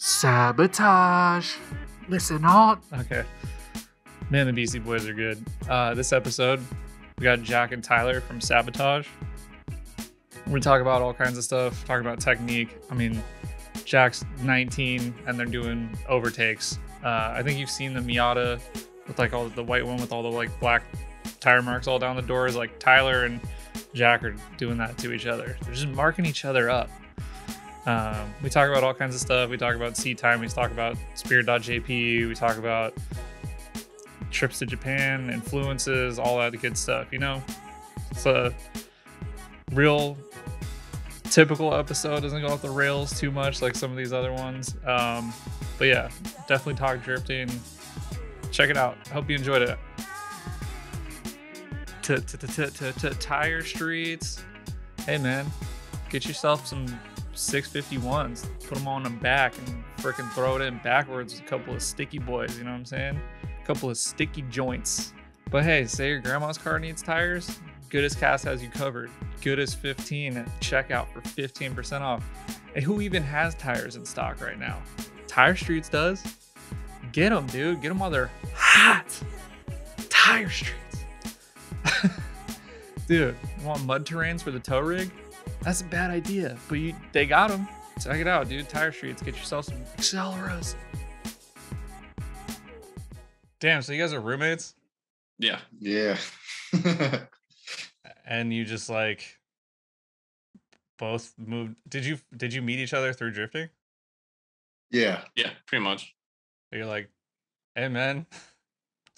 Sabotage. Listen on. Okay. Man, the Beastie Boys are good. This episode, we got Jack and Tyler from Sabotage. We talk about all kinds of stuff, talk about technique. I mean, Jack's 19 and they're doing overtakes. I think you've seen the Miata with like all the white one with all the like black tire marks all down the doors. Like Tyler and Jack are doing that to each other. They're just marking each other up. We talk about all kinds of stuff. We talk about seat time. We talk about Spirit.jp. We talk about trips to Japan, influences, all that good stuff. You know, it's a real typical episode. Doesn't go off the rails too much like some of these other ones. But yeah, definitely talk drifting. Check it out. Hope you enjoyed it. Tire streets. Hey man, get yourself some 651s, put them on the back and freaking throw it in backwards with a couple of sticky boys, you know what I'm saying? A couple of sticky joints. But hey, say your grandma's car needs tires, Goodest Cast has you covered. Goodest 15 at checkout for 15% off. Hey, who even has tires in stock right now? Tire Streets does. Get them, dude. Get them while they're hot. Tire Streets. Dude, you want mud terrains for the tow rig? That's a bad idea, but they got them. Check it out, dude. Tire Streets. Get yourself some Acceleras. Damn, so you guys are roommates? Yeah. Yeah. And you just like both moved. Did you meet each other through drifting? Yeah. Yeah, pretty much. You're like, hey man.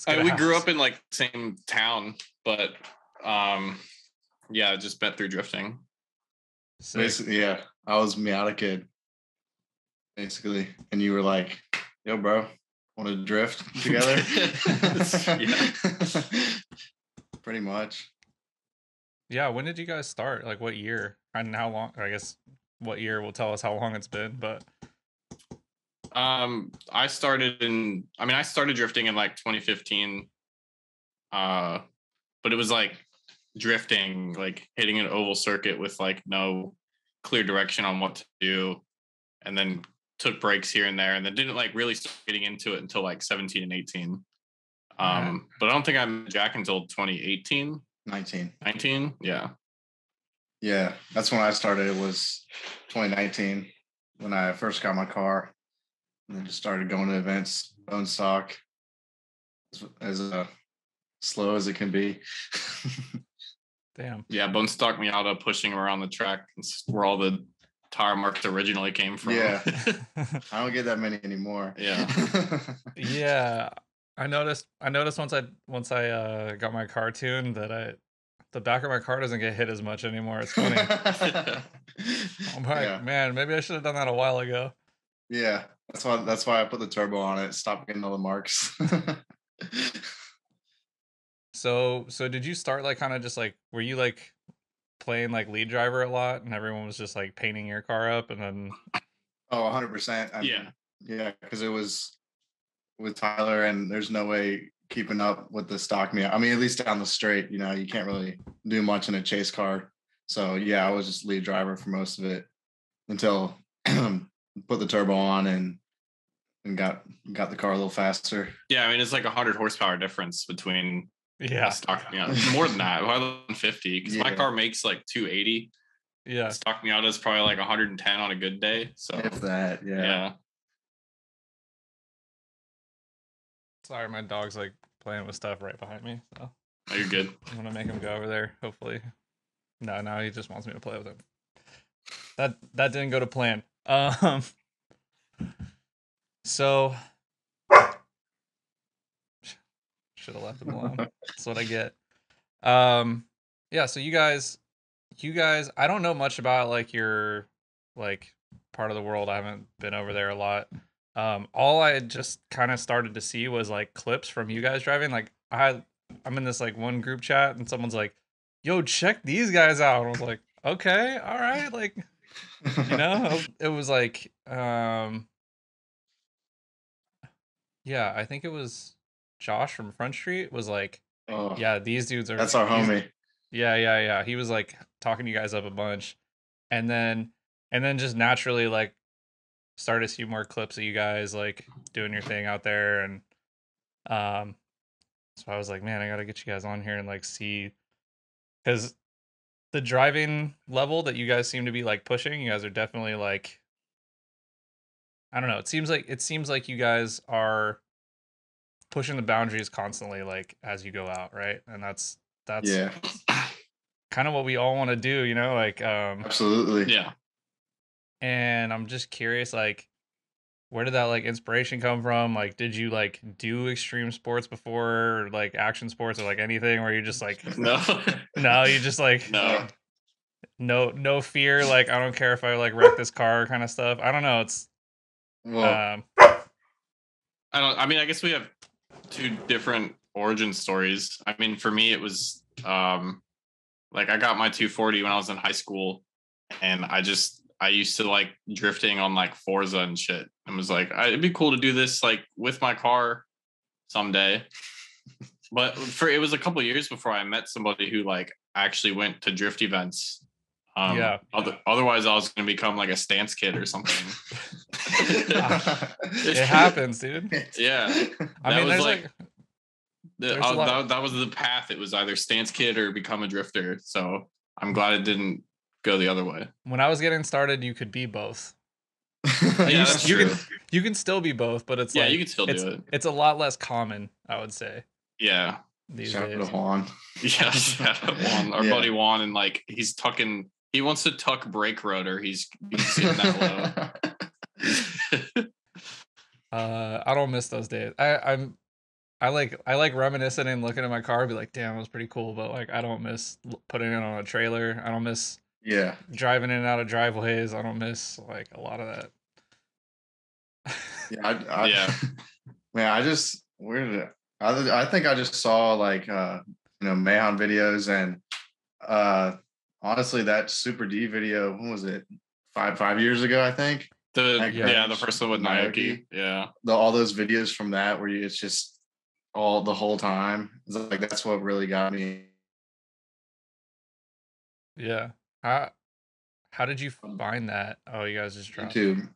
We grew up in like the same town, but yeah, just met through drifting. Basically, yeah. I was Miata kid, basically. And you were like, yo, bro, want to drift together? Pretty much. Yeah, when did you guys start? Like what year? And how long? I guess what year will tell us how long it's been, but I started drifting in like 2015. But it was like drifting, like hitting an oval circuit with like no clear direction on what to do, and then took breaks here and there, and then didn't like really start getting into it until like 17 and 18. But I don't think I met Jack until 2018. 19, yeah. Yeah, that's when I started. It was 2019 when I first got my car, and then just started going to events, bone stock, as slow as it can be. Damn. Yeah, bone stock Miata pushing around the track. It's where all the tire marks originally came from. Yeah. I don't get that many anymore. Yeah. Yeah. I noticed once I got my car tuned that the back of my car doesn't get hit as much anymore. It's funny. I'm like, Yeah. Man, maybe I should have done that a while ago. Yeah, that's why I put the turbo on it. Stop getting all the marks. So did you start like kind of just like, were you like playing like lead driver a lot and everyone was just like painting your car up and then? Oh, 100%. Yeah. Yeah, because it was with Tyler, and there's no way keeping up with the stock Miata. I mean, at least down the straight, you know, you can't really do much in a chase car. So yeah, I was just lead driver for most of it until put the turbo on and got the car a little faster. Yeah, I mean, it's like 100 horsepower difference between stock Miata. More than that, 150, because my car makes like 280. Yeah. Stock Miata is probably like 110 on a good day. So if that, yeah. Sorry, my dog's like playing with stuff right behind me. So. Oh, you're good. I'm gonna make him go over there, hopefully. No, he just wants me to play with him. That didn't go to plan. So should have left him alone. That's what I get. Yeah, so you guys, I don't know much about like your like part of the world. I haven't been over there a lot. All I had just kind of started to see was like clips from you guys driving. Like I'm in this like one group chat and someone's like, yo, check these guys out. And I was like, okay, all right. Like, you know, it was like, yeah, I think it was Josh from Front Street was like, yeah, these dudes are. That's our homie. Yeah. He was like talking you guys up a bunch. And then just naturally like started to see more clips of you guys like doing your thing out there, and so I was like, man, I gotta get you guys on here and like see, because the driving level that you guys seem to be like pushing, you guys are definitely like, I don't know, it seems like you guys are pushing the boundaries constantly, like as you go out, right? And that's Yeah, kind of what we all want to do, you know, like absolutely. Yeah. and I'm just curious, like, where did that like inspiration come from? Like, did you like do extreme sports before, or, like action sports, or like anything where you just like No. no, you just like No. no fear, like I don't care if I like wreck this car kind of stuff. I don't know. It's Well, I mean, I guess we have two different origin stories. I mean, for me, it was like I got my 240 when I was in high school, and I used to like drifting on like Forza and shit, and was like, it'd be cool to do this like with my car someday. But it was a couple of years before I met somebody who like actually went to drift events. Yeah. Otherwise, I was going to become like a stance kid or something. it happens, dude. Yeah. I mean, was there's there's a lot. that was the path. It was either stance kid or become a drifter. So I'm glad it didn't go the other way. When I was getting started, you could be both. Yeah, that's true. You can still be both, but it's Yeah, like you can still do it. It's a lot less common, I would say. Yeah. These Shout out days. to Juan. Yeah, shout out Juan. Our buddy Juan, and like he wants to tuck brake rotor. He's getting that low. I don't miss those days. I like reminiscing and looking at my car and be like, damn, it was pretty cool, but like I don't miss putting it on a trailer. I don't miss driving in and out of driveways. I don't miss like a lot of that. Yeah, yeah. Man, I think I just saw like Mayhem videos, and honestly that Super D video, when was it? 5 years ago, I think. The first one with Naoki. Yeah. All those videos from that where it's just all the whole time. It's like that's what really got me. Yeah. How did you find that? Oh, you guys just dropped YouTube.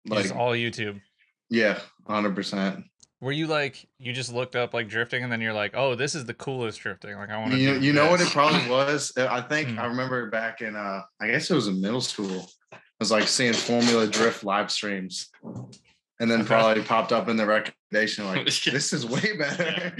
Like just all YouTube. Yeah, 100%. Were you like, you just looked up like drifting and then you're like, oh, this is the coolest drifting. Like I want to you know what it probably was? I think I remember back in I guess it was in middle school. I was like seeing Formula Drift live streams. And then probably popped up in the recommendation like, this is way better.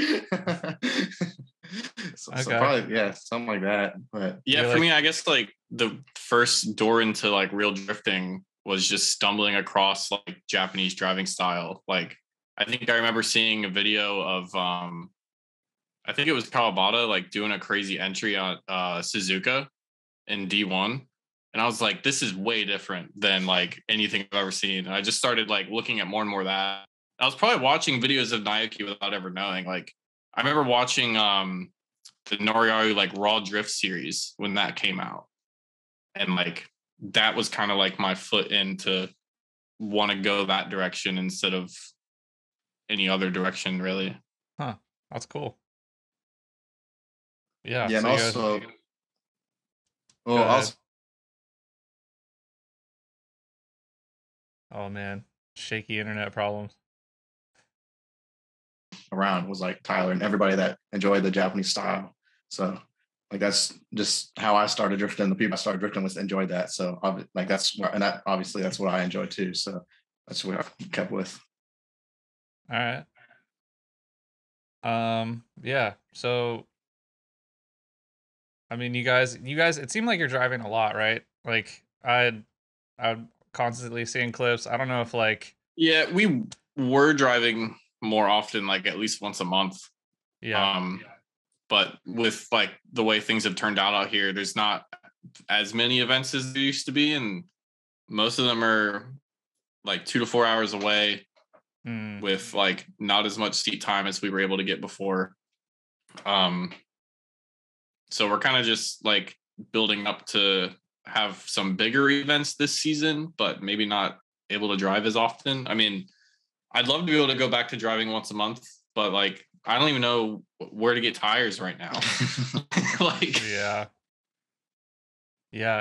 So probably, something like that. But yeah, for me, I guess like the first door into like real drifting was just stumbling across like Japanese driving style. Like I think I remember seeing a video of I think it was Kawabata like doing a crazy entry on Suzuka in D1. And I was like, this is way different than like anything I've ever seen. And I just started like looking at more and more of that. I was probably watching videos of Naoki without ever knowing. Like I remember watching the Noriyaru like Raw Drift series when that came out. And like that was kind of like my foot in to want to go that direction instead of any other direction, really. Huh. That's cool. Yeah. Yeah, so and also oh man, shaky internet problems. Around was like Tyler and everybody that enjoyed the Japanese style. So like that's just how I started drifting. The people I started drifting with enjoyed that. So like obviously that's what I enjoy too. So that's what I kept with. All right. Yeah. So I mean, you guys, it seemed like you're driving a lot, right? Like I'm constantly seeing clips. I don't know if like we were driving more often, like at least once a month. Yeah. But with like the way things have turned out here, there's not as many events as there used to be, and most of them are like 2 to 4 hours away with like not as much seat time as we were able to get before. So we're kind of just like building up to have some bigger events this season, but maybe not able to drive as often. I mean, I'd love to be able to go back to driving once a month, but like I don't even know where to get tires right now. Like yeah,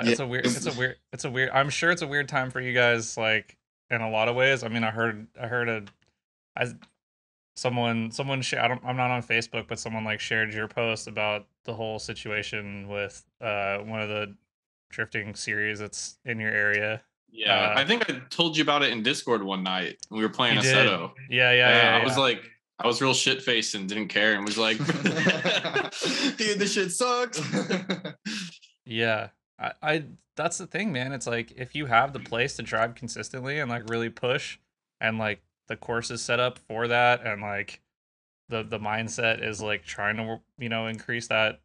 it's a weird I'm sure it's a weird time for you guys, like in a lot of ways. I mean, I heard I someone I'm not on Facebook, but someone like shared your post about the whole situation with one of the drifting series that's in your area. Yeah, I think I told you about it in Discord one night. We were playing You did. Assetto. Yeah. I was like, I was real shit faced and didn't care and was like, dude, this shit sucks. Yeah. I that's the thing, man. It's like if you have the place to drive consistently and like really push, and like the course is set up for that, and like the mindset is like trying to, you know, increase that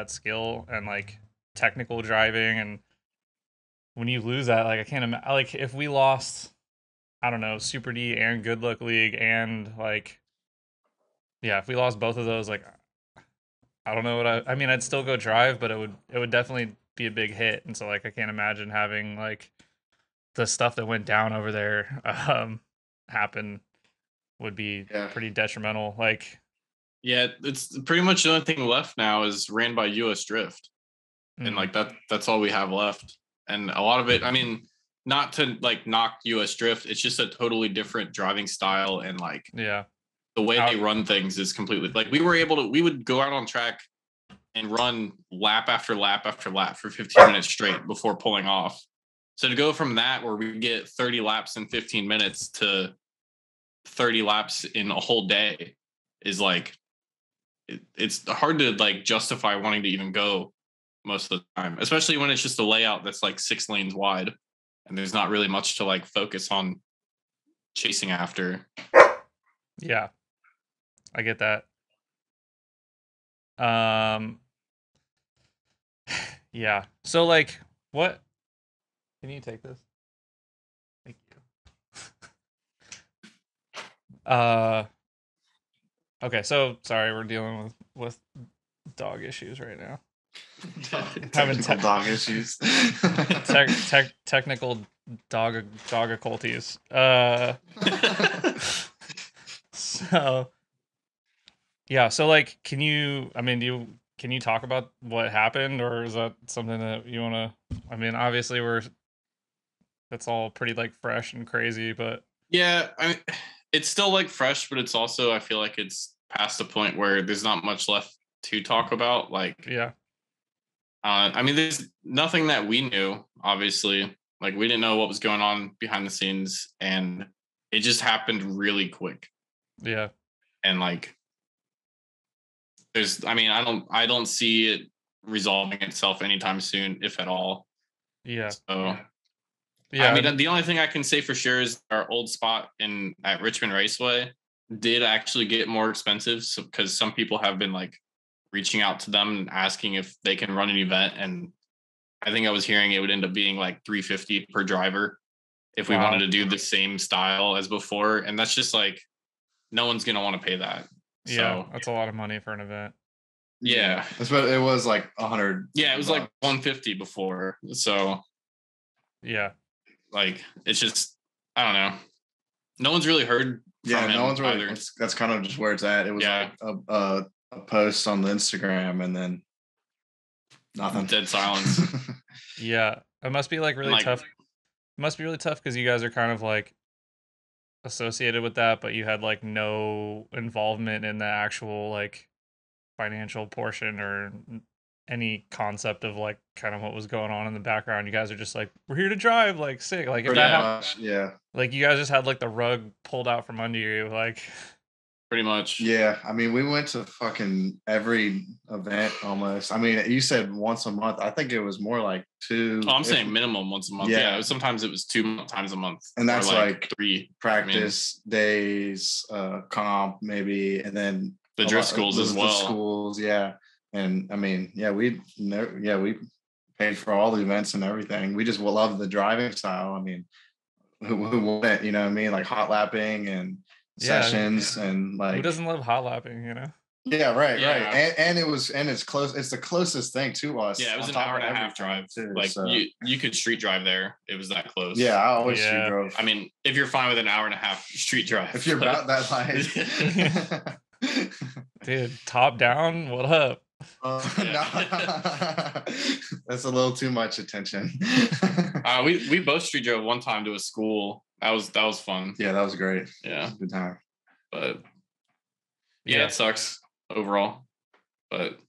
skill and like technical driving, and when you lose that, like I can't imagine, like if we lost, I don't know, Super D and Good Luck League, and like yeah, if we lost both of those, like I don't know what I mean, I'd still go drive, but it would definitely be a big hit. And so like I can't imagine having like the stuff that went down over there happen would be pretty detrimental. Like yeah, it's pretty much the only thing left now is ran by US Drift. And like that's all we have left. And a lot of it, I mean, not to like knock US Drift, it's just a totally different driving style, and like the way they run things is completely like we would go out on track and run lap after lap after lap for 15 minutes straight before pulling off. So to go from that where we get 30 laps in 15 minutes to 30 laps in a whole day is like it's hard to like justify wanting to even go most of the time, especially when it's just a layout that's like 6 lanes wide and there's not really much to like focus on chasing after. Yeah, I get that. Yeah. So like, what? Can you take this? Thank you. Okay. So sorry, we're dealing with dog issues right now. Technical dog issues. Technical dog occulties. So yeah, so like can you talk about what happened, or is that something that you want to, I mean, obviously that's all pretty like fresh and crazy, but yeah, I mean, it's still like fresh, but it's also, I feel like it's past the point where there's not much left to talk about. Like, yeah. I mean, there's nothing that we knew, obviously. Like, we didn't know what was going on behind the scenes, and it just happened really quick. Yeah. And like, I don't see it resolving itself anytime soon, if at all. Yeah. So, yeah. I mean, the only thing I can say for sure is our old spot at Richmond Raceway did actually get more expensive, because some people have been like reaching out to them and asking if they can run an event, and I think I was hearing it would end up being like $350 per driver if we wanted to do the same style as before, and that's just like no one's gonna want to pay that. Yeah, so that's a lot of money for an event. Yeah, but it was like 100. Yeah, it was like 150 before. So yeah, like it's just, I don't know. No one's really heard. Yeah, no one's really. That's kind of just where it's at. It was like a post on the Instagram, and then nothing. Dead silence. Yeah, it must be like really tough. It must be really tough because you guys are kind of like associated with that, but you had like no involvement in the actual like financial portion or any concept of like kind of what was going on in the background. You guys are just like, we're here to drive, like sick. Like if yeah. Like you guys just had like the rug pulled out from under you, like pretty much. Yeah, I mean, we went to fucking every event almost. I mean, you said once a month. I think it was more like 2. Oh, I'm saying minimum once a month. Yeah, sometimes it was 2 times a month, and that's like 3 practice days, comp maybe, and then the drift schools as well. Schools, yeah. And I mean, we paid for all the events and everything. We just love the driving style. I mean, who wouldn't? You know what I mean? Like hot lapping and sessions, and like, who doesn't love hot lapping? You know? Yeah, right. And it's close. It's the closest thing to us. Yeah, it was an hour and a half drive too. Like so. you could street drive there. It was that close. Yeah, I always street drove. I mean, if you're fine with an hour and a half street drive, if you're about that life. Dude, top down, what up? No. That's a little too much attention. We both street drove one time to a school That was fun. Yeah, that was great. Yeah, Good time. but yeah, it sucks overall. But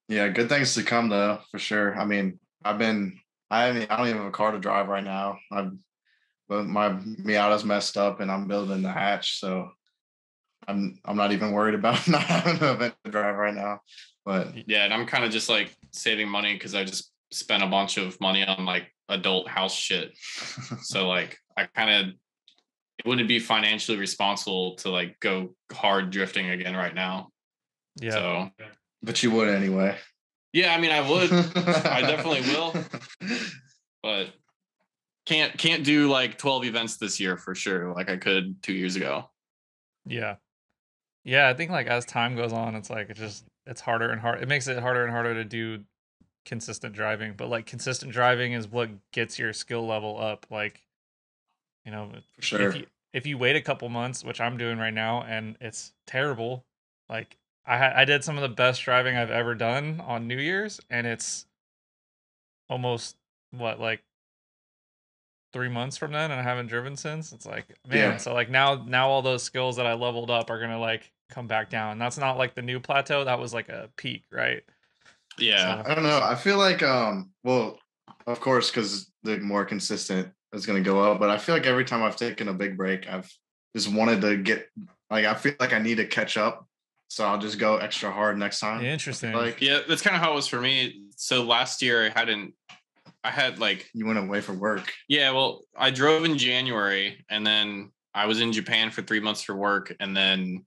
yeah, good things to come though, for sure. I mean, I don't even have a car to drive right now. But my Miata's messed up and I'm building the hatch, so I'm not even worried about not having an event to drive right now. But yeah, and I'm kind of just like saving money because I just spent a bunch of money on like adult house shit. So like I kind of it wouldn't be financially responsible to like go hard drifting again right now. Yeah. So but you would anyway. yeah, I mean I would. I definitely will. But can't do like 12 events this year for sure, like I could 2 years ago. Yeah. Yeah, I think like as time goes on, it's like it's harder and harder. It makes it harder and harder to do consistent driving, but like consistent driving is what gets your skill level up. Like, you know, For sure. if you wait a couple months, which I'm doing right now, and it's terrible. Like I did some of the best driving I've ever done on New Year's, and it's almost what, like 3 months from then, and I haven't driven since. It's like, man, Yeah. so like now all those skills that I leveled up are gonna like come back down. That's not like the new plateau. That was like a peak, right? Yeah. So, I don't know. I feel like well, of course, because the more consistent is gonna go up, but I feel like every time I've taken a big break, I've just wanted to get like I feel like I need to catch up. So I'll just go extra hard next time. interesting. Like Yeah, that's kind of how it was for me. So last year I had like you went away for work. yeah, well, I drove in January and then I was in Japan for 3 months for work, and then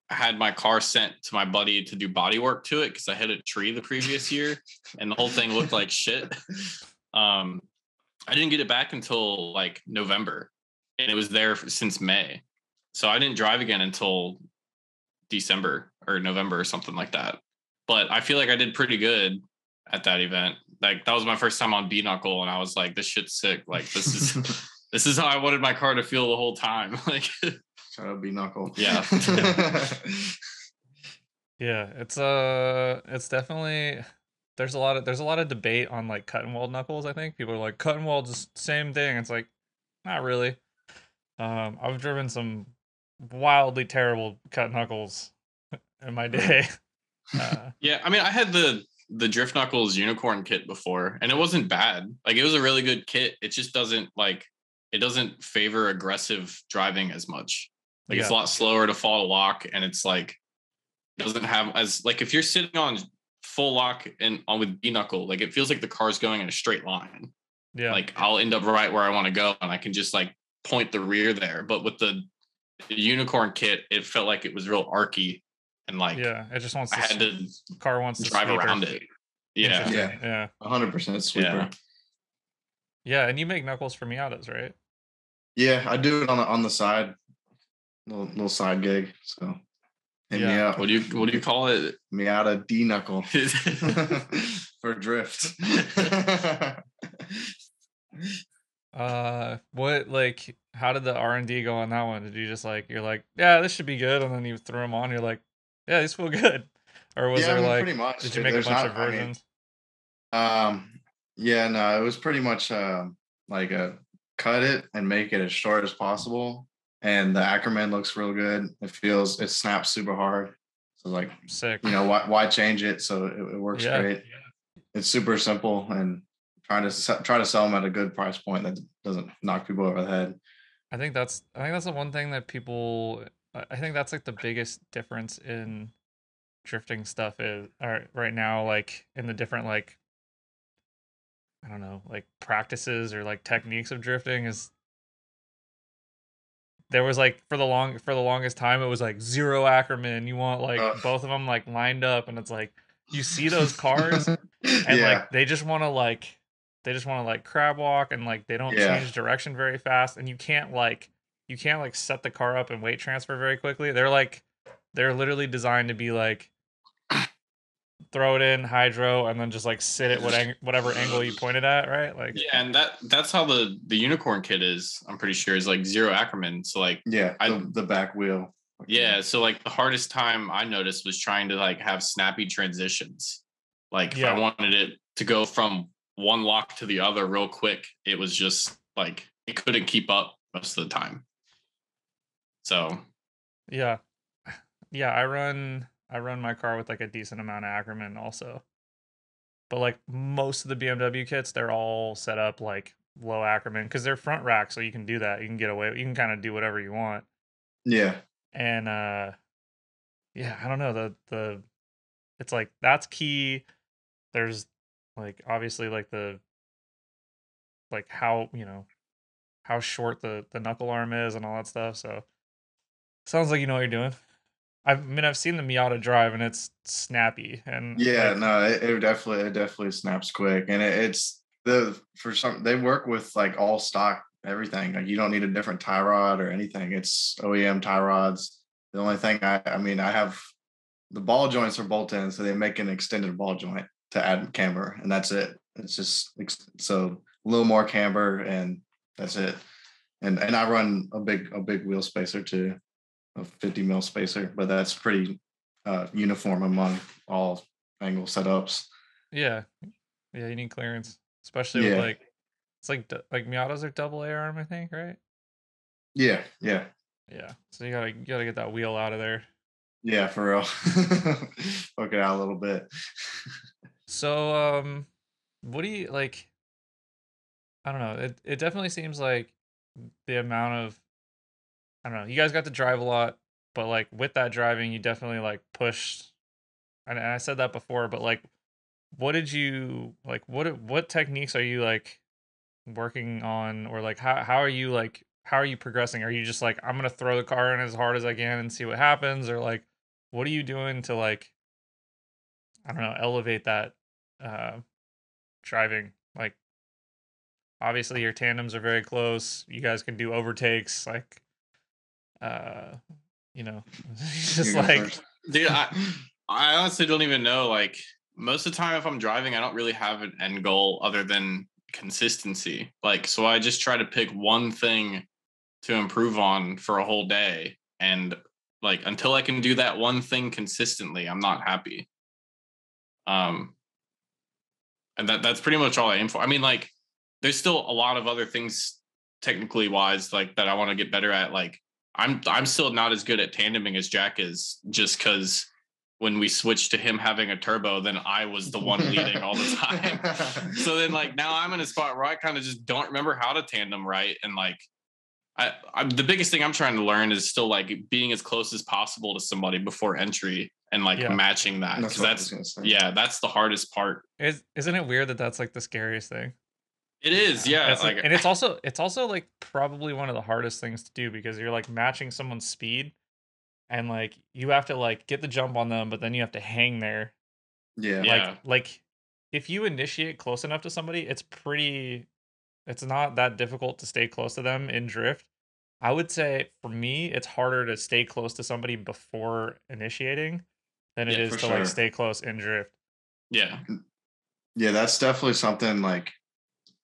I had my car sent to my buddy to do body work to it because I hit a tree the previous year and the whole thing looked like shit. I didn't get it back until like November, and it was there since May. So I didn't drive again until December or November or something like that. But I feel like I did pretty good at that event. Like that was my first time on B knuckle, and I was like, "This shit's sick. Like this is how I wanted my car to feel the whole time." Like, shout out B knuckle. Yeah. Yeah, it's definitely there's a lot of debate on like cut and weld knuckles. I think people are like cut and weld's the same thing. It's like not really. I've driven some wildly terrible cut knuckles in my day. yeah, I mean, I had the Drift Knuckles unicorn kit before, and it wasn't bad. Like it was a really good kit. It just doesn't favor aggressive driving as much. Like it's a lot slower to fall to lock, and it's like doesn't have as like if you're sitting on full lock and on with B knuckle, like it feels like the car's going in a straight line. Yeah. Like I'll end up right where I want to go, and I can just like point the rear there. But with the unicorn kit, it felt like it was real arcy, and like it just wants I had to car wants to drive around it. Yeah, yeah, 100% sweeper. Yeah, and you make knuckles for Miatas, right? Yeah, I do it on the side, little side gig. So hit me up. What do you call it? Miata D knuckle for drift. What like how did the R&D go on that one? Did you just like you're like, yeah, this should be good, and then you throw them on, you're like, yeah, these feel good, or was there like pretty much? Did you make a bunch of versions? Yeah, no, it was pretty much like a cut it and make it as short as possible, and the Ackerman looks real good. It snaps super hard, so like sick. You know why change it? So it works great. It's super simple, and try to sell them at a good price point that doesn't knock people over the head. I think that's the one thing that people. I think that's like the biggest difference in drifting stuff is right now, like in the different like I don't know, like practices or like techniques of drifting is there was like for the longest time it was like zero Ackerman. You want like both of them like lined up, and it's like you see those cars and like they just want to like crab walk, and like they don't change direction very fast, and you can't like set the car up and weight transfer very quickly. They're literally designed to be like throw it in hydro and then just like sit at whatever angle you point it at, right? Like and that's how the unicorn kit is. I'm pretty sure is like zero Ackerman. So like the back wheel. Yeah, so like the hardest time I noticed was trying to like have snappy transitions. Like if I wanted it to go from one lock to the other real quick, it was just like it couldn't keep up most of the time. So Yeah. Yeah, I run my car with like a decent amount of Ackerman also. But like most of the BMW kits, they're all set up like low Ackerman because they're front rack, so you can do that. You can get away. You can kind of do whatever you want. Yeah. And yeah, I don't know, the it's like that's key. There's like obviously like the like how how short the knuckle arm is and all that stuff. So sounds like you know what you're doing. I mean, I've seen the Miata drive and it's snappy and Yeah, like no, it definitely snaps quick, and it's for some they work with like all stock everything. Like you don't need a different tie rod or anything. It's OEM tie rods. The only thing I mean I have the ball joints are bolt in, so they make an extended ball joint to add camber, and that's it. It's just so a little more camber, and that's it. And I run a big wheel spacer too, a 50 mil spacer, but that's pretty uniform among all angle setups. yeah. Yeah, you need clearance, especially with Yeah, like it's like Miatas are double A arm, I think, right? yeah, yeah, Yeah. So you gotta get that wheel out of there. yeah, for real. Poke it out a little bit. So what do you like I don't know. It definitely seems like the amount of I don't know, you guys got to drive a lot, but like with that driving you definitely like pushed and I said that before, but like what did you like what techniques are you like working on or like how are you like how are you progressing? Are you just like I'm gonna throw the car in as hard as I can and see what happens, or like what are you doing to like I don't know elevate that uh driving? Like obviously your tandems are very close. You guys can do overtakes like uh you know You just go like first. dude, I honestly don't even know. Like most of the time if I'm driving, I don't really have an end goal other than consistency. Like so I just try to pick one thing to improve on for a whole day. And like until I can do that one thing consistently, I'm not happy. Um and that's pretty much all I aim for. I mean, like, there's still a lot of other things technically wise, like that I want to get better at. Like, I'm still not as good at tandeming as Jack is, just because when we switched to him having a turbo, then I was the one leading all the time. So then, like, now I'm in a spot where I kind of just don't remember how to tandem right, and like, I'm the biggest thing I'm trying to learn is still like being as close as possible to somebody before entry and like yeah. matching that, That's because what I was gonna say. yeah, that's the hardest part. Isn't it weird that that's like the scariest thing? It is, yeah. It's like, Like, and it's also like probably one of the hardest things to do because you're like matching someone's speed and like you have to like get the jump on them, but then you have to hang there. Yeah, yeah, Like if you initiate close enough to somebody, it's not that difficult to stay close to them in drift. I would say for me, it's harder to stay close to somebody before initiating than it yeah, is for to like sure. stay close in drift. yeah, Yeah, that's definitely something like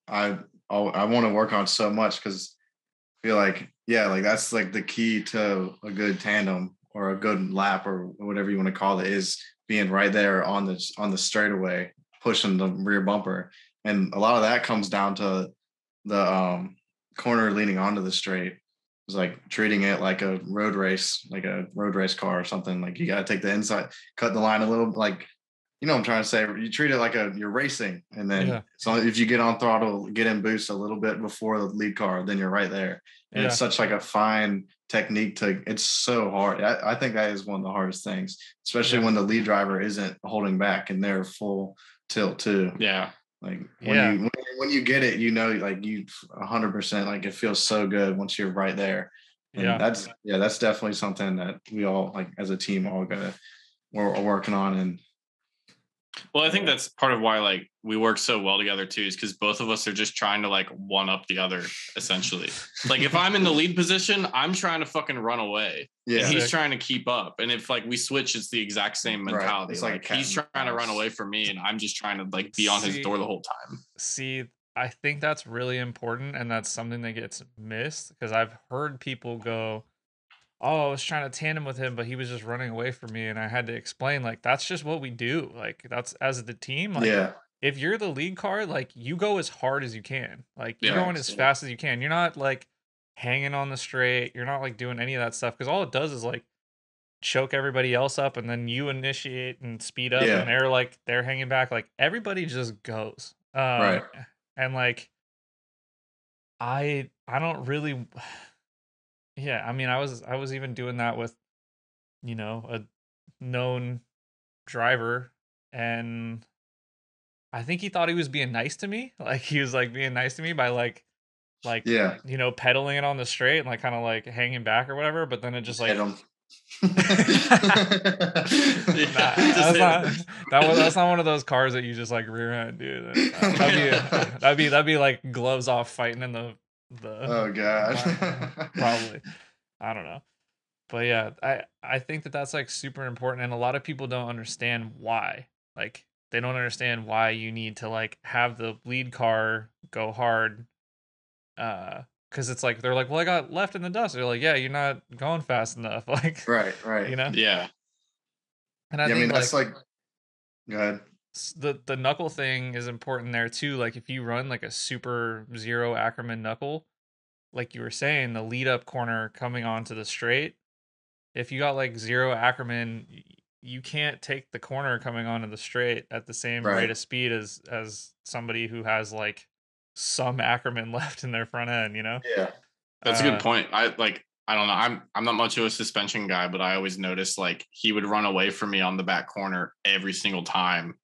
I want to work on so much because I feel like yeah, like that's like the key to a good tandem or a good lap or whatever you want to call it is being right there on the straightaway, pushing the rear bumper, and a lot of that comes down to the corner leaning onto the straight. It's like treating it like a road race car or something. Like you got to take the inside, cut the line a little, like you know what I'm trying to say. You treat it like you're racing, and Yeah. then so if you get on throttle, get in boost a little bit before the lead car, then you're right there. And it's Yeah. such like a fine technique to. It's so hard. I think that is one of the hardest things, especially Yeah. when the lead driver isn't holding back and they're full tilt too. yeah. Like Yeah. when you get it, you know, like you 100%, like it feels so good once you're right there. And Yeah. that's definitely something that we all like as a team all we're working on. And Well, I think that's part of why like we work so well together too, is because both of us are just trying to like one up the other, essentially. Like if I'm in the lead position, I'm trying to fucking run away. yeah, And he's Sick. trying to keep up. And if like we switch, it's the exact same Right. mentality. It's like a Like cat he's and trying to run mouse. away from me, and I'm just trying to like be on his door the whole time. See, I think that's really important, and that's something that gets missed because I've heard people go, "Oh, I was trying to tandem with him, but he was just running away from me," and I had to explain like that's just what we do. Like that's as the team, like Yeah. if you're the lead car, like you go as hard as you can, like you're Yeah. going as fast as you can. You're not like hanging on the straight. You're not like doing any of that stuff because all it does is like choke everybody else up, and then you initiate and speed up, and Yeah. they're hanging back. Like everybody just goes. Right. And like I don't really. Yeah, I mean, I was even doing that with a known driver, and I think he thought he was being nice to me. Like he was like being nice to me by like Yeah. pedaling it on the straight and like kind of like hanging back or whatever. But then it just Hit like him. nah, that's not one of those cars that you just like rear end, dude. That'd be like gloves off fighting in the Oh God. probably. I don't know. But yeah, I think that that's like super important, and a lot of people don't understand why. Like they don't understand why you need to like have the lead car go hard. Because it's like they're like, well, I got left in the dust. They're like, yeah, you're not going fast enough. Like, Right. Yeah. And I Yeah, I mean think that's like like. Go ahead. the knuckle thing is important there too. Like if you run like a super zero Ackerman knuckle, like you were saying, the lead up corner coming onto the straight, if you got like zero Ackerman, you can't take the corner coming onto the straight at the same rate Right. of speed as somebody who has like some Ackerman left in their front end, Yeah. That's a good point. I don't know. I'm not much of a suspension guy, but I always noticed like he would run away from me on the back corner every single time.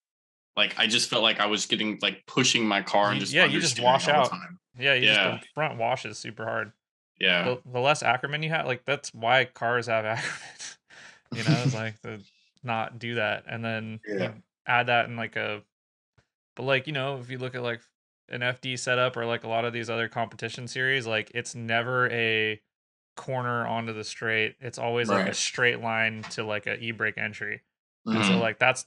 Like I just felt like I was getting like pushing my car and just you just understeering wash all the out. time. Yeah, Yeah. the front washes super hard. Yeah. The less Ackerman you have, like that's why cars have Ackerman. It's like to not do that, and then Yeah. you add that in like but like if you look at like an FD setup or like a lot of these other competition series, like it's never a corner onto the straight. It's always like a Right. straight line to like a e-brake entry, and so Mhm. like that's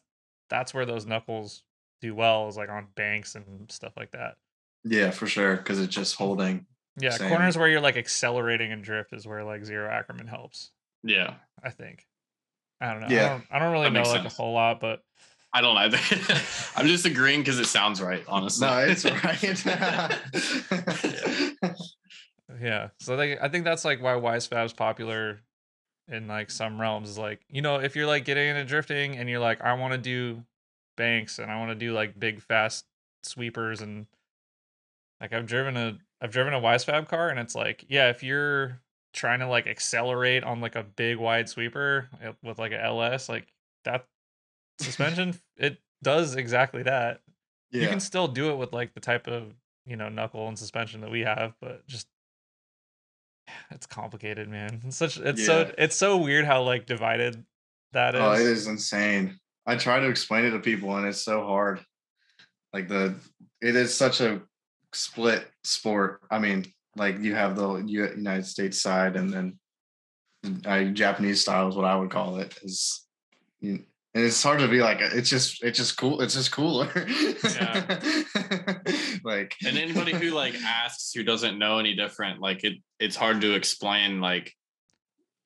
where those knuckles do well, is like on banks and stuff like that. Yeah, for sure. Because it's just holding. Yeah, Same. corners where you're like accelerating and drift is where like zero Ackerman helps, Yeah. I think. I don't know. Yeah. I don't really That know makes like a sense. whole lot, but I don't either. I'm just agreeing because it sounds right, honestly. No, it's right. yeah. So I think that's like why Wisefab's popular in like some realms, is like, if you're like getting into drifting and you're like, I want to do banks and I want to do like big fast sweepers, and like I've driven a Wisefab car, and it's like, yeah, if you're trying to like accelerate on like a big wide sweeper with like a LS, like that suspension, it does exactly that. You can Yeah. still do it with like the type of knuckle and suspension that we have, but just it's complicated, man. Yeah. It's so weird how like divided that Oh, it is. is insane. I try to explain it to people and it's so hard. Like it is such a split sport. I mean, like you have the United States side and then Japanese style is what I would call it. And it's hard to be like it's just cool. It's just cooler. Yeah. Like And anybody who like asks who doesn't know any different, like it's hard to explain like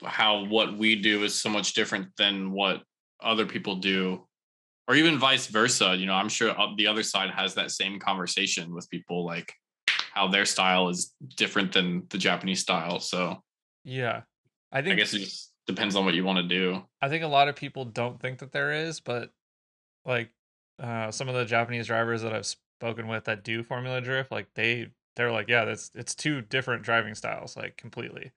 how what we do is so much different than what other people do, or even vice versa. I'm sure the other side has that same conversation with people, like how their style is different than the Japanese style. So Yeah. I I think guess it just depends on what you want to do. I think a lot of people don't think that there is, but like some of the Japanese drivers that I've spoken with that do Formula Drift, like they're like, yeah, it's two different driving styles, like completely.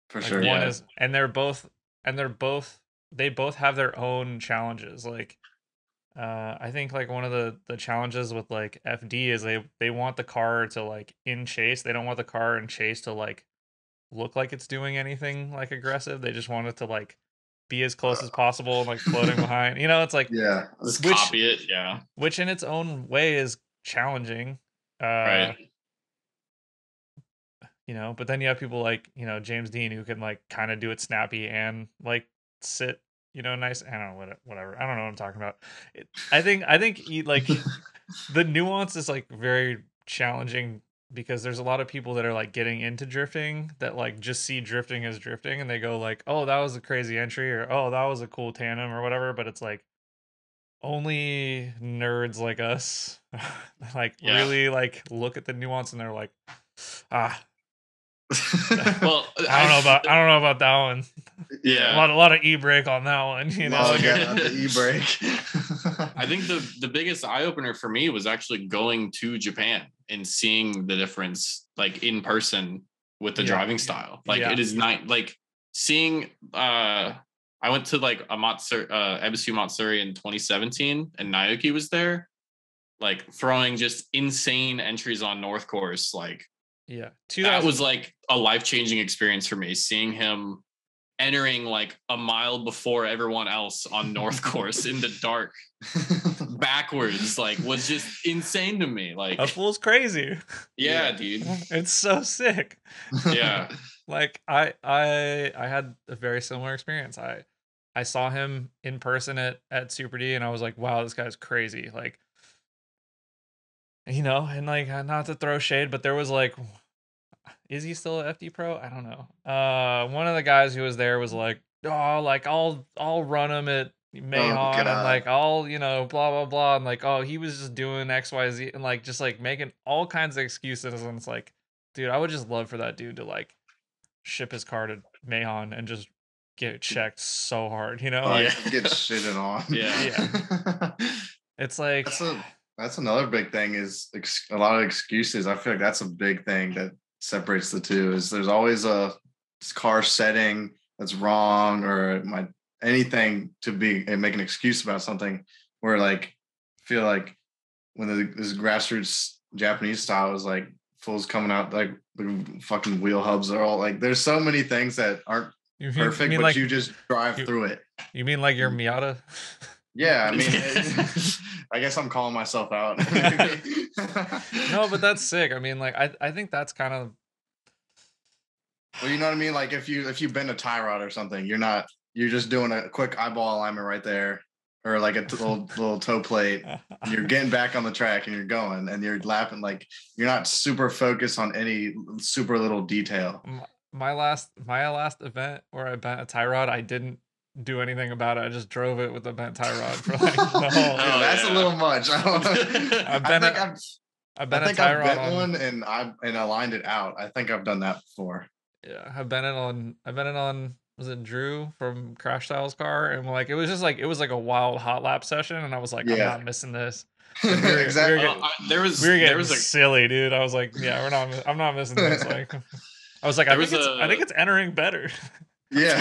for Like sure. one Yeah. is, and they both have their own challenges. Like I think like one of the challenges with like FD is they want the car to like in chase. They don't want the car in chase to like look like it's doing anything like aggressive. They just want it to like be as close as possible and like floating behind. It's like Yeah. Just which copy it. Yeah. which in its own way is challenging. Uh Right. but then you have people like, James Dean, who can like kind of do it snappy and like sit, nice. I don't know whatever. I don't know what I'm talking about. I think like the nuance is like very challenging, because there's a lot of people that are like getting into drifting that like just see drifting as drifting, and they go like, oh, that was a crazy entry, or oh, that was a cool tandem or whatever, but it's like only nerds like us like Yeah. really like look at the nuance, and they're like, ah, Well, I don't know about that one. yeah. A lot of e-brake on that one, you know. Oh, yeah, the e-brake. I think the biggest eye opener for me was actually going to Japan and seeing the difference, like in person with the driving style. Like it is not like seeing. I went to like a Ebisu Matsuri in 2017, and Naoki was there, like throwing just insane entries on North Course. Like that was like a life-changing experience for me, seeing him entering like a mile before everyone else on North Course in the dark backwards, like was just insane to me. Like that fool's crazy. Yeah, dude. It's so sick. Yeah. Like I had a very similar experience. I saw him in person at Super D, and I was like, wow, this guy's crazy. Like, you know, and like not to throw shade, but there was like, is he still a FD Pro? I don't know. One of the guys who was there was like, oh, like I'll run him at Mahon, and like I'll, you know, blah blah blah, and like, oh, he was just doing XYZ, and like just like making all kinds of excuses, and it's like, dude, I would just love for that dude to like ship his car to Mahon and just get checked so hard, you know? Like, get shitted on. Yeah. It's like that's another big thing is a lot of excuses. I feel like that's a big thing that separates the two. Is there's always a car setting that's wrong, or anything to make an excuse about something. Where like I feel like when this grassroots Japanese style is like fools coming out, like the fucking wheel hubs are all like, there's so many things that aren't perfect, but like, you just drive through it. You mean like your Miata? Yeah, I mean, I guess I'm calling myself out. No, but that's sick. I mean, like I think that's kind of, well, you know what I mean? Like if you bend a tie rod or something, you're just doing a quick eyeball alignment right there, or like a little toe plate. And you're getting back on the track and you're going and you're lapping. Like you're not super focused on any super little detail. My last event where I bent a tie rod, I didn't do anything about it. I just drove it with a bent tie rod for like the whole. That's a little much. I've bent one and I lined it out. I think I've done that before. Yeah, I've bent it on. Was it Drew from Crash Styles' car? And like it was just like, it was like a wild hot lap session, and I was like, I'm not missing this. Exactly. We were getting silly, dude. I was like, yeah, I'm not missing this. Like, I was like, I think it's entering better. Yeah.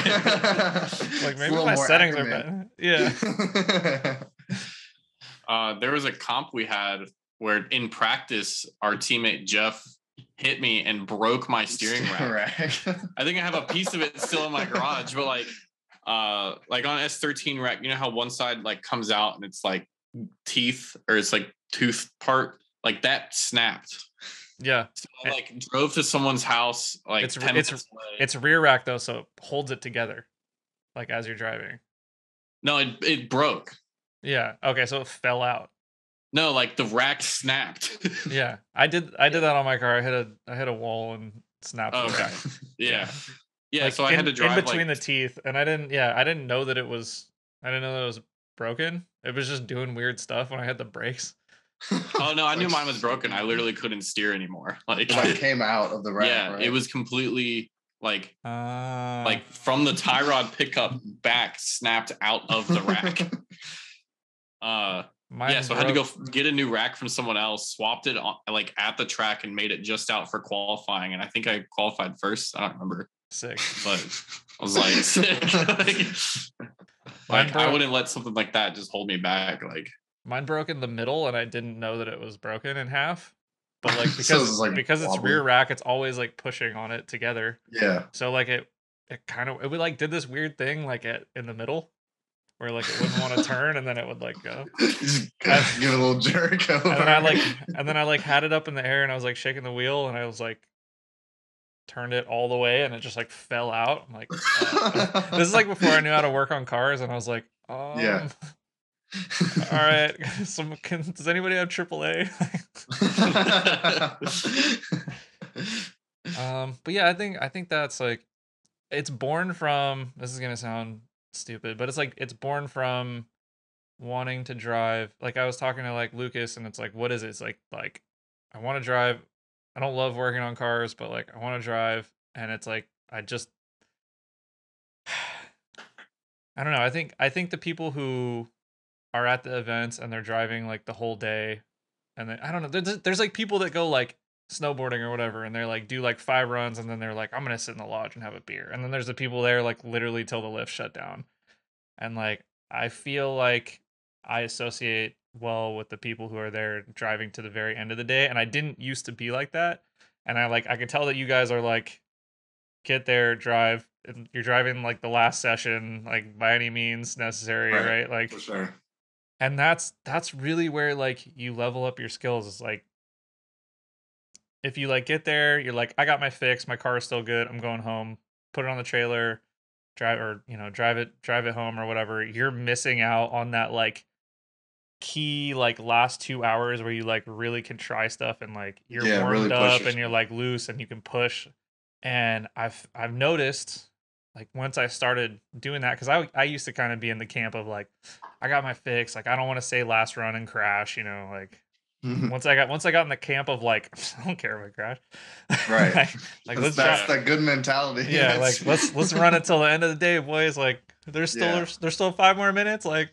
Like maybe my settings are better. Yeah. There was a comp we had where in practice our teammate Jeff hit me and broke my steering rack. I think I have a piece of it still in my garage, but like on S13 rack, you know how one side like comes out and it's like teeth, or it's like tooth part, like that snapped. Yeah. So I like drove to someone's house like it's rear rack though, so it holds it together like as you're driving. No, it broke. Yeah. Okay, so it fell out. No, like the rack snapped. Yeah. I did that on my car. I hit a wall and snapped the rack. Yeah. Yeah, like so I had to drive in between the teeth, and I didn't know that it was broken. It was just doing weird stuff when I hit the brakes. Oh no, I knew mine was broken. I literally couldn't steer anymore. Like it came out of the rack. Yeah, right? It was completely like from the tie rod pickup back snapped out of the rack. So I had to go get a new rack from someone else, swapped it on, like at the track, and made it just out for qualifying. And I think I qualified first. I don't remember. Sick. But I was like, sick. Like I wouldn't let something like that just hold me back. Like mine broke in the middle, and I didn't know that it was broken in half. But like because it's rear rack, it's always like pushing on it together. Yeah. So like it would like did this weird thing like in the middle, where like it wouldn't want to turn, and then it would like go. Just give it a little jerk over. And then I had it up in the air, and I was like shaking the wheel, and I was like turned it all the way, and it just like fell out. I'm like, this is like before I knew how to work on cars, and I was like, yeah. All right, does anybody have AAA? But yeah, I think that's like, it's born from, this is gonna sound stupid, but it's like it's born from wanting to drive. Like I was talking to like Lucas, and it's like, what is it? It's like I want to drive. I don't love working on cars, but like I want to drive and it's like I just I don't know. I think the people who are at the events and they're driving like the whole day, and then I don't know. There's like people that go like snowboarding or whatever, and they're like do like 5 runs, and then they're like, I'm gonna sit in the lodge and have a beer. And then there's the people there like literally till the lift shut down. And like I feel like I associate well with the people who are there driving to the very end of the day, and I didn't used to be like that. And I could tell that you guys are like get there, drive. And you're driving like the last session, like by any means necessary, right? Like for sure. And that's really where like you level up your skills. It's like if you like get there, you're like, I got my fix, my car is still good, I'm going home, put it on the trailer, drive it home or whatever. You're missing out on that like key like last 2 hours where you like really can try stuff and like you're warmed really up and you're like loose and you can push. And I've noticed like once I started doing that, because I used to kind of be in the camp of like I got my fix, like I don't want to say last run and crash, like once I got in the camp of like I don't care if I crash, right? like that's that good mentality. Yeah, like let's run it till the end of the day, boys. Like there's still 5 more minutes. Like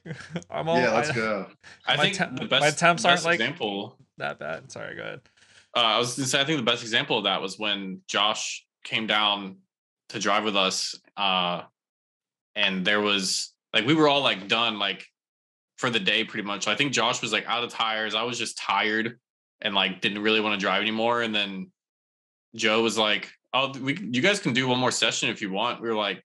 I'm all let's go. I think my temps aren't like example that bad. Sorry, go ahead. I was gonna say I think the best example of that was when Josh came down to drive with us, and there was like we were all like done like for the day pretty much. I think Josh was like out of tires. I was just tired and like didn't really want to drive anymore. And then Joe was like, "Oh, you guys can do one more session if you want." We were like,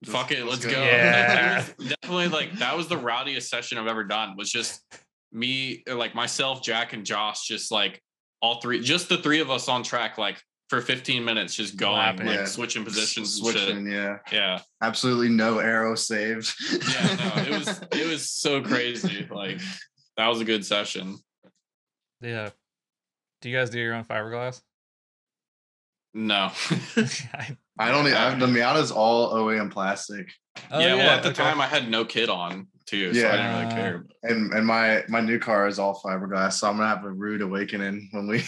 "Fuck it, let's go." Yeah. It was definitely like that was the rowdiest session I've ever done. Was just me, like myself, Jack, and Josh, just like all three, just the three of us on track, like for 15 minutes, just going, like switching positions, switching, yeah, absolutely no arrow saved. Yeah, no, it was so crazy. Like that was a good session. Yeah. Do you guys do your own fiberglass? No. I don't. The Miata's all OEM plastic. Oh, well, at the time I had no kit on too, so I didn't really care. And my new car is all fiberglass, so I'm gonna have a rude awakening when we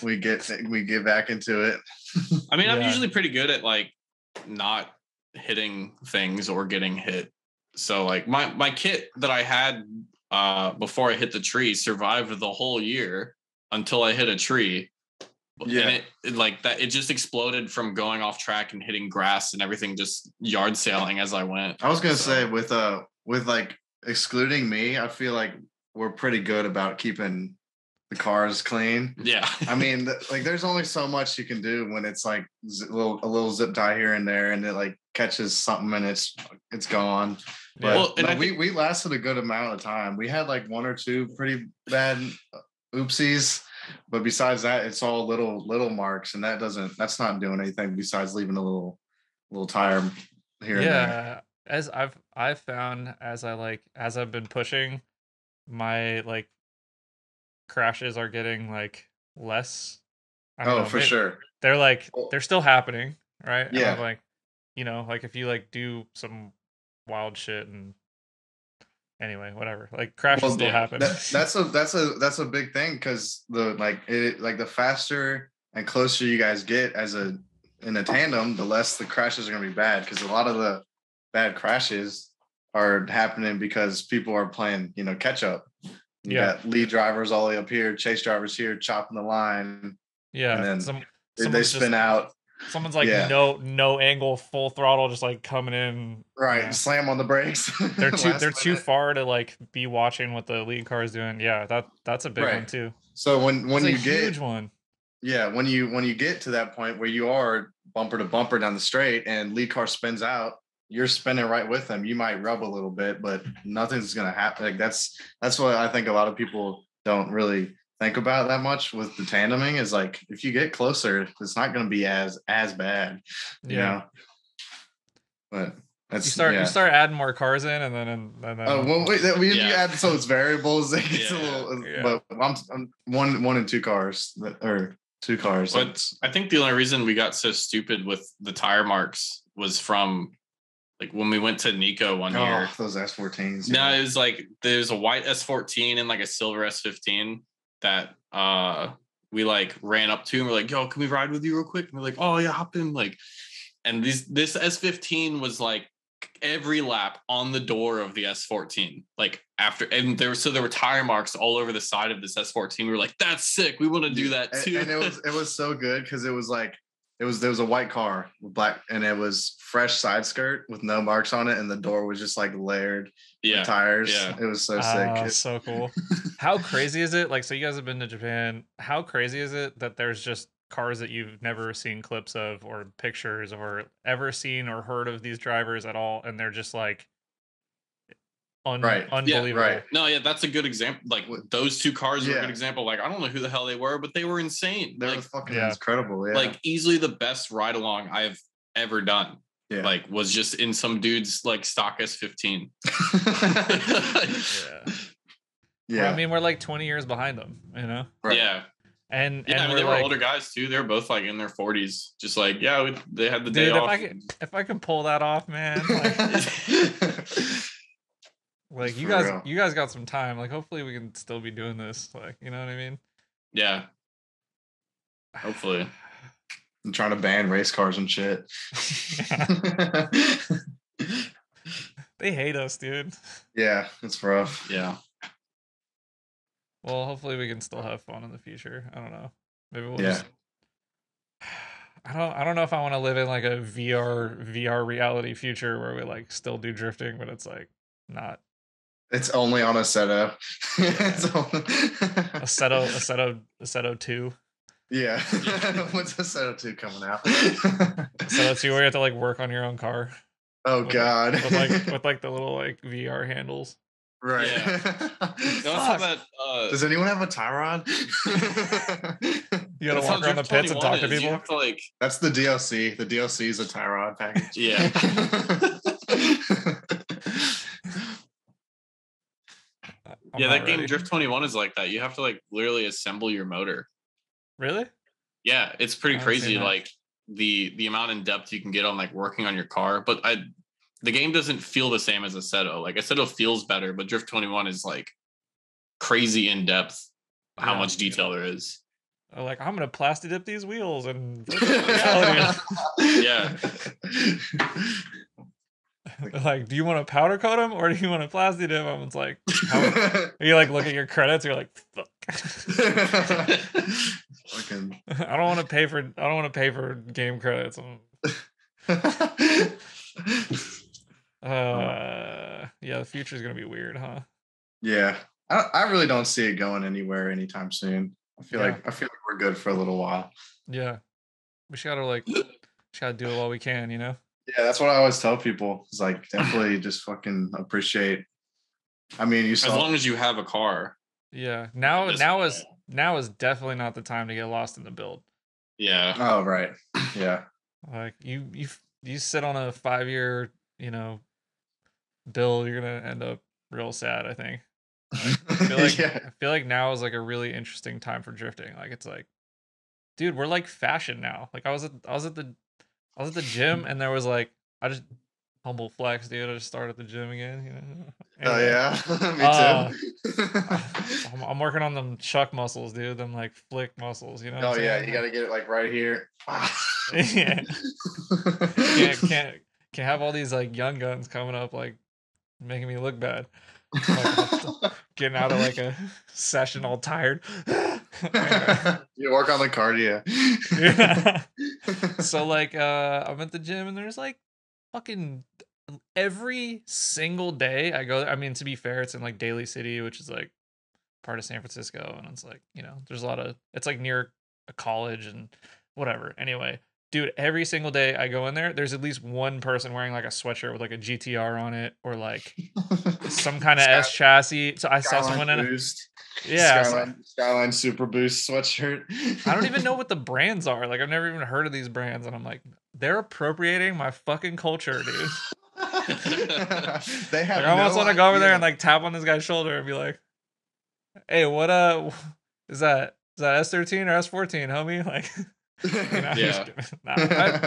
we get back into it. I mean, I'm usually pretty good at like not hitting things or getting hit. So like my kit that I had before I hit the tree survived the whole year until I hit a tree. Yeah, and it like that. It just exploded from going off track and hitting grass and everything, just yard sailing as I went. I was gonna say with like excluding me, I feel like we're pretty good about keeping the cars clean. Yeah, I mean, like there's only so much you can do when it's like a little zip tie here and there, and it like catches something and it's gone. But we lasted a good amount of time. We had like 1 or 2 pretty bad oopsies. But besides that, it's all little marks, and that's not doing anything besides leaving a little tire here and there. As I've found as I've been pushing, my like crashes are getting like less. I don't know, for sure. They're like they're still happening, right? Yeah. And I'm like, like if you like do some wild shit and anyway, whatever. Like crashes still happen. That's a big thing because the faster and closer you guys get in a tandem, the less the crashes are gonna be bad. Because a lot of the bad crashes are happening because people are playing, catch up. You got lead drivers all the way up here, chase drivers here, chopping the line. Yeah, and then they spin out. Someone's like no angle, full throttle, just like coming in. Right, slam on the brakes. They're too far to like be watching what the lead car is doing. Yeah, that's a big one too. So when you get huge one. Yeah, when you get to that point where you are bumper to bumper down the straight and lead car spins out, you're spinning right with them. You might rub a little bit, but nothing's gonna happen. Like that's what I think a lot of people don't really think about that much with the tandeming is like if you get closer, it's not going to be as bad, you know. But that's you start adding more cars in, and then you add so it's variables. It's a little, but I'm one and two cars or 2 cars. But I think the only reason we got so stupid with the tire marks was from like when we went to Nico one year. Those S14s. No, it was like there's a white S14 and like a silver S15. That we like ran up to him. We're like, yo, can we ride with you real quick? And we're like, oh yeah, hop in. Like, and this S15 was like every lap on the door of the S14. Like after, and there were tire marks all over the side of this S14. We were like, that's sick. We want to do that too. And it was so good because it was like there was a white car with black, and it was fresh side skirt with no marks on it, and the door was just like layered with tires. Yeah. It was so sick. So cool. How crazy is it? Like, so you guys have been to Japan. How crazy is it that there's just cars that you've never seen clips of or pictures or ever seen or heard of these drivers at all, and they're just like unbelievable. Yeah, right. No, yeah, that's a good example. Like those two cars are a good example. Like I don't know who the hell they were, but they were insane. They were fucking incredible. Yeah. Like easily the best ride along I've ever done. Yeah. Like was just in some dude's like stock S15. Yeah. Well, I mean, we're like 20 years behind them, you know? Right. Yeah. And I mean, they were older guys too. They were both like in their 40s. Just like, they had the day off. If I can pull that off, man. Like you guys got some time. Like hopefully we can still be doing this. Like, you know what I mean? Yeah. Hopefully. I'm trying to ban race cars and shit. They hate us, dude. Yeah, it's rough. Yeah. Well, hopefully we can still have fun in the future. I don't know. Maybe we'll just I don't know if I want to live in like a VR reality future where we like still do drifting, but it's like not. It's only on Assetto. Assetto 2. Yeah. When's Assetto 2 coming out? Assetto 2 where you have to like work on your own car. Oh God. With the little like VR handles. Right. Yeah. Does anyone have a tie rod? You gotta walk around the pits and talk to people. That's the DLC. The DLC is a tie rod package. Yeah. That game Drift 21 is like that. You have to like literally assemble your motor. Really? Yeah, it's pretty crazy. Like the amount in depth you can get on like working on your car, but the game doesn't feel the same as Assetto. Like Assetto feels better, but Drift 21 is like crazy in depth. How much detail there is. Like I'm gonna plasti dip these wheels and yeah. Like, do you want to powder coat them or do you want to plasti dip them? It's like, you like look at your credits. You're like, fuck. I don't want to pay for game credits. The future is gonna be weird, huh? Yeah, I really don't see it going anywhere anytime soon. I feel like we're good for a little while. Yeah, we just gotta do it while we can, you know. Yeah, that's what I always tell people. It's like definitely just fucking appreciate. I mean, as long as you have a car. Yeah, now is definitely not the time to get lost in the build. Yeah. Oh right. Yeah. Like you sit on a 5-year, build, you're gonna end up real sad, I think. I feel like now is like a really interesting time for drifting. Like it's like, dude, we're like fashion now. Like I was at the gym and there was like, humble flex, dude. I just started at the gym again, Oh yeah, me too. I'm working on them chuck muscles, dude. Them like flick muscles, Oh yeah, you gotta get it like right here. Yeah. Can't have all these like young guns coming up like making me look bad. Like, getting out of like a session all tired. You work on the cardio. Yeah. So like I'm at the gym and there's like fucking every single day I go there. I mean, to be fair, it's in like Daly City, which is like part of San Francisco, and it's like, there's a lot of, it's like near a college and whatever. Anyway, dude, every single day I go in there, there's at least one person wearing like a sweatshirt with like a GTR on it or like some kind of S chassis. So I saw someone in a Skyline Super Boost sweatshirt. I don't even know what the brands are. Like I've never even heard of these brands, and I'm like, they're appropriating my fucking culture, dude. They have. Like, I almost want to go over there and like tap on this guy's shoulder and be like, "Hey, what is that? Is that S13 or S14, homie?" Like, yeah.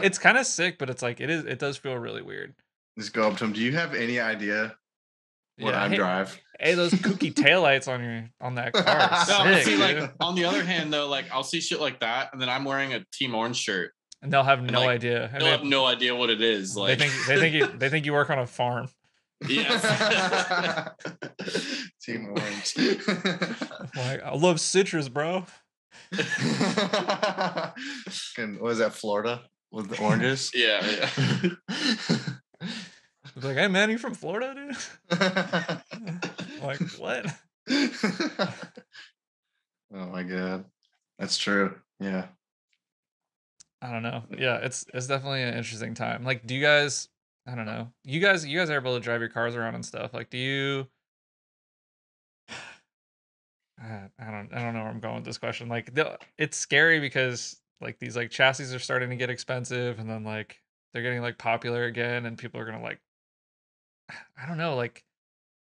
It's kind of sick, but it's like it does feel really weird. Just go up to him. Do you have any idea what Yeah, I hey, drive. hey, those kooky taillights on that car are No, sick, but see, dude. like on the other hand, though, like I'll see shit like that, and then I'm wearing a Team Orange shirt, And they'll have and no like idea. And they'll have no idea what it is. they Like think you work on a farm. yes. Team Orange. Like, I love citrus, bro. And what is that, Florida with the oranges? Yeah. It's like, hey man, you from Florida, dude? Like, what? Oh my god, that's true. Yeah. I don't know. Yeah, it's definitely an interesting time. Like, do you guys? I don't know. You guys are able to drive your cars around and stuff. Like, do you? I don't know where I'm going with this question. Like, it's scary because like these like chassis are starting to get expensive, and then like they're getting like popular again, and people are gonna like, I don't know. Like,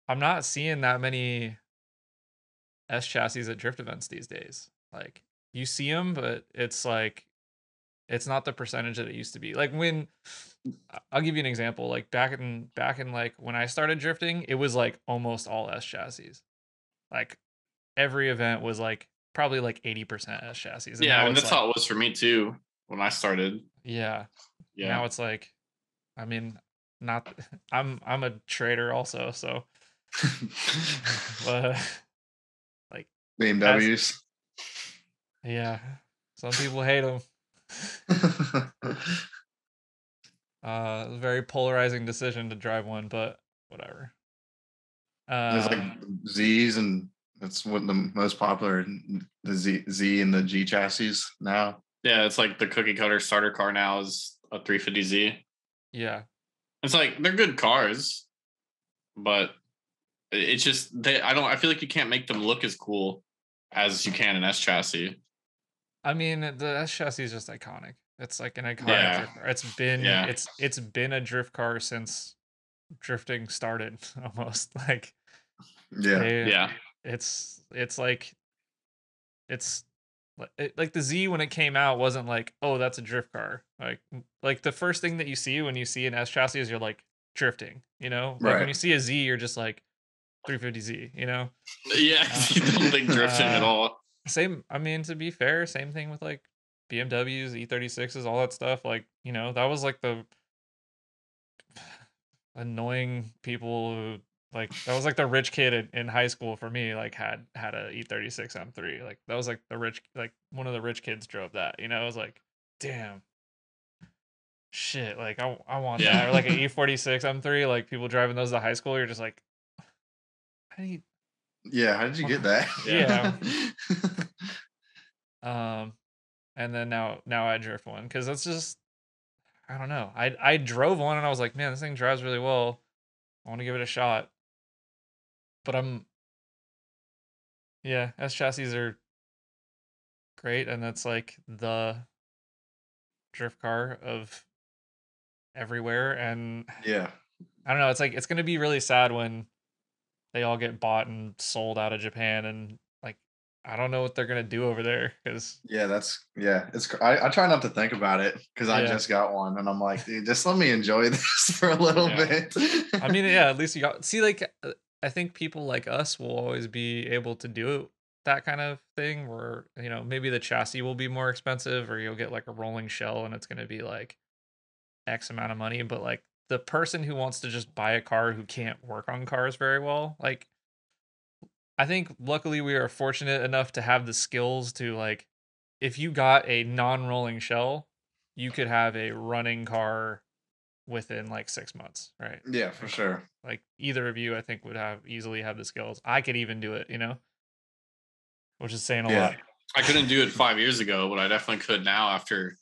I'm not seeing that many S chassis at drift events these days. Like, you see them, but it's like it's not the percentage that it used to be. Like when I'll give you an example. Like back in like when I started drifting, it was like almost all S chassis. Like every event was like probably like 80% S chassis. And Yeah, now and it's that's like, how it was for me too when I started. yeah. Yeah. Now it's like, I mean, not I'm a trader also, so but like BMWs. yeah, some people hate them. It was a very polarizing decision to drive one, but whatever. There's like Z's, and that's what the most popular, the Z and the G chassis now. Yeah, it's like the cookie cutter starter car now is a 350Z. Yeah. It's like they're good cars, but it's just I feel like you can't make them look as cool as you can an S chassis. I mean, the S chassis is just iconic. It's like an iconic Yeah. drift car. It's been a drift car since drifting started almost. Like Yeah. Yeah. it's like it's like the Z when it came out wasn't like, oh, that's a drift car. Like the first thing that you see when you see an S chassis is you're like drifting, you know? Like when Right. you see a Z, you're just like 350Z, you know? Yeah, you don't think drifting at all. Same, I mean, to be fair, same thing with like BMWs, E36s, all that stuff. Like, you know, that was like the annoying people who like that was like the rich kid in high school for me, like had a E36 M3. Like that was like the rich, like one of the rich kids drove that, you know? It was like, damn, shit, like I want Yeah. that. Or like an E46 M3, like people driving those to high school, you're just like, how do you Yeah. How did you get that? Yeah. And then now I drift one because that's just I don't know. I drove one and I was like, man, this thing drives really well. I want to give it a shot. But yeah, S chassis are great, and that's like the drift car of everywhere. And Yeah. I don't know. It's like it's gonna be really sad when they all get bought and sold out of Japan, and like I don't know what they're gonna do over there because Yeah, it's I try not to think about it because I Yeah. just got one and I'm like, dude, just let me enjoy this for a little Yeah. bit. I mean, yeah, at least you got see like I think people like us will always be able to do that kind of thing where, you know, maybe the chassis will be more expensive or you'll get like a rolling shell and it's going to be like X amount of money, but like the person who wants to just buy a car who can't work on cars very well, like I think luckily we are fortunate enough to have the skills to like if you got a non-rolling shell, you could have a running car within like 6 months, right? Yeah, for sure. Like either of you, I think would have easily have the skills. I could even do it, you know, which is saying a Yeah. lot. I couldn't do it 5 years ago, but I definitely could now after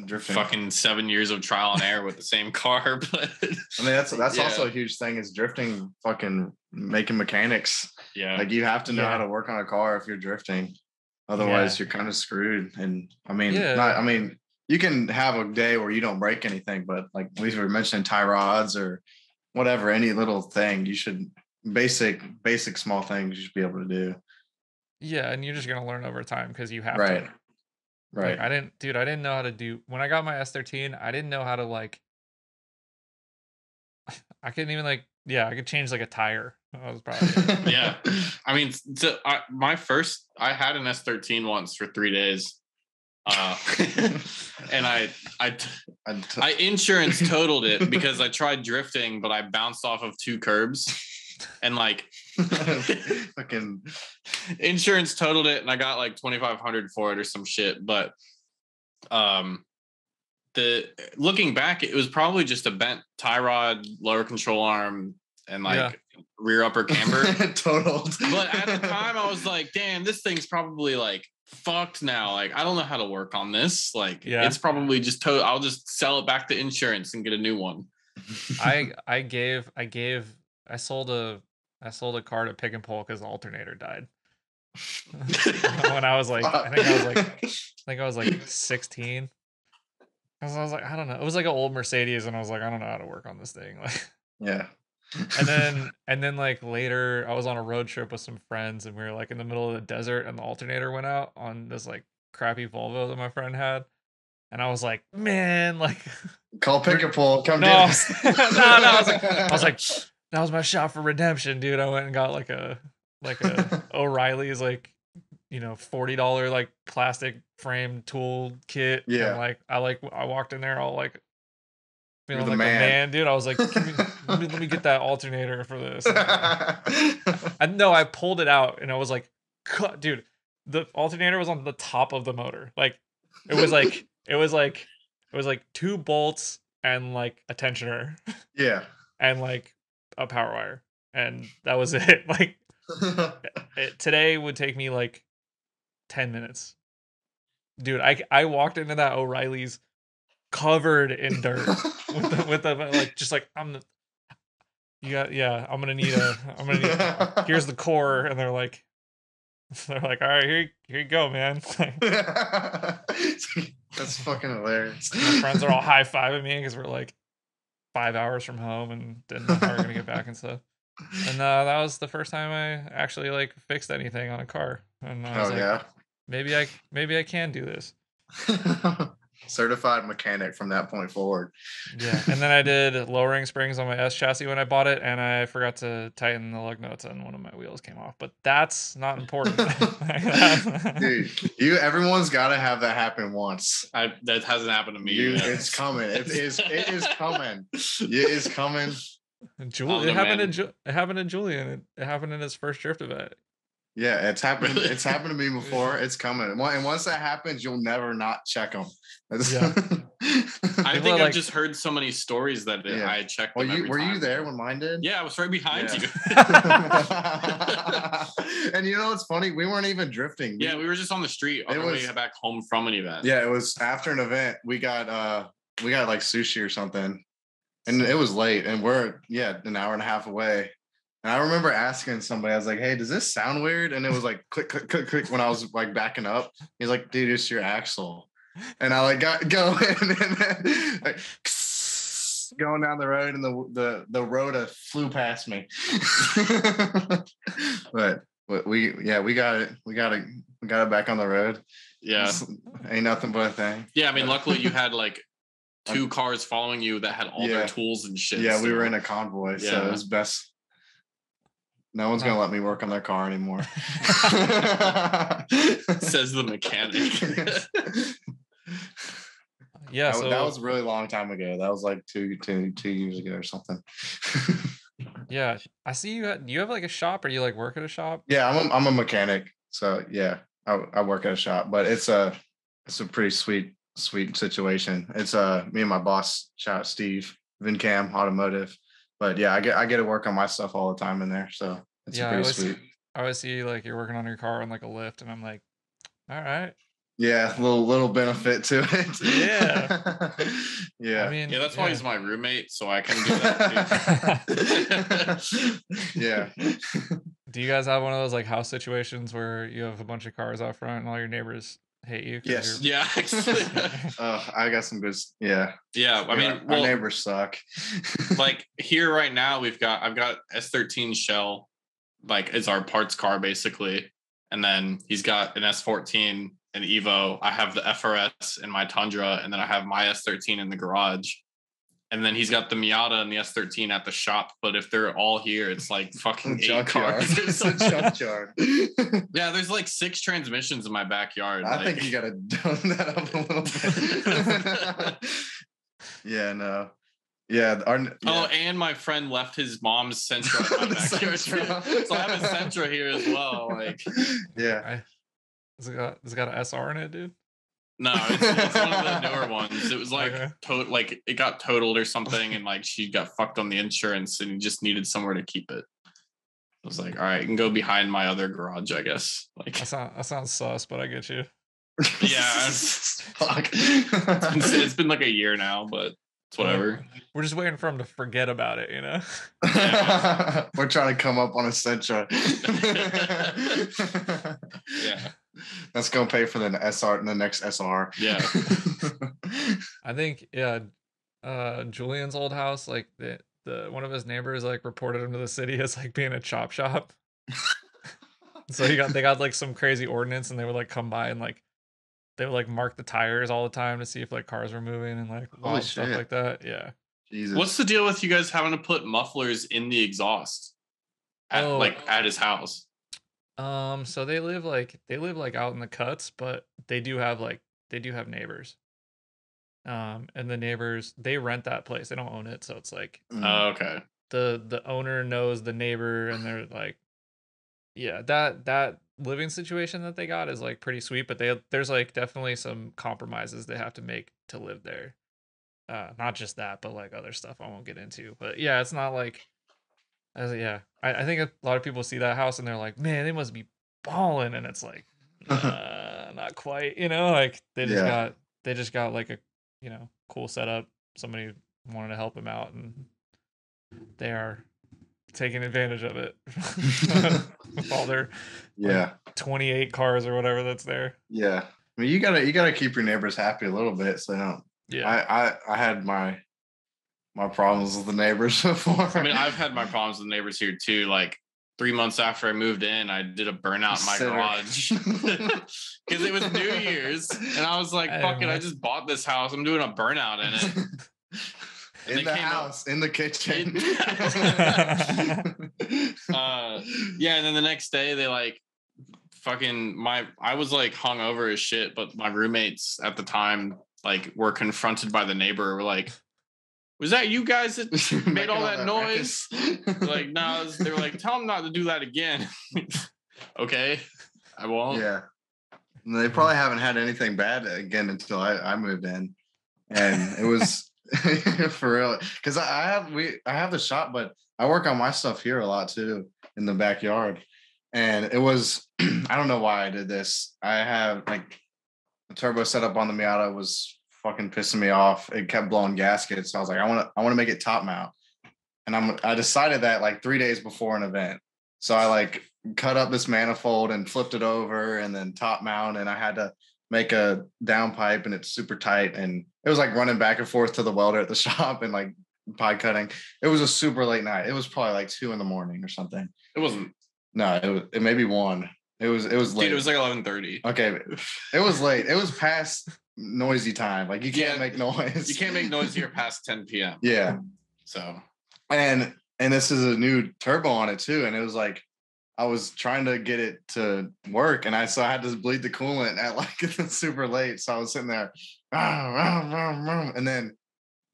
Drifting. fucking 7 years of trial and error with the same car. But I mean, that's Yeah. also a huge thing is drifting, fucking making mechanics. yeah, Like you have to know Yeah. how to work on a car if you're drifting. Otherwise, you're kind of screwed. And I mean, Yeah. you can have a day where you don't break anything, but like we were mentioning tie rods or whatever, any little thing you should basic small things you should be able to do. Yeah, and you're just gonna learn over time because you have Right. to. Right. Like I didn't know how to do when I got my S13. I didn't know how to like. I couldn't even like I could change like a tire. That was probably it. Yeah. I mean, I had an S13 once for 3 days. And I insurance totaled it because I tried drifting, but I bounced off of 2 curbs, and like fucking insurance totaled it, and I got like $2,500 for it or some shit. But looking back, it was probably just a bent tie rod, lower control arm, and like rear upper camber totaled. But at the time, I was like, damn, this thing's probably like fucked now. Like, I don't know how to work on this. Like, it's probably just I'll just sell it back to insurance and get a new one. I sold a car to Pick and Pull because the alternator died. When I was like, I think I was like 16. Because I was like, I don't know. It was like an old Mercedes, and I was like, I don't know how to work on this thing. Like, yeah. and then like later, I was on a road trip with some friends, and we were like in the middle of the desert, and the alternator went out on this like crappy Volvo that my friend had, and I was like, man, like, call Pick and Pull, come no, get us. no, I was like, that was my shot for redemption, dude. I went and got like a O'Reilly's like, you know, $40 like plastic frame tool kit. Yeah. And I walked in there all like feeling like man. a man, dude. I was like, let me get that alternator for this. And no, I pulled it out, and I was like, cut, dude. The alternator was on the top of the motor. Like, it was like 2 bolts and like a tensioner. Yeah. And like a power wire, and that was it. Like, today would take me like 10 minutes, dude. I walked into that O'Reilly's covered in dirt with the like, just like, I'm gonna need here's the core, and they're like, all right, here you go, man. That's fucking hilarious. My friends are all high-fiving me because we're like 5 hours from home and didn't know how we're gonna get back and stuff. And that was the first time I actually like fixed anything on a car. And I was like, maybe I can do this. Certified mechanic from that point forward. Yeah. And then I did lowering springs on my S chassis when I bought it, and I forgot to tighten the lug nuts, and one of my wheels came off. But that's not important. Dude, everyone's got to have that happen once. That hasn't happened to me. It's coming. It is coming. It is coming. It happened to Julian. It happened in his first drift event. Yeah, it's happened. Really? It's happened to me before. It's coming, and once that happens, you'll never not check them. Yeah. I think I've just heard so many stories that I checked. Well, were you there when mine did? Yeah, I was right behind you. And you know what's funny? We weren't even drifting. Yeah, we were just on the street on our way back home from an event. Yeah, it was after an event. We got like sushi or something, and it was late, and we're an hour and a half away. And I remember asking somebody, I was like, hey, does this sound weird? And it was like click, click, click, click when I was like backing up. He's like, dude, it's your axle. And I like got going and then like going down the road, and the Rhoda flew past me. But we got it. We got it back on the road. Yeah. Ain't nothing but a thing. Yeah, I mean, luckily you had like 2 cars following you that had all their tools and shit. Yeah, we were in a convoy, so it was best. No one's gonna let me work on their car anymore. Says the mechanic. Yeah, that was a really long time ago. That was like 2 years ago or something. Yeah, I see you have like a shop, or you like work at a shop? Yeah, I'm a mechanic, so yeah, I work at a shop, but it's a pretty sweet situation. It's me and my boss, shout out Steve, Vincam Automotive. But yeah, I get to work on my stuff all the time in there, so it's pretty sweet. I always see like you're working on your car on like a lift, and I'm like, all right. Yeah, little benefit to it. Yeah. Yeah. I mean, that's why he's my roommate, so I can do that too. Yeah. Do you guys have one of those like house situations where you have a bunch of cars out front and all your neighbors hate you? Yes. Yeah. Actually. I got some good. Yeah. Yeah. I mean, our neighbors suck. Like here right now, I've got S13 Shell, like it's our parts car basically, and then he's got an S14 and Evo. I have the FRS in my Tundra, and then I have my S13 in the garage. And then he's got the Miata and the S13 at the shop. But if they're all here, it's like fucking 8 junkyard. cars. It's a junkyard. Yeah, there's like 6 transmissions in my backyard. I think you gotta tone that up a little bit. Yeah, no. Yeah, Oh, and my friend left his mom's Sentra in my backyard. So I have a Sentra here as well. Like, yeah. It's got an SR in it, dude. No, it's one of the newer ones. It was like Okay. like it got totaled or something, and like she got fucked on the insurance, and just needed somewhere to keep it. I was like, all right, you can go behind my other garage, I guess. Like That sounds sus, but I get you. Yeah, Fuck. it's been like a year now, but it's whatever. We're just waiting for him to forget about it, you know? We're trying to come up on a Sentra. Yeah. Let's go pay for the next SR. Yeah. I think, Julian's old house, like the one of his neighbors like reported him to the city as like being a chop shop. So they got like some crazy ordinance, and they would like come by and like they would like mark the tires all the time to see if like cars were moving and like Holy stuff shit. like that. Yeah. Jesus. What's the deal with you guys having to put mufflers in the exhaust at his house? So they live like out in the cuts, but they do have neighbors. And the neighbors, they rent that place. They don't own it, so it's like Okay. the owner knows the neighbor, and they're like, yeah, that living situation that they got is like pretty sweet, but there's like definitely some compromises they have to make to live there. Not just that, but like other stuff I won't get into. But yeah, it's not like I think a lot of people see that house and they're like, man, they must be balling, and it's like not quite, you know, like they just got like a, you know, cool setup. Somebody wanted to help them out, and they are taking advantage of it with all their 28 cars or whatever that's there. Yeah, I mean, you gotta keep your neighbors happy a little bit, so they don't. Yeah, I had my problems with the neighbors before. I mean, I've had my problems with neighbors here too. Like 3 months after I moved in, I did a burnout in my garage because it was New Year's, and I was like, "Fuck it, I just bought this house. I'm doing a burnout in it." In the house, in the kitchen. Yeah, and then the next day they like I was like hungover as shit, but my roommates at the time like were confronted by the neighbor. Were like, "Was that you guys that made all that noise?" Like, no, they were like, "Tell them not to do that again." Okay, I won't. Yeah, and they probably haven't had anything bad again until I moved in, and it was for real, because I have the shop, but I work on my stuff here a lot too in the backyard, and it was I don't know why I did this. I have like the turbo setup on the Miata was fucking pissing me off. It kept blowing gaskets. So I was like, I want to make it top mount. And I decided that like 3 days before an event. So I like cut up this manifold and flipped it over and then top mount. And I had to make a downpipe, and it's super tight. And it was like running back and forth to the welder at the shop and like pie cutting. It was a super late night. It was probably like 2 a.m. or something. It wasn't. No, it may be 1. It was late. Dude, it was like 11:30. Okay, it was late. It was past noisy time. Like you can't make noise. You can't make noise here past 10 p.m. Yeah. So and this is a new turbo on it too, and it was like I was trying to get it to work, and I had to bleed the coolant at like super late. So I was sitting there, and then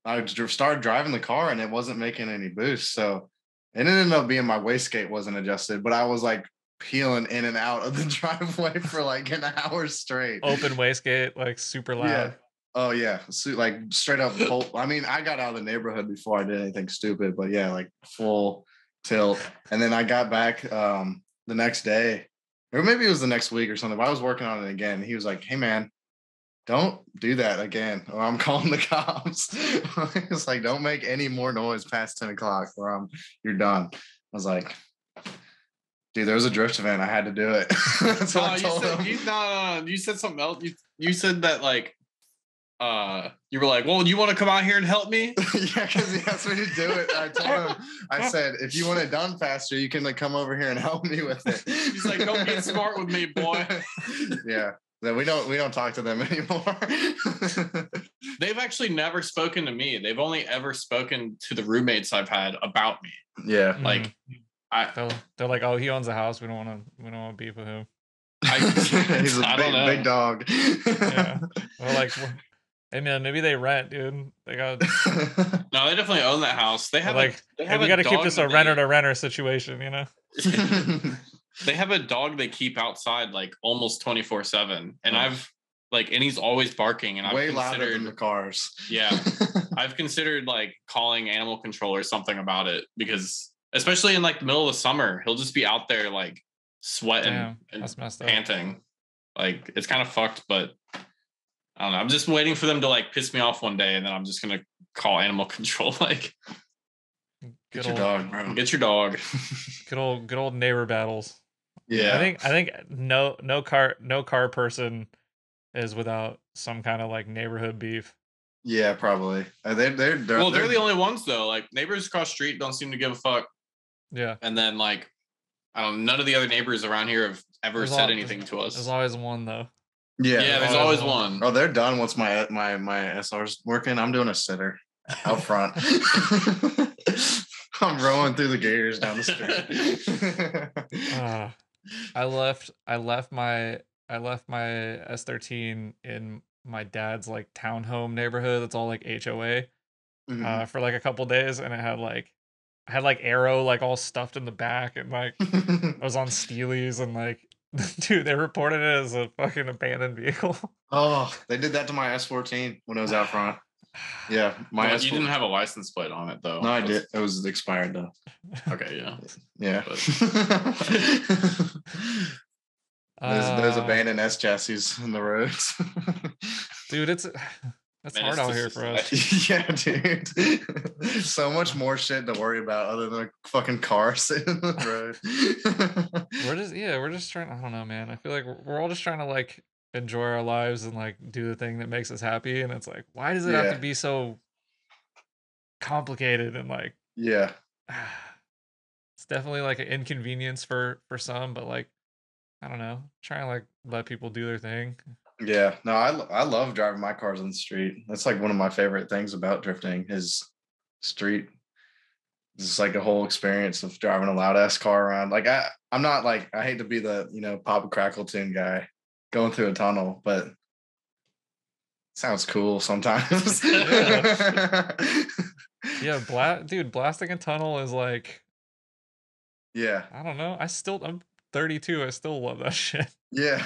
I started driving the car, and it wasn't making any boost. So it ended up being my wastegate wasn't adjusted, but I was like peeling in and out of the driveway for like an hour straight. Open wastegate, like super loud. Yeah. Oh yeah, like straight up. I mean, I got out of the neighborhood before I did anything stupid, but yeah, like full tilt. And then I got back the next day, or maybe it was the next week or something. But I was working on it again. He was like, "Hey man, don't do that again, or I'm calling the cops." It's like, don't make any more noise past 10 o'clock, or you're done. I was like, dude, there was a drift event. I had to do it. That's what I told him. You said something else. You said that like, you were like, well, do you want to come out here and help me? Yeah, because he asked me to do it. I told him, I said, if you want it done faster, you can like come over here and help me with it. He's like, don't get smart with me, boy. Yeah. We don't talk to them anymore. they've actually never spoken to me. They've only ever spoken to the roommates I've had about me. Yeah. Like they're like, oh, he owns a house. We don't want to beef with him. He's a big dog. Yeah. Well, like, hey man, maybe they rent, dude. They got no, they definitely own that house. They have like, hey, we got to keep this a renter to renter situation, you know. They have a dog they keep outside like almost 24/7, and I've like, and he's always barking, and way I've louder than the cars. Yeah, I've considered like calling animal control or something about it, because especially in like the middle of the summer, he'll just be out there like sweating and panting. Like, it's kind of fucked, but I don't know. I'm just waiting for them to like piss me off one day, and then I'm just gonna call animal control. Like, get your dog, bro. Get your dog. Good old neighbor battles. Yeah, I think no car person is without some kind of like neighborhood beef. Yeah, probably. They're the only ones though. Like, neighbors across the street don't seem to give a fuck. Yeah. And then like, I don't know, none of the other neighbors around here have ever said anything to us. There's always one though. Yeah, there's always one. Oh, they're done once my SR's working. I'm doing a sitter out front. I'm rolling through the gators down the street. I left my S13 in my dad's like townhome neighborhood. That's all like HOA for like a couple days, and it had like Arrow like all stuffed in the back, and like I was on Steelies, and like dude, they reported it as a fucking abandoned vehicle. Oh, they did that to my S14 when it was out front. Yeah, you didn't have a license plate on it though. No, I did. It was expired though. Okay, yeah. Yeah. There's abandoned S chassis in the roads. Dude, it's hard out here for us. Yeah, dude. So much more shit to worry about other than a fucking car sitting in the road. We're just trying. I don't know, man. I feel like we're all just trying to like enjoy our lives and like do the thing that makes us happy. And it's like, why does it have to be so complicated and like? Yeah. It's definitely like an inconvenience for some, but like, I don't know, try and like let people do their thing. Yeah, no, I love driving my cars on the street. That's like one of my favorite things about drifting is street. It's like a whole experience of driving a loud ass car around. Like I'm not like, I hate to be the pop a crackle tune guy going through a tunnel, but it sounds cool sometimes. Yeah, blasting a tunnel is like, yeah, I don't know. I'm 32. I still love that shit. Yeah.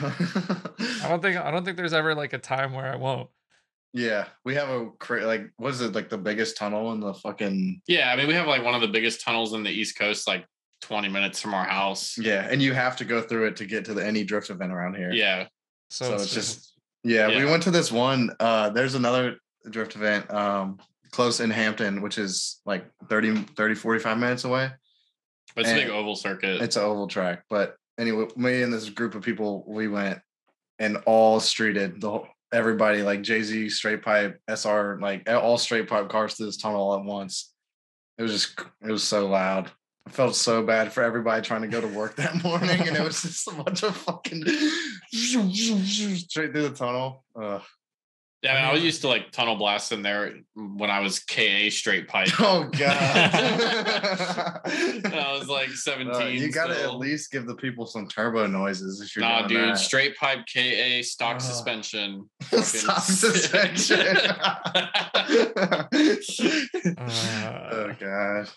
I don't think there's ever like a time where I won't. Yeah, we have like, what is it, like the biggest tunnel in the fucking? Yeah, I mean, we have like one of the biggest tunnels in the East Coast, like 20 minutes from our house. Yeah, and you have to go through it to get to any drift event around here. Yeah. So it's just we went to this one. There's another drift event close in Hampton, which is like 45 minutes away. But it's a big oval circuit. It's an oval track. But anyway, me and this group of people, we went and all streeted everybody, like Jay-Z, straight pipe, SR, like all straight pipe cars through this tunnel all at once. It was so loud. I felt so bad for everybody trying to go to work that morning, and it was just a bunch of fucking straight through the tunnel. Yeah, I was used to like tunnel blast in there when I was KA straight pipe. Oh god! I was like 17. You gotta at least give the people some turbo noises if you're doing dude. that. Straight pipe KA stock suspension. Stock suspension. Oh god.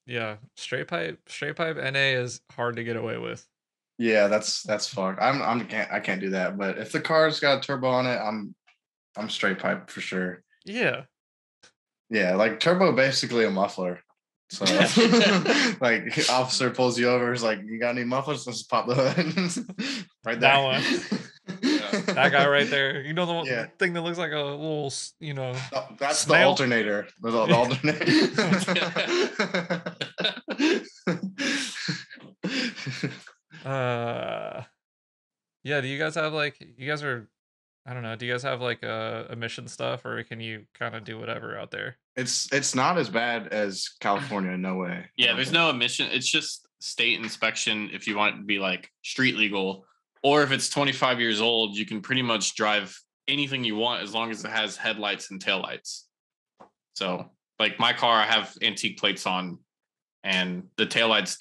Yeah, straight pipe NA is hard to get away with. Yeah, that's fucked. I can't do that. But if the car's got a turbo on it, I'm straight pipe for sure. Yeah. Yeah, like turbo basically a muffler. So like officer pulls you over, is like, you got any mufflers? Let's just pop the hood. Right there. That one. Yeah. That guy right there. You know the one thing that looks like a little, that's snail? The alternator. The alternator. Yeah, do you guys have like, I don't know, do you guys have like emission stuff, or can you kind of do whatever out there? It's not as bad as California, no way. Yeah, there's no emission. It's just state inspection if you want it to be like street legal, or if it's 25 years old, you can pretty much drive anything you want as long as it has headlights and taillights. So like my car, I have antique plates on, and the taillights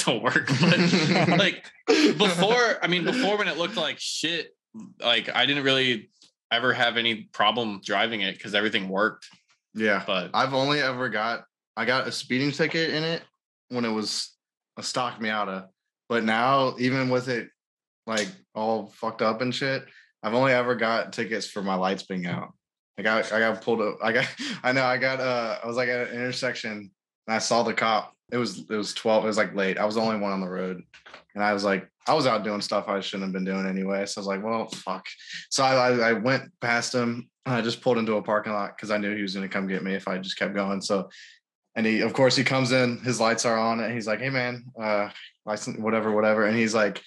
don't work. But like before when it looked like shit, like I didn't really ever have any problem driving it because everything worked. Yeah, but I've only ever got a speeding ticket in it when it was a stock Miata. But now, even with it like all fucked up and shit, I've only ever got tickets for my lights being out. I got pulled up. I was like at an intersection and I saw the cop. It was 12. It was like late. I was the only one on the road. And I was like, I was out doing stuff I shouldn't have been doing anyway. So I was like, well, fuck. So I went past him and I just pulled into a parking lot because I knew he was going to come get me if I just kept going. So, and of course he comes in, his lights are on and he's like, hey man, license, whatever. And he's like,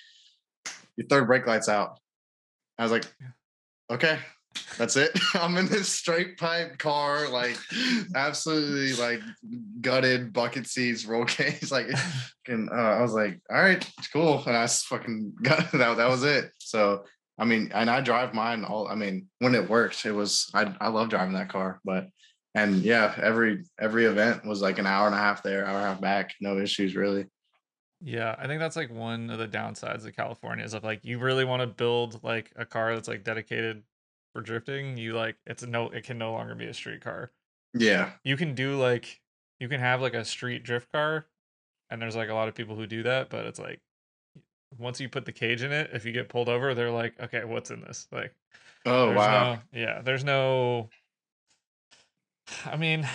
your third brake light's out. I was like, okay, that's it. I'm in this straight pipe car, like absolutely like gutted, bucket seats, roll cage. Like, and I was like, all right, it's cool. And I fucking got that. That was it. So, I mean, and I drive mine when it worked, I love driving that car, and yeah, every event was like an hour and a half there, hour and a half back. No issues really. Yeah, I think that's like one of the downsides of California is if like you really want to build like a car that's like dedicated for drifting, it can no longer be a street car. Yeah. You can have like a street drift car, and there's like a lot of people who do that, but it's like once you put the cage in it, if you get pulled over, they're like, okay, what's in this? Like, oh wow. There's no. I mean,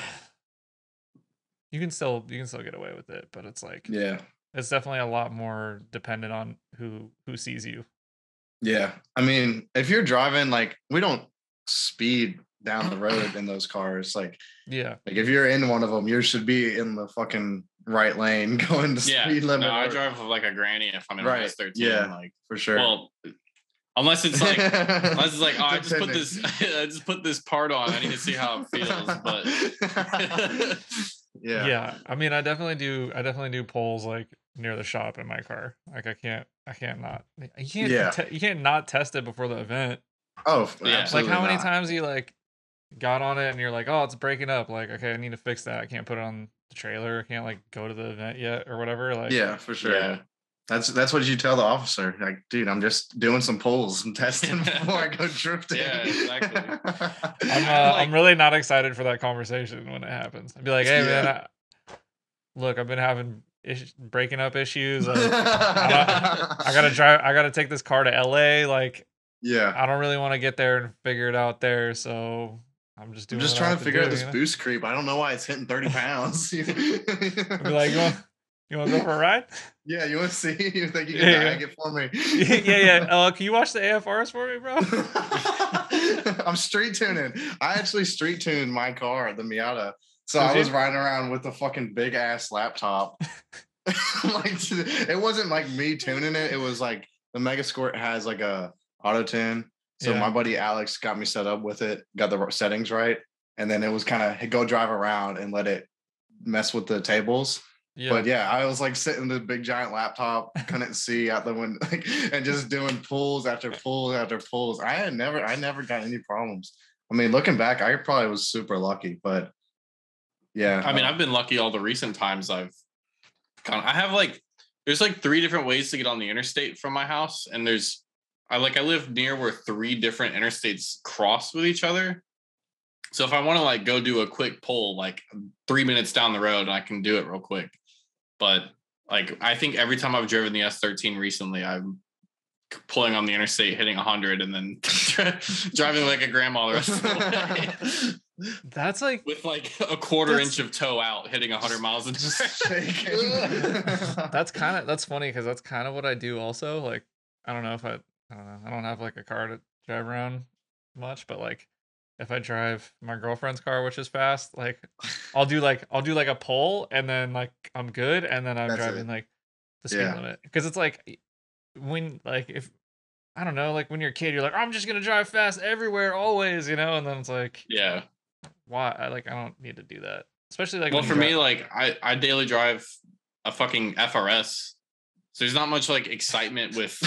you can still get away with it, but it's like, yeah. It's definitely a lot more dependent on who sees you. Yeah. I mean, if you're driving, like we don't speed down the road in those cars. Like, yeah. Like if you're in one of them, you should be in the fucking right lane going to speed limit. No, I drive like a granny if I'm in an S13. Yeah, like for sure. Well, unless it's like oh, I just put this part on. I need to see how it feels. But yeah. I mean, I definitely do polls like near the shop in my car. Like I can't not. You can't not test it before the event. Oh, yeah. Like how many times you like got on it and you're like, oh, it's breaking up. Like, okay, I need to fix that. I can't put it on the trailer. I can't like go to the event yet or whatever. Like, yeah, for sure. Yeah. That's what you tell the officer. Like, dude, I'm just doing some pulls and testing before I go drifting. Yeah, exactly. I'm really not excited for that conversation when it happens. I'd be like, hey man, look, I've been having breaking up issues. Like, I gotta take this car to LA. Like, yeah, I don't really want to get there and figure it out there. So I'm just trying to figure out this boost creep. I don't know why it's hitting 30 pounds. I'd be like, you want to go for a ride? Yeah, you want to see? You think you can drag it for me? yeah. Can you watch the AFRs for me, bro? I'm street tuning. I actually street tuned my car, the Miata. So I was riding around with a fucking big ass laptop. Like, it wasn't like me tuning it. It was like the Mega Squirt has like a auto tune. So my buddy Alex got me set up with it, got the settings right, and then it was kind of go drive around and let it mess with the tables. Yeah. But yeah, I was like sitting in the big giant laptop, couldn't see out the window, like, and just doing pulls after pulls after pulls. I never got any problems. I mean, looking back, I probably was super lucky, but yeah. I mean, I've been lucky all the recent times I've gone. I have there's like 3 different ways to get on the interstate from my house, and I live near where 3 different interstates cross with each other. So if I want to like go do a quick pull, like 3 minutes down the road, I can do it real quick. But like, I think every time I've driven the S13 recently, I'm pulling on the interstate, hitting 100, and then driving like a grandma the rest of the way. That's like with like a quarter inch of toe out, hitting 100 miles an hour. That's funny because that's kind of what I do also. Like, I don't know. I don't have like a car to drive around much, but like if I drive my girlfriend's car, which is fast, like I'll do like a pull and then like I'm good, and then I'm driving like the speed limit, because it's like when like if I don't know, like when you're a kid, you're like, I'm just gonna drive fast everywhere always, you know, and then it's like, why? I don't need to do that, especially like. Well, for me, like I daily drive a fucking FRS, So there's not much like excitement with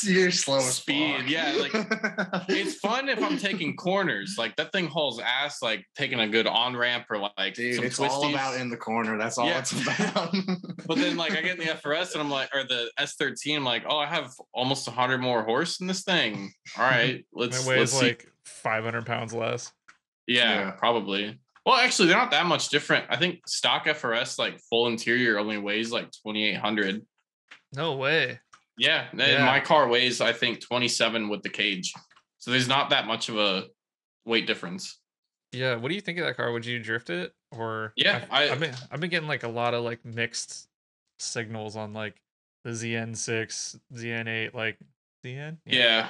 You're slow as speed. fuck. Yeah, like it's fun if I'm taking corners. Like that thing hauls ass, like taking a good on ramp or like Dude, some it's twisties. all about in the corner. That's all it's about. But then like I get in the FRS and I'm like, or the S13, I'm like, oh, I have almost 100 more horse in this thing. All right, let's weighs see. like 500 pounds less. Yeah, probably. Well, actually, they're not that much different. I think stock FRS like full interior only weighs like 2,800. No way. Yeah, my car weighs I think 27 with the cage, so there's not that much of a weight difference. Yeah, what do you think of that car? Would you drift it or? Yeah, I've been getting like a lot of like mixed signals on like the ZN6, ZN8, like ZN. Yeah.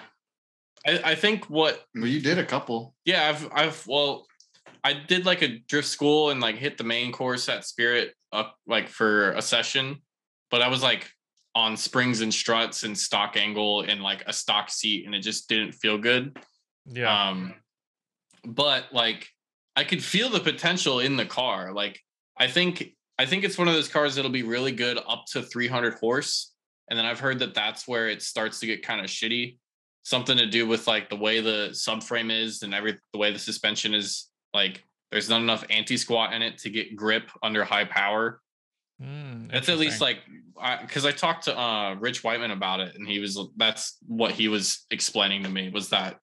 I think what. Well, you did a couple. Yeah, I did like a drift school and like hit the main course at Spirit up like for a session, but I was like on springs and struts and stock angle and like a stock seat, and it just didn't feel good. Yeah. But like I could feel the potential in the car. Like I think it's one of those cars that'll be really good up to 300 horse, and then I've heard that that's where it starts to get kind of shitty. Something to do with like the way the subframe is and the way the suspension is. Like there's not enough anti-squat in it to get grip under high power. That's at least like because I talked to Rich Whiteman about it, and that's what he was explaining to me, was that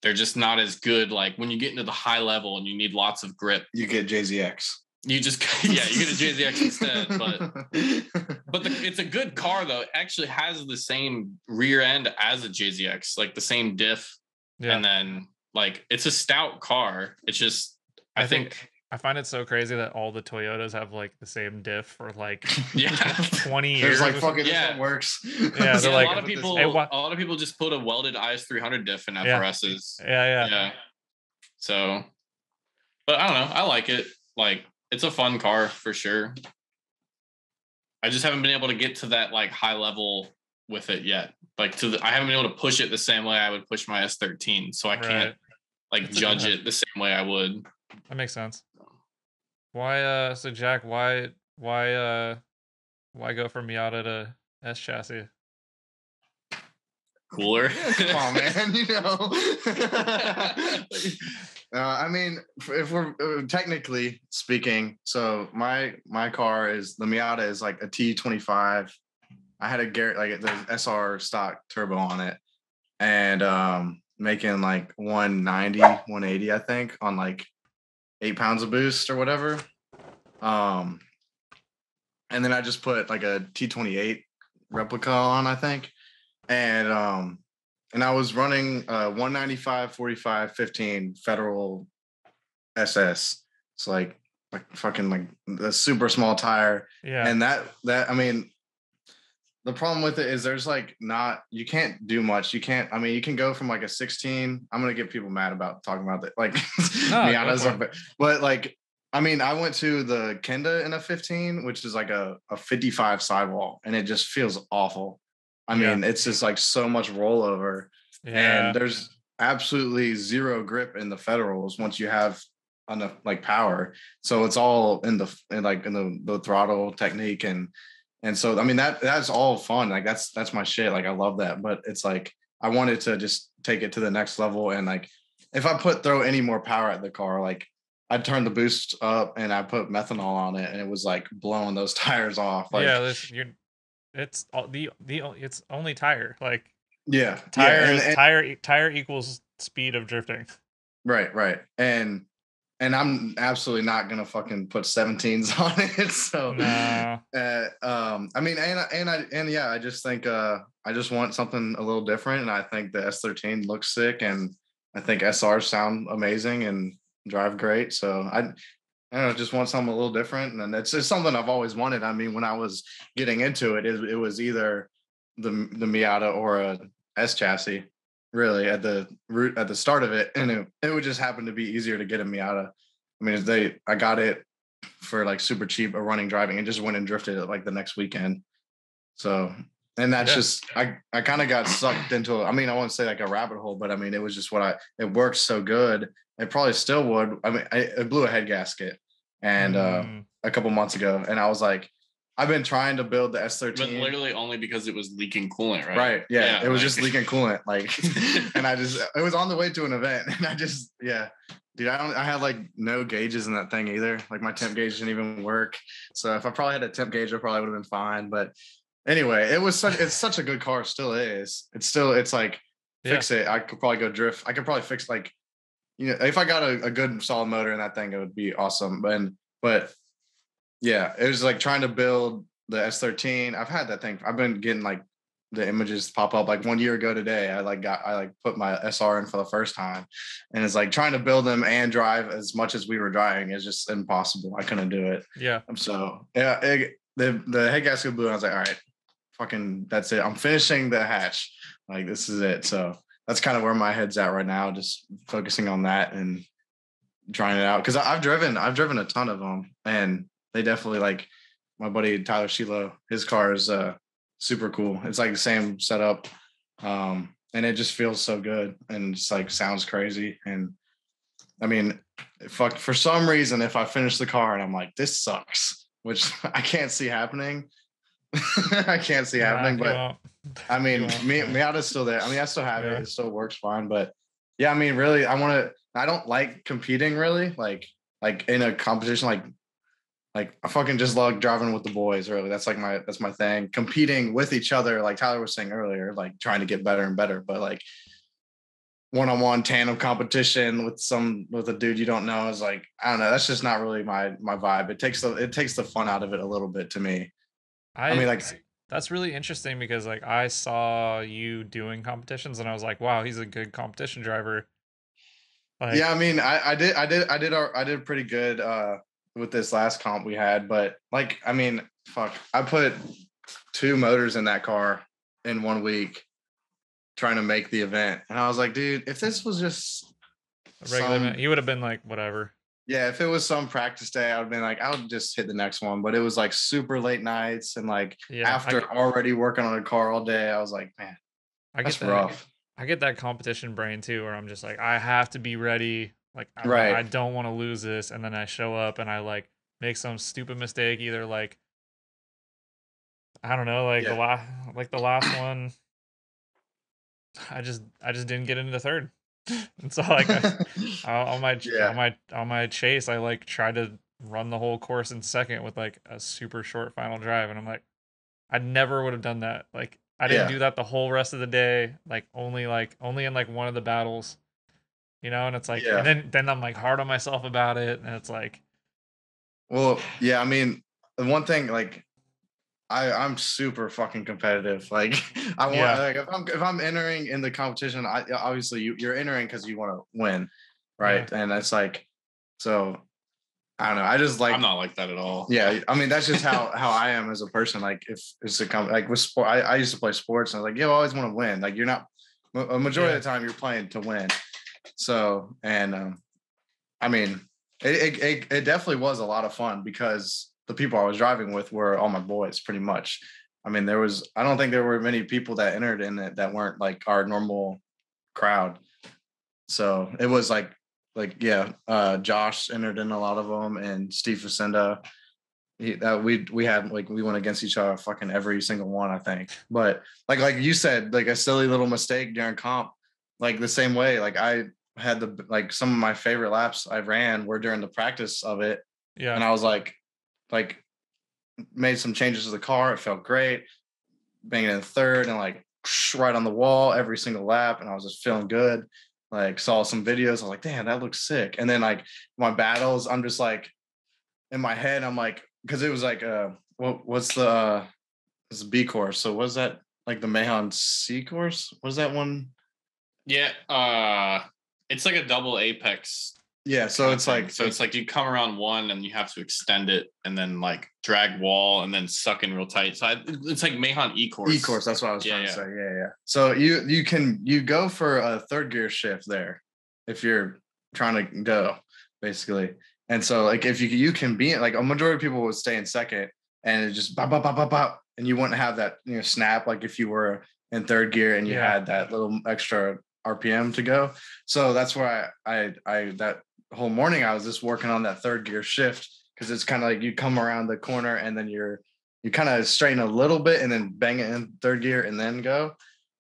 they're just not as good. Like when you get into the high level and you need lots of grip, you get JZX. You just you get a JZX instead. But it's a good car though. It actually has the same rear end as a JZX, like the same diff, and then like it's a stout car. It's just I think I find it so crazy that all the Toyotas have like the same diff for like 20 years. There's like fucking this one works. Yeah, a lot of people just put a welded IS300 diff in FRSs. Yeah. So, but I don't know. I like it. Like it's a fun car for sure. I just haven't been able to get to that like high level with it yet. Like I haven't been able to push it the same way I would push my S13. So I can't like judge it the same way I would. That makes sense. Why so Jack, why go from Miata to S chassis? Cooler. Come on, man. I mean, if we're technically speaking, so my car is the Miata is like a T25. I had a Garrett, like the SR stock turbo on it, and making like 190, 180, I think, on like 8 pounds of boost or whatever. And then I just put like a T28 replica on, I think. And I was running 195, 45, 15 Federal SS. It's like fucking like the super small tire. Yeah. And that I mean, the problem with it is there's like you can't do much. You can go from like a 16. I'm gonna get people mad about talking about that. Like but like I mean, I went to the Kenda in a 15, which is like a 55 sidewall, and it just feels awful. I mean, it's just like so much rollover, and there's absolutely zero grip in the Federals once you have enough like power. So it's all in the throttle technique, and so I mean that's all fun. Like that's my shit. Like I love that, but it's like I wanted to just take it to the next level, and like if I throw any more power at the car, like I turned the boost up and I put methanol on it, and it was like blowing those tires off. Like, it's only tire. Like tire equals speed of drifting. Right. And I'm absolutely not gonna fucking put 17s on it. So no. I mean, I just think I just want something a little different, and I think the S13 looks sick, and I think SRs sound amazing and drive great. So I don't know, just want something a little different, and it's just something I've always wanted. I mean, when I was getting into it, it was either the Miata or a S chassis, really at the start of it, and it would just happen to be easier to get a Miata. I mean, I got it for like super cheap, a running driving, and just went and drifted it like the next weekend. So, and that's just I kind of got sucked into. I mean, I won't say like a rabbit hole, but I mean, it was just it worked so good. It probably still would. I mean, it blew a head gasket and a couple months ago, and I was like, I've been trying to build the But S13. literally only because it was leaking coolant, right? Right. Yeah. It was like- just leaking coolant. Like, and it was on the way to an event. And dude, I had like no gauges in that thing either. Like my temp gauge didn't even work. So if I probably had a temp gauge, I probably would have been fine. But anyway, it's such a good car. Still is. It's like, fix it. I could probably go drift. I could probably fix like, if I got a good solid motor in that thing, it would be awesome. But yeah, it was like trying to build the S13. I've had that thing. I've been getting like the images pop up. Like 1 year ago today, I put my SR in for the first time, and it's like trying to build them and drive as much as we were driving is just impossible. I couldn't do it. Yeah. So yeah, the head gasket blew. And I was like, all right, fucking, that's it. I'm finishing the hatch. Like this is it. So that's kind of where my head's at right now. Just focusing on that and trying it out. Because I've driven a ton of them, and they definitely, like my buddy Tyler Shilo, his car is super cool. It's like the same setup, and it just feels so good and just like sounds crazy. And I mean, for some reason, if I finish the car and I'm like, this sucks, which I can't see happening. I can't see happening, but I mean, Miata's still there. I mean, I still have it. It still works fine. But yeah, I mean, really, I don't like competing really, like in a competition, like I fucking just love driving with the boys, really. That's my thing. Competing with each other, like Tyler was saying earlier, like trying to get better and better. But like one-on-one tandem competition with a dude you don't know is like, I don't know. That's just not really my vibe. It takes the fun out of it a little bit to me. I mean, like, that's really interesting because like I saw you doing competitions and I was like, wow, he's a good competition driver. Like, yeah, I mean, I did pretty good with this last comp we had, but like, I mean, fuck, I put 2 motors in that car in 1 week trying to make the event, and I was like, dude, if this was just a regular event, you would have been like, whatever. Yeah, if it was some practice day, I would have been like, I would just hit the next one. But it was like super late nights and like after already working on a car all day, I was like, man, that's rough. I get that competition brain too, where I'm just like, I have to be ready. Like, I don't want to lose this. And then I show up and I like make some stupid mistake, either like, I don't know, like the last one, I just didn't get into the third. And so like on my chase, I like tried to run the whole course in second with like a super short final drive, and I'm like, I never would have done that. Like I didn't do that the whole rest of the day. Like only in like one of the battles, and it's like, and then I'm like hard on myself about it, and it's like, well, yeah, I mean, the one thing, like, I'm super fucking competitive. Like I want, like if I'm entering in the competition, obviously you're entering because you want to win, right? Yeah. And that's like, so I don't know. I just like, I'm not like that at all. Yeah, I mean that's just how I am as a person. Like if it's like with sport, I used to play sports, and I was like, I always want to win. Like you're not a majority of the time you're playing to win. So and I mean it definitely was a lot of fun because the people I was driving with were all my boys, pretty much. I mean, I don't think there were many people that entered in it that weren't like our normal crowd. So it was Josh entered in a lot of them, and Steve Facenda. We went against each other fucking every single one, I think. But like you said, like a silly little mistake during comp, like the same way. Like I had some of my favorite laps I ran were during the practice of it. Yeah. And I was like made some changes to the car. It felt great. Banging in third and like right on the wall every single lap. And I was just feeling good. Like saw some videos. I was like, damn, that looks sick. And then like my battles, I'm just like in my head, I'm like, because it was like what's the it's a B course. So was that like the Mahon C course? Was that one? Yeah. It's like a double apex. Yeah, so it's like you come around one and you have to extend it and then like drag wall and then suck in real tight. So it's like Mahon E course. E course, that's what I was trying to say. Yeah. So you go for a third gear shift there if you're trying to go, basically. And so like if you can be like a majority of people would stay in second and it just bop, bop, bop, bop, bop, and you wouldn't have that snap like if you were in third gear and you had that little extra RPM to go. So that's why I that whole morning I was just working on that third gear shift because it's kind of like you come around the corner and then you're you kind of straighten a little bit and then bang it in third gear and then go.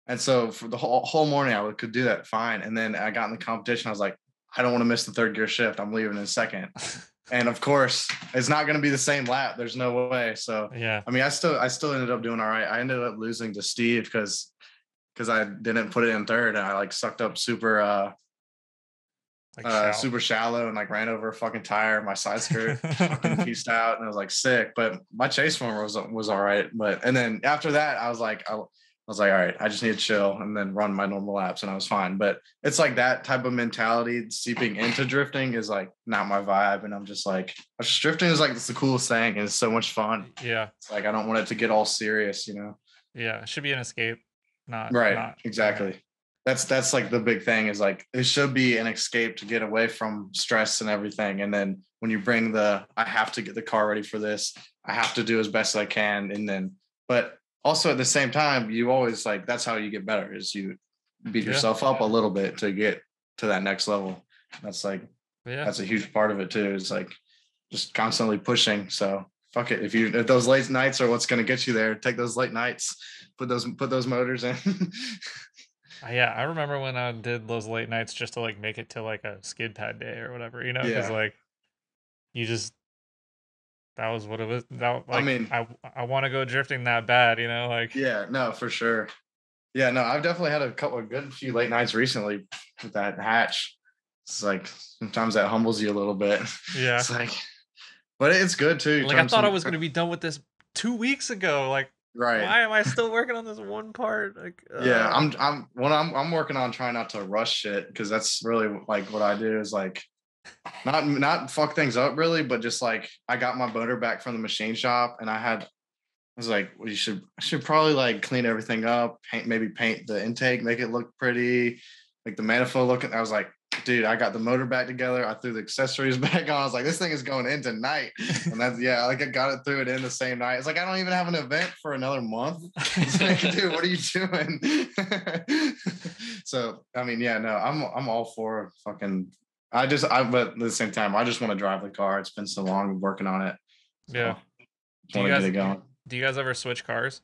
And so for the whole morning, I could do that fine. And then I got in the competition. I was like, I don't want to miss the third gear shift. I'm leaving in second. And of course, it's not going to be the same lap. There's no way. So Yeah. I mean, I still ended up doing all right. I ended up losing to Steve because I didn't put it in third, and I like sucked up super super shallow and like ran over a fucking tire. My side skirt fucking pieced out, and I was like sick. But my chase form was all right. But and then after that, I was like, all right, I just need to chill and then run my normal laps, and I was fine. But it's like that type of mentality seeping into drifting is like not my vibe, and I'm just like, drifting is like it's the coolest thing, and it's so much fun. Yeah, it's like I don't want it to get all serious, Yeah, it should be an escape, not exactly. Right. That's like the big thing is like it should be an escape to get away from stress and everything. And then when you bring I have to get the car ready for this, I have to do as best as I can, and then but also at the same time, you always like that's how you get better is you beat yourself up a little bit to get to that next level. That's like that's a huge part of it too. Is like just constantly pushing. So fuck it. If those late nights are what's going to get you there, take those late nights, put those motors in. Yeah, I remember when I did those late nights just to like make it to like a skid pad day or whatever, because like you just that was what it was. That, like, I mean, I want to go drifting that bad, like. Yeah, no, for sure. Yeah, no, I've definitely had a good few late nights recently with that hatch. It's like sometimes that humbles you a little bit. Yeah. It's like, but it's good too. Like I thought I was going to be done with this 2 weeks ago. Like, right? Why am I still working on this one part? Like, yeah, I'm working on trying not to rush shit because that's really like what I do is like. Not fuck things up really, but just like I got my motor back from the machine shop and I was like, well, I should probably like clean everything up, paint the intake, make it look pretty, like the manifold looking. I was like, dude, I got the motor back together. I threw the accessories back on. I was like, this thing is going in tonight. And that's like I got it threw it in the same night. It's like I don't even have an event for another month. It's like, dude, what are you doing? So I mean, yeah, no, I'm all for fucking but at the same time, I just want to drive the car. It's been so long working on it. So yeah. Do you guys ever switch cars?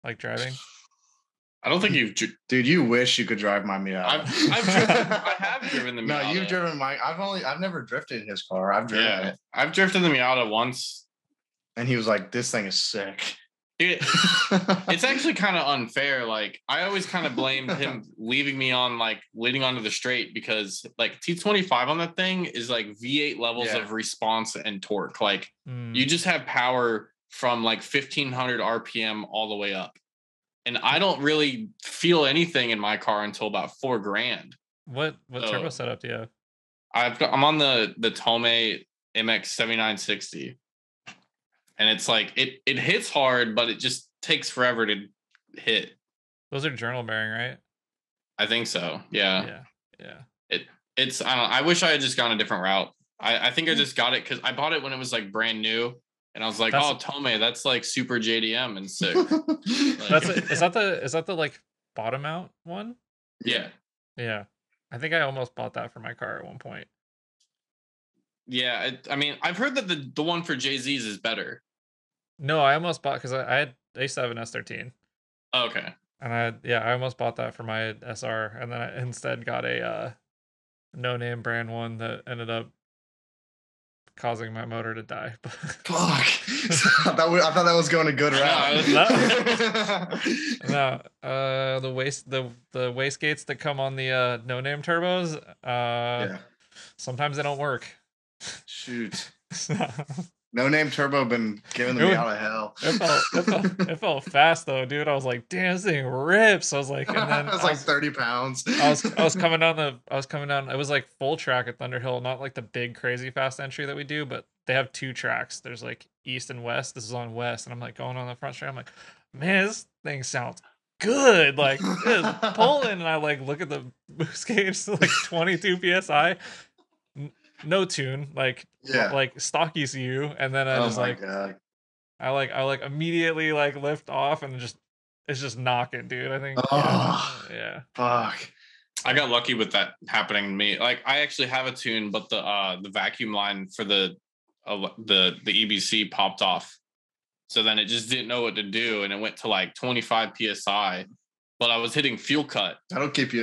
Like driving? I don't think dude, you wish you could drive my Miata. I have driven the Miata. No, you've driven I've never drifted in his car. I've driven it. I've drifted the Miata once. And he was like, this thing is sick. Dude, it's actually kind of unfair. Like I always kind of blamed him leaving me on like leading onto the straight because like T25 on that thing is like V8 levels of response and torque. Like you just have power from like 1500 RPM all the way up. And I don't really feel anything in my car until about $4,000. What turbo setup do you have? I'm on the Tomei MX 7960. And it's like it hits hard, but it just takes forever to hit. Those are journal bearing, right? I think so. Yeah. It's I don't know. I wish I had just gone a different route. I think I just got it because I bought it when it was like brand new, and I was like, Tomei, that's like super JDM and sick. Like, is that the like bottom out one? Yeah. Yeah. I think I almost bought that for my car at one point. Yeah, I mean, I've heard that the one for Jay-Z's is better. No, I almost bought because I used to have an S13. Oh, okay. And I almost bought that for my SR, and then I instead got a no-name brand one that ended up causing my motor to die. Fuck! I thought that was going a good route. No, the wastegates that come on the no-name turbos, sometimes they don't work. Shoot. No name turbo been giving me out of hell. It felt fast though, dude. I was like, damn, this thing rips. I was like, and then it was like 30 pounds. I was coming down. It was like full track at Thunderhill, not like the big crazy fast entry that we do, but they have 2 tracks. There's like east and west. This is on west, and I'm like going on the front straight. I'm like, man, this thing sounds good. Like it's pulling, and I like look at the boost gauge, like 22 psi. No tune, like stock ECU, and then I I immediately like lift off and it's just knocking, dude. I think fuck. I got lucky with that happening to me. Like I actually have a tune, but the vacuum line for the EBC popped off, So then it just didn't know what to do, and it went to like 25 psi. But I was hitting fuel cut. That'll keep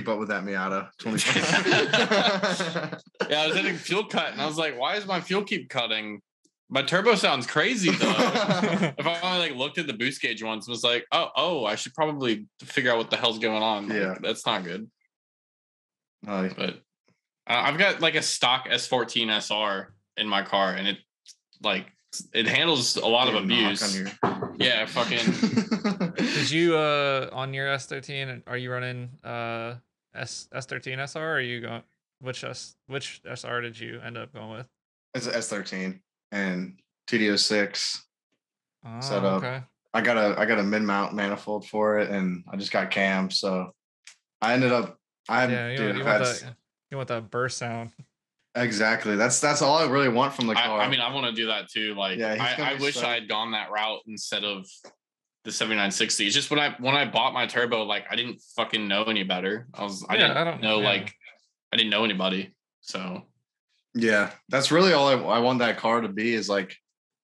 up with that Miata. 25. Yeah, I was hitting fuel cut, and I was like, "Why does my fuel keep cutting?" My turbo sounds crazy though. If I only like looked at the boost gauge once, and was like, "Oh, I should probably figure out what the hell's going on." Like, Yeah, that's not good. Oh, But I've got like a stock S14 SR in my car, and it handles a lot of abuse. Yeah, fucking. Did you on your S13? Are you running S13 SR? Or are you going which SR did you end up going with? It's an S13 and TD06 setup. Okay. I got a mid mount manifold for it, and I just got cam. So I ended up. You want that burst sound. Exactly. That's all I really want from the car. I mean, I want to do that too. Like, I wish I had gone that route instead of the 7960. It's just when I bought my turbo, like I didn't fucking know any better. I didn't know anybody. So yeah, that's really all I want that car to be is like,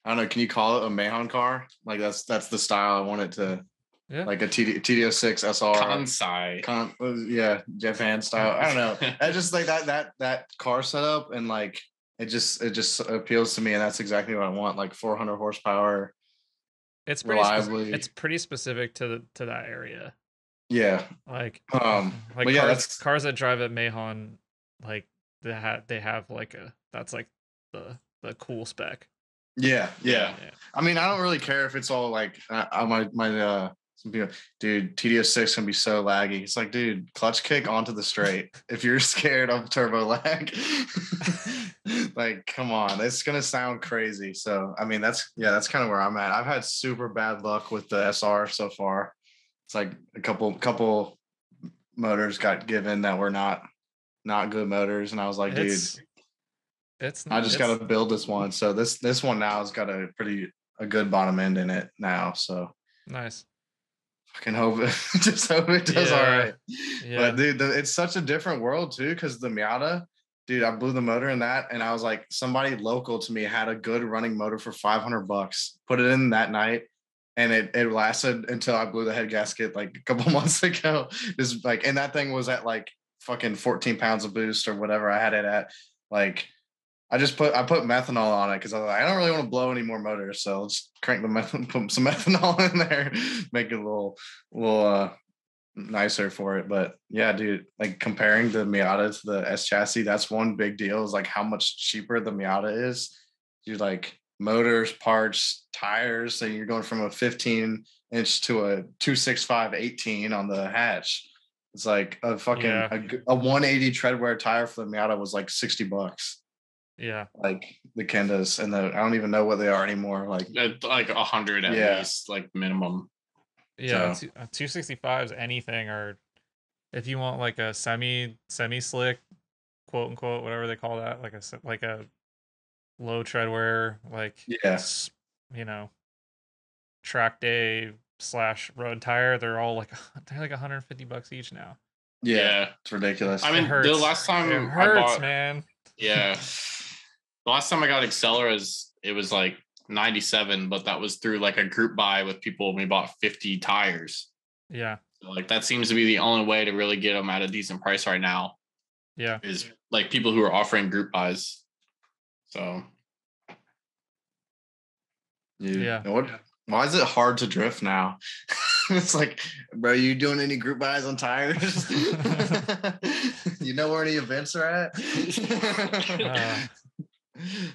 I don't know. Can you call it a Mahon car? Like that's the style I want it to. Yeah. Like a TD06 SR. Kansai. Yeah, Japan style. I don't know. I just like that car setup, and like it just appeals to me, and that's exactly what I want. Like 400 horsepower. It's pretty specific to that area. Yeah. Like yeah, cars that drive at Mahon, like they have like that's like the cool spec. Yeah. I mean, I don't really care if it's all like my some people, dude, TD06 can be so laggy. It's like, dude, clutch kick onto the straight. If you're scared of turbo lag, like, come on, it's gonna sound crazy. So, I mean, that's kind of where I'm at. I've had super bad luck with the SR so far. It's like a couple motors got given that were not good motors, and I was like, I just got to build this one. So this one now has got a good bottom end in it now. So nice. Fucking hope it does all right. Yeah. But dude, it's such a different world too, because the Miata, dude, I blew the motor in that, and I was like, somebody local to me had a good running motor for $500. Put it in that night, and it lasted until I blew the head gasket like a couple months ago. Just like, and that thing was at like fucking 14 pounds of boost or whatever I had it at. Like, I put methanol on it because I was like, I don't really want to blow any more motors, so let's put some methanol in there, make it a little nicer for it. But yeah, dude, like comparing the Miata to the S chassis, that's one big deal is like how much cheaper the Miata is. You're like motors, parts, tires, so you're going from a 15-inch to a 265 18 on the hatch. It's like a fucking a 180 treadwear tire for the Miata was like $60. Yeah, like the Kendas, and I don't even know what they are anymore. Like 100 at least, like minimum. Yeah, so. 265s anything, or if you want like a semi slick, quote unquote, whatever they call that, like a low treadwear, like track day / road tire. They're like $150 each now. Yeah, it's ridiculous. I mean, the last time I bought, man. Yeah. The last time I got Acceleras, it was like 97, but that was through like a group buy with people when we bought 50 tires. Yeah. So like that seems to be the only way to really get them at a decent price right now. Yeah. Is like people who are offering group buys. So. Yeah. Why is it hard to drift now? It's like, bro, you doing any group buys on tires? You know where any events are at?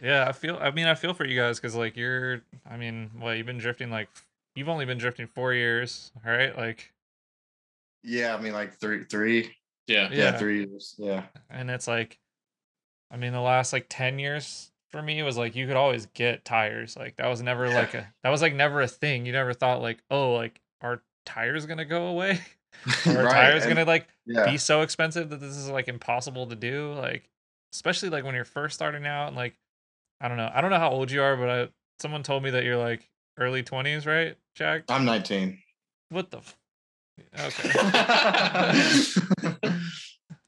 Yeah, I feel for you guys because like you've been drifting you've only been drifting 4 years, right? Like, yeah, I mean like three. Yeah, 3 years. Yeah, and it's like, I mean, the last like 10 years for me was like you could always get tires. Like that was never never a thing. You never thought like, oh, like are tires gonna go away? Or are tires gonna be so expensive that this is like impossible to do? Like, especially like when you're first starting out, and like I don't know how old you are, but someone told me that you're like early 20s, right, Jack? I'm 19. What the okay.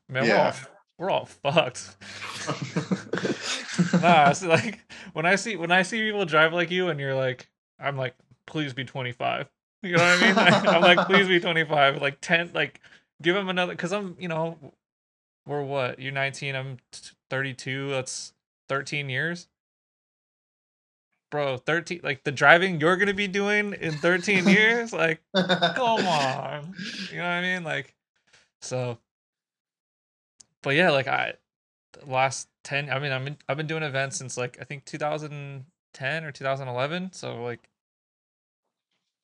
Man, we're all fucked. Nah, so like when I see people drive like you, and you're like, I'm like, please be 25. You know what I mean? I'm like, please be 25. Like 10, like give him another, because I'm, we're what? You're 19, I'm 32. That's 13 years. Bro, 13, like the driving you're going to be doing in 13 years? Like, come on. You know what I mean? Like, so, but yeah, like last 10, I mean, I've been doing events since like, I think 2010 or 2011. So like,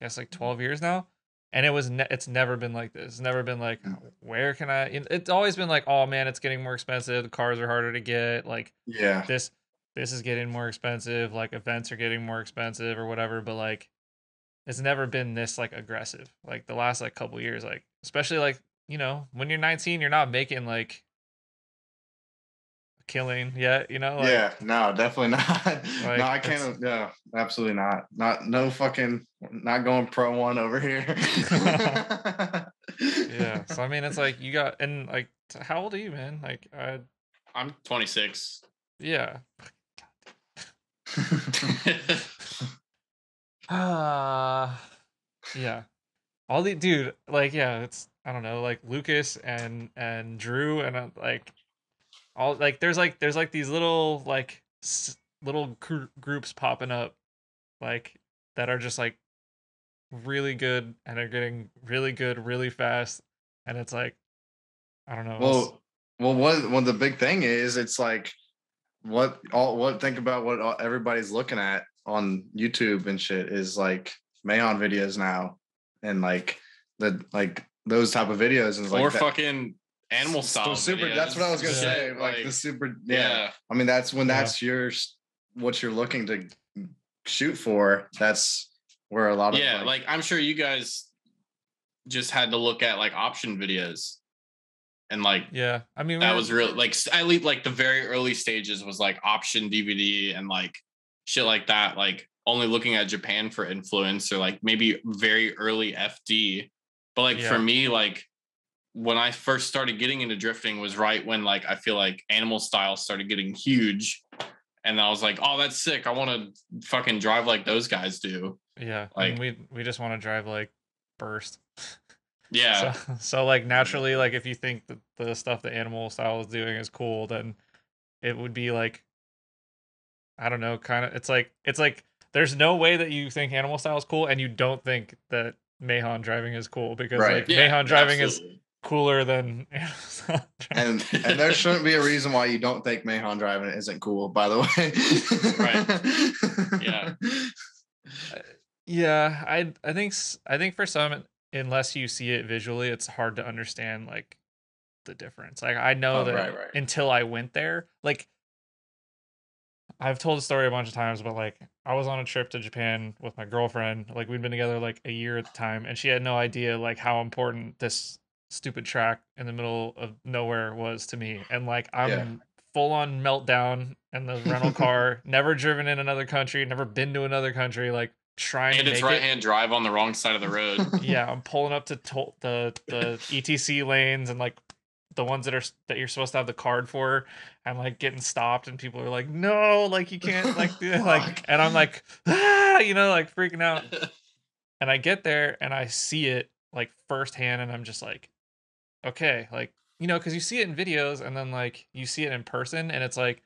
I guess like 12 years now. And it's never been like this. It's never been like, where can I, it's always been like, oh man, it's getting more expensive. The cars are harder to get. Like Yeah. this is getting more expensive. Like events are getting more expensive or whatever. But like, it's never been this like aggressive. Like the last like couple years, like, especially like, when you're 19, you're not making like a killing yet, like, Yeah, no, definitely not. like No, I can't. No, absolutely not. No fucking, not going pro one over here. yeah. So I mean, it's like you got, and like, how old are you, man? Like, I'm 26. yeah. Yeah. All the dude, like, yeah, it's, I don't know, like Lucas and Drew and like all like there's like these little like little groups popping up like that are just like really good and are getting really good really fast, and it's like, I don't know. What the big thing is, it's like think about what everybody's looking at on YouTube and shit is like Mahon videos now, and like those type of videos, and or like fucking animal style super videos. That's what I was gonna Yeah. say, like the super, yeah. I mean, that's when that's what you're looking to shoot for. That's where a lot of like I'm sure you guys just had to look at like option videos, and like, yeah, I mean, that was real, like at least like the very early stages was like option DVD and like shit like that, like only looking at Japan for influence, or like maybe very early FD. But like for me, like when I first started getting into drifting was right when like I feel like animal style started getting huge, and I was like, oh, that's sick, I want to fucking drive like those guys do. Yeah, like, and we just want to drive like burst. Yeah. So like naturally, like if you think that the stuff that Animal Style is doing is cool, then it would be like, I don't know, kind of, it's like there's no way that you think Animal Style is cool and you don't think that Mahon driving is cool, because like Mahon driving is cooler than Animal Style driving. And there shouldn't be a reason why you don't think Mahon driving isn't cool, by the way. Yeah. Yeah, I think for some, unless you see it visually, it's hard to understand like the difference. Like I know that until I went there, like I've told the story a bunch of times, but like I was on a trip to Japan with my girlfriend. Like we'd been together like a year at the time, and she had no idea like how important this stupid track in the middle of nowhere was to me. And like I'm full on meltdown in the rental car, never driven in another country, never been to another country, like trying to make it. And it's right-hand drive on the wrong side of the road. Yeah, I'm pulling up to the ETC lanes and like the ones that you're supposed to have the card for, and like getting stopped, and people are like, no, like you can't like do it. Like, and I'm like, like freaking out. And I get there and I see it like firsthand, and I'm just like, okay, like, because you see it in videos and then like you see it in person, and it's like,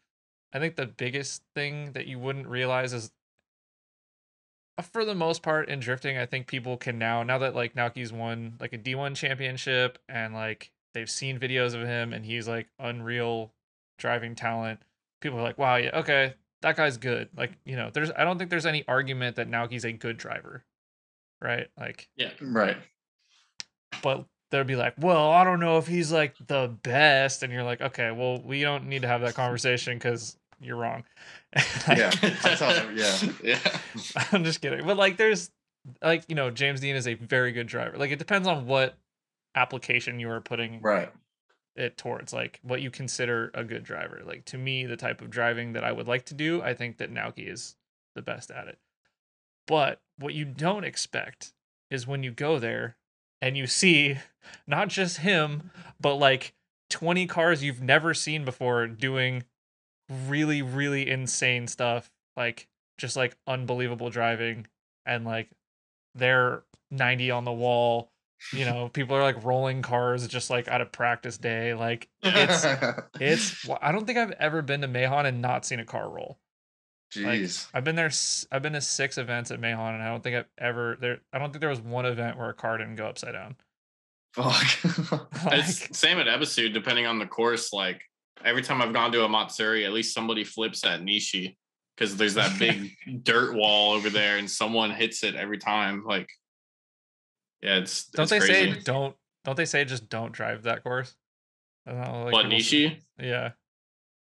I think the biggest thing that you wouldn't realize is, for the most part in drifting, I think people can now that like Naoki's won like a D1 championship, and like they've seen videos of him and he's like unreal driving talent, people are like, wow, yeah, okay, that guy's good. Like, I don't think there's any argument that Naoki's a good driver, right? Like, yeah, right. But they'll be like, well, I don't know if he's like the best, and you're like, okay, well, we don't need to have that conversation because you're wrong. Yeah, I tell them, yeah. I'm just kidding, but like, there's like, James Dean is a very good driver. Like, it depends on what application you are putting it towards, like what you consider a good driver. Like, to me, the type of driving that I would like to do, I think that Naoki is the best at it. But what you don't expect is when you go there and you see not just him, but like 20 cars you've never seen before doing really, really insane stuff, like just like unbelievable driving, and like they're 90 on the wall. You know, people are like rolling cars just like at a practice day. Like it's I don't think I've ever been to Mahon and not seen a car roll. Like Jeez. I've been there. I've been to 6 events at Mahon, and I don't think I've ever there. I don't think there was one event where a car didn't go upside down. Fuck. Like, It's same at Ebisu, depending on the course. Like every time I've gone to a Matsuri, at least somebody flips at Nishi because there's that big dirt wall over there, and someone hits it every time. Like, yeah, it's don't it's they crazy. say don't they say just don't drive that course? I don't know, like What, people Nishi? yeah.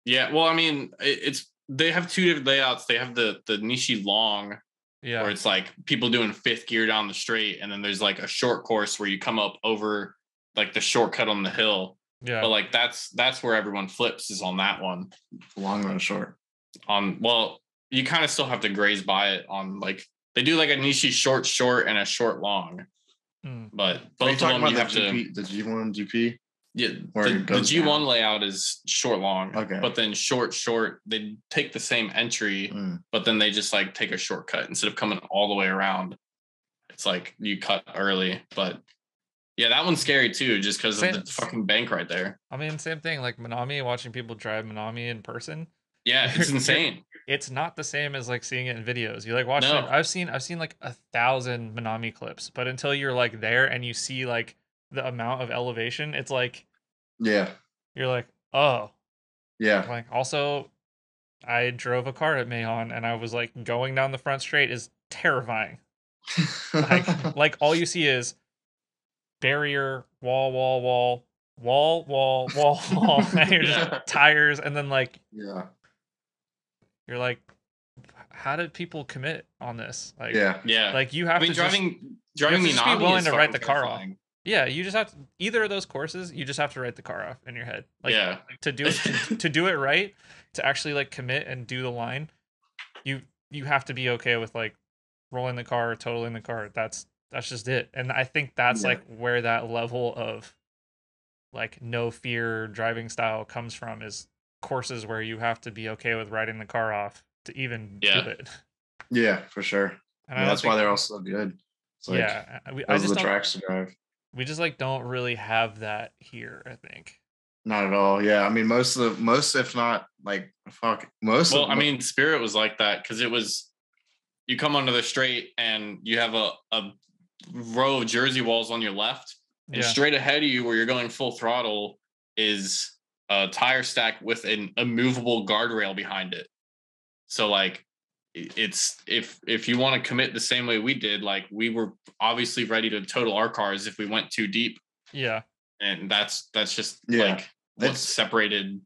Yeah, well, I mean, it's they have 2 different layouts. They have the Nishi long, Yeah. where it's like people doing 5th gear down the straight, and then there's like a short course where you come up over like the shortcut on the hill. Yeah. But like that's where everyone flips, is on that one. Long run short. Well, you kind of still have to graze by it on like they do like a Nishi short and a short long. But Are both you of talking them you about have the to GP, the G1 GP? Yeah, Where the it goes G1 down? layout is short long. Okay. But then short, they take the same entry, but then they just like take a shortcut instead of coming all the way around. It's like you cut early. But yeah, that one's scary too, just because of the fucking bank right there. I mean, same thing, like Minami, watching people drive Minami in person. Yeah, it's insane. It's not the same as like seeing it in videos. You like watch it. I've seen like 1,000 Minami clips, but until you're like there and you see like the amount of elevation, it's like, yeah, you're like, oh, yeah. like also, I drove a car at Mahon and I was like, going down the front straight is terrifying. like all you see is barrier, wall, and you're just tires, and then like yeah, you're like, how did people commit on this? Like, yeah, like you have to driving just be willing to write the car off. terrifying. Yeah, you just have to, either of those courses, you just have to write the car off in your head. Like, yeah, to do it to do it right, to actually like commit and do the line, you have to be okay with like rolling the car, totaling the car. That's just it. And I think that's like where that level of like no fear driving style comes from, is courses where you have to be okay with riding the car off to even do it. Yeah, for sure. And that's why they're all so good. It's like, I just the tracks to drive. We just like don't really have that here, I think. Not at all. Yeah, I mean most if not like most. Well, I mean Spirit was like that because it was, you come onto the straight and you have a row of Jersey walls on your left, and straight ahead of you where you're going full throttle is a tire stack with an immovable guardrail behind it. So like it's if you want to commit the same way we did, like we were obviously ready to total our cars if we went too deep. Yeah. And that's just like what separated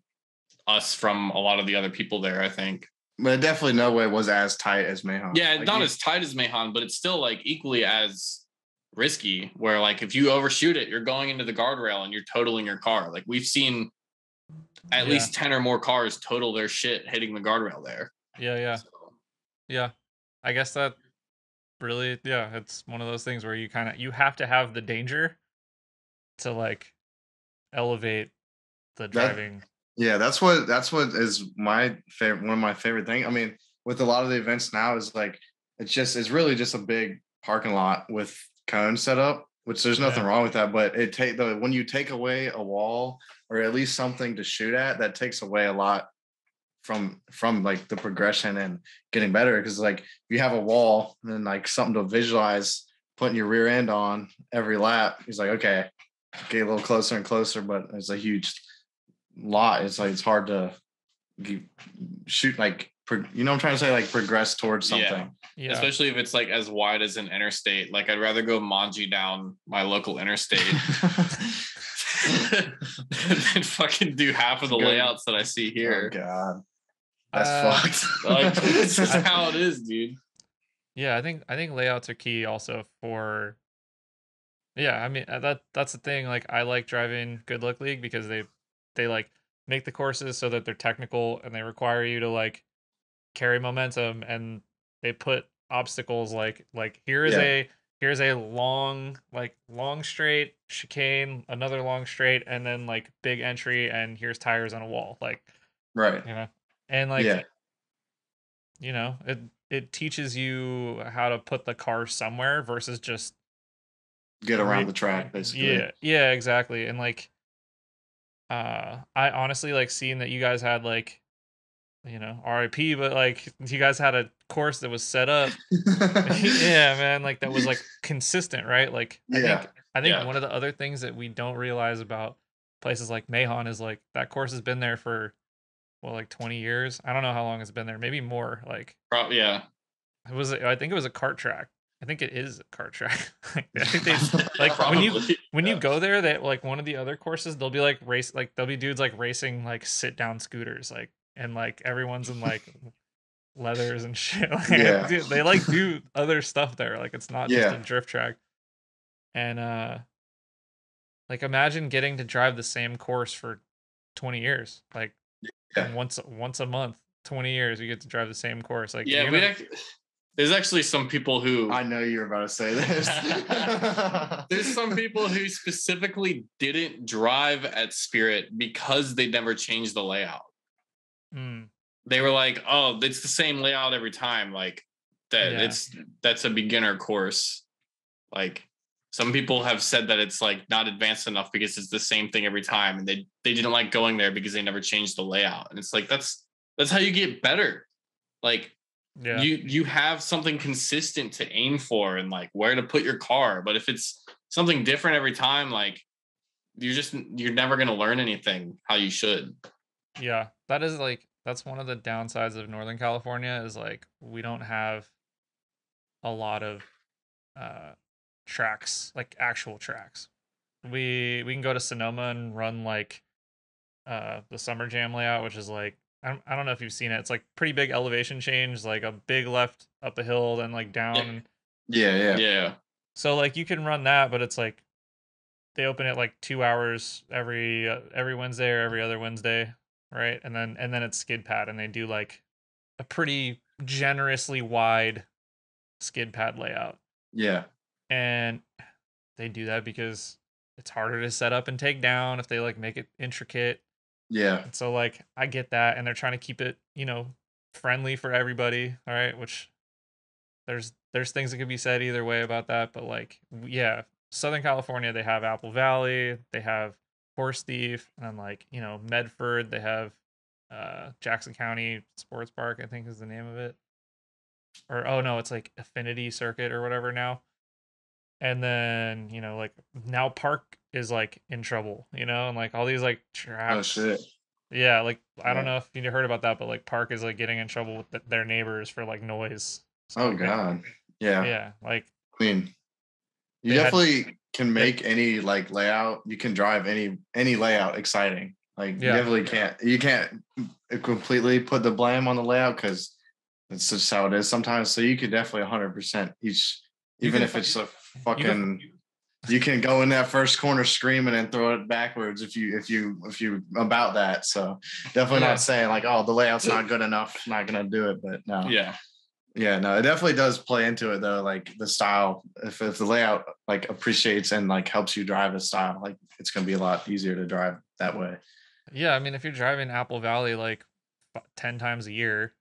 us from a lot of the other people there, I think. But definitely no way was as tight as Mahon. Yeah, like, not as tight as Mahon, but it's still like equally as risky, where like if you overshoot it, you're going into the guardrail and you're totaling your car. Like we've seen at least 10 or more cars total their shit hitting the guardrail there. Yeah. So. Yeah. I guess that really, it's one of those things where you have to have the danger to like elevate the driving. That's what is my favorite, one of my favorite things. I mean, with a lot of the events now is like it's really just a big parking lot with cones set up, which there's nothing wrong with that, but when you take away a wall or at least something to shoot at, that takes away a lot from like the progression and getting better. Because like if you have a wall and then like something to visualize putting your rear end on every lap, he's like, okay, get a little closer and closer, but it's a huge lot. It's like it's hard to shoot, like, you know what I'm trying to say, like progress towards something. Yeah. Especially if it's like as wide as an interstate. Like I'd rather go manji down my local interstate than fucking do half of the layouts that I see here. Oh god, that's fucked. Like it's just how it is, dude. Yeah, I think layouts are key also for. Yeah, I mean that's the thing. Like I like driving Good Luck League because they like make the courses so that they're technical and they require you to like carry momentum, and they put obstacles like here's a long straight chicane, another long straight, and then like big entry, and here's tires on a wall, like right, and like you know, it teaches you how to put the car somewhere versus just Get around the track, basically. Yeah, exactly. And like I honestly like seeing that you guys had like, you know, RIP, but like you guys had a course that was set up. Yeah, man, like that was like consistent, right? Like Yeah. I think Yeah. one of the other things that we don't realize about places like Mahon is like that course has been there for well, like 20 years. I don't know how long it's been there, maybe more. Like Yeah. I think it was a kart track. I think it is a kart track. I think they like Probably, when you yeah. go there, that like one of the other courses, they'll be like there'll be dudes like racing like sit down scooters, like and like everyone's in like leathers and shit. Like, Yeah. dude, they like do other stuff there. Like it's not just a Yeah. drift track. And like imagine getting to drive the same course for 20 years. Like Yeah. once a month, 20 years you get to drive the same course. Like Yeah, there's actually some people who I know you're about to say this. there's some people who specifically didn't drive at Spirit because they never changed the layout. They were like, oh, it's the same layout every time. Like that, Yeah. that's a beginner course. Like some people have said that it's like not advanced enough because it's the same thing every time, and they didn't like going there because they never changed the layout. And it's like that's how you get better. Like Yeah. you have something consistent to aim for and like where to put your car. But if it's something different every time, like you're never gonna learn anything how you should. Yeah, that's one of the downsides of Northern California is like we don't have a lot of tracks, like actual tracks. We can go to Sonoma and run like the Summer Jam layout, which is like I don't know if you've seen it. It's like pretty big elevation change, like a big left up a hill, then like down. Yeah. So like you can run that, but it's like they open it like 2 hours every Wednesday or every other Wednesday, right? And then it's skid pad, and they do like a pretty generously wide skid pad layout. Yeah. And they do that because it's harder to set up and take down if they like make it intricate. Yeah. And so like I get that, and they're trying to keep it, you know, friendly for everybody, all right? Which there's things that could be said either way about that, but like yeah, Southern California, they have Apple Valley, they have Horse Thief, and then like, you know, Medford, they have Jackson County Sports Park, I think is the name of it. Or oh no, it's like Affinity Circuit or whatever now. And then, you know, like now Park is like in trouble, you know, and like all these like tracks. Oh shit. Yeah, like I don't Yeah. know if you heard about that, but like Park is like getting in trouble with their neighbors for like noise. So, Oh like, god. Yeah. yeah, like I mean, you They had- definitely can make any like layout. You can drive any layout exciting. Like Yeah. you can't completely put the blame on the layout because it's just how it is sometimes. So you could definitely 100% even if it's a fucking. You can go in that first corner screaming and throw it backwards if you about that. So definitely Yeah. not saying like, oh, the layout's not good enough, not gonna do it. But no. Yeah, no, it definitely does play into it though. Like the style, if the layout like appreciates and like helps you drive a style, like it's gonna be a lot easier to drive that way. Yeah, I mean, if you're driving Apple Valley like 10 times a year,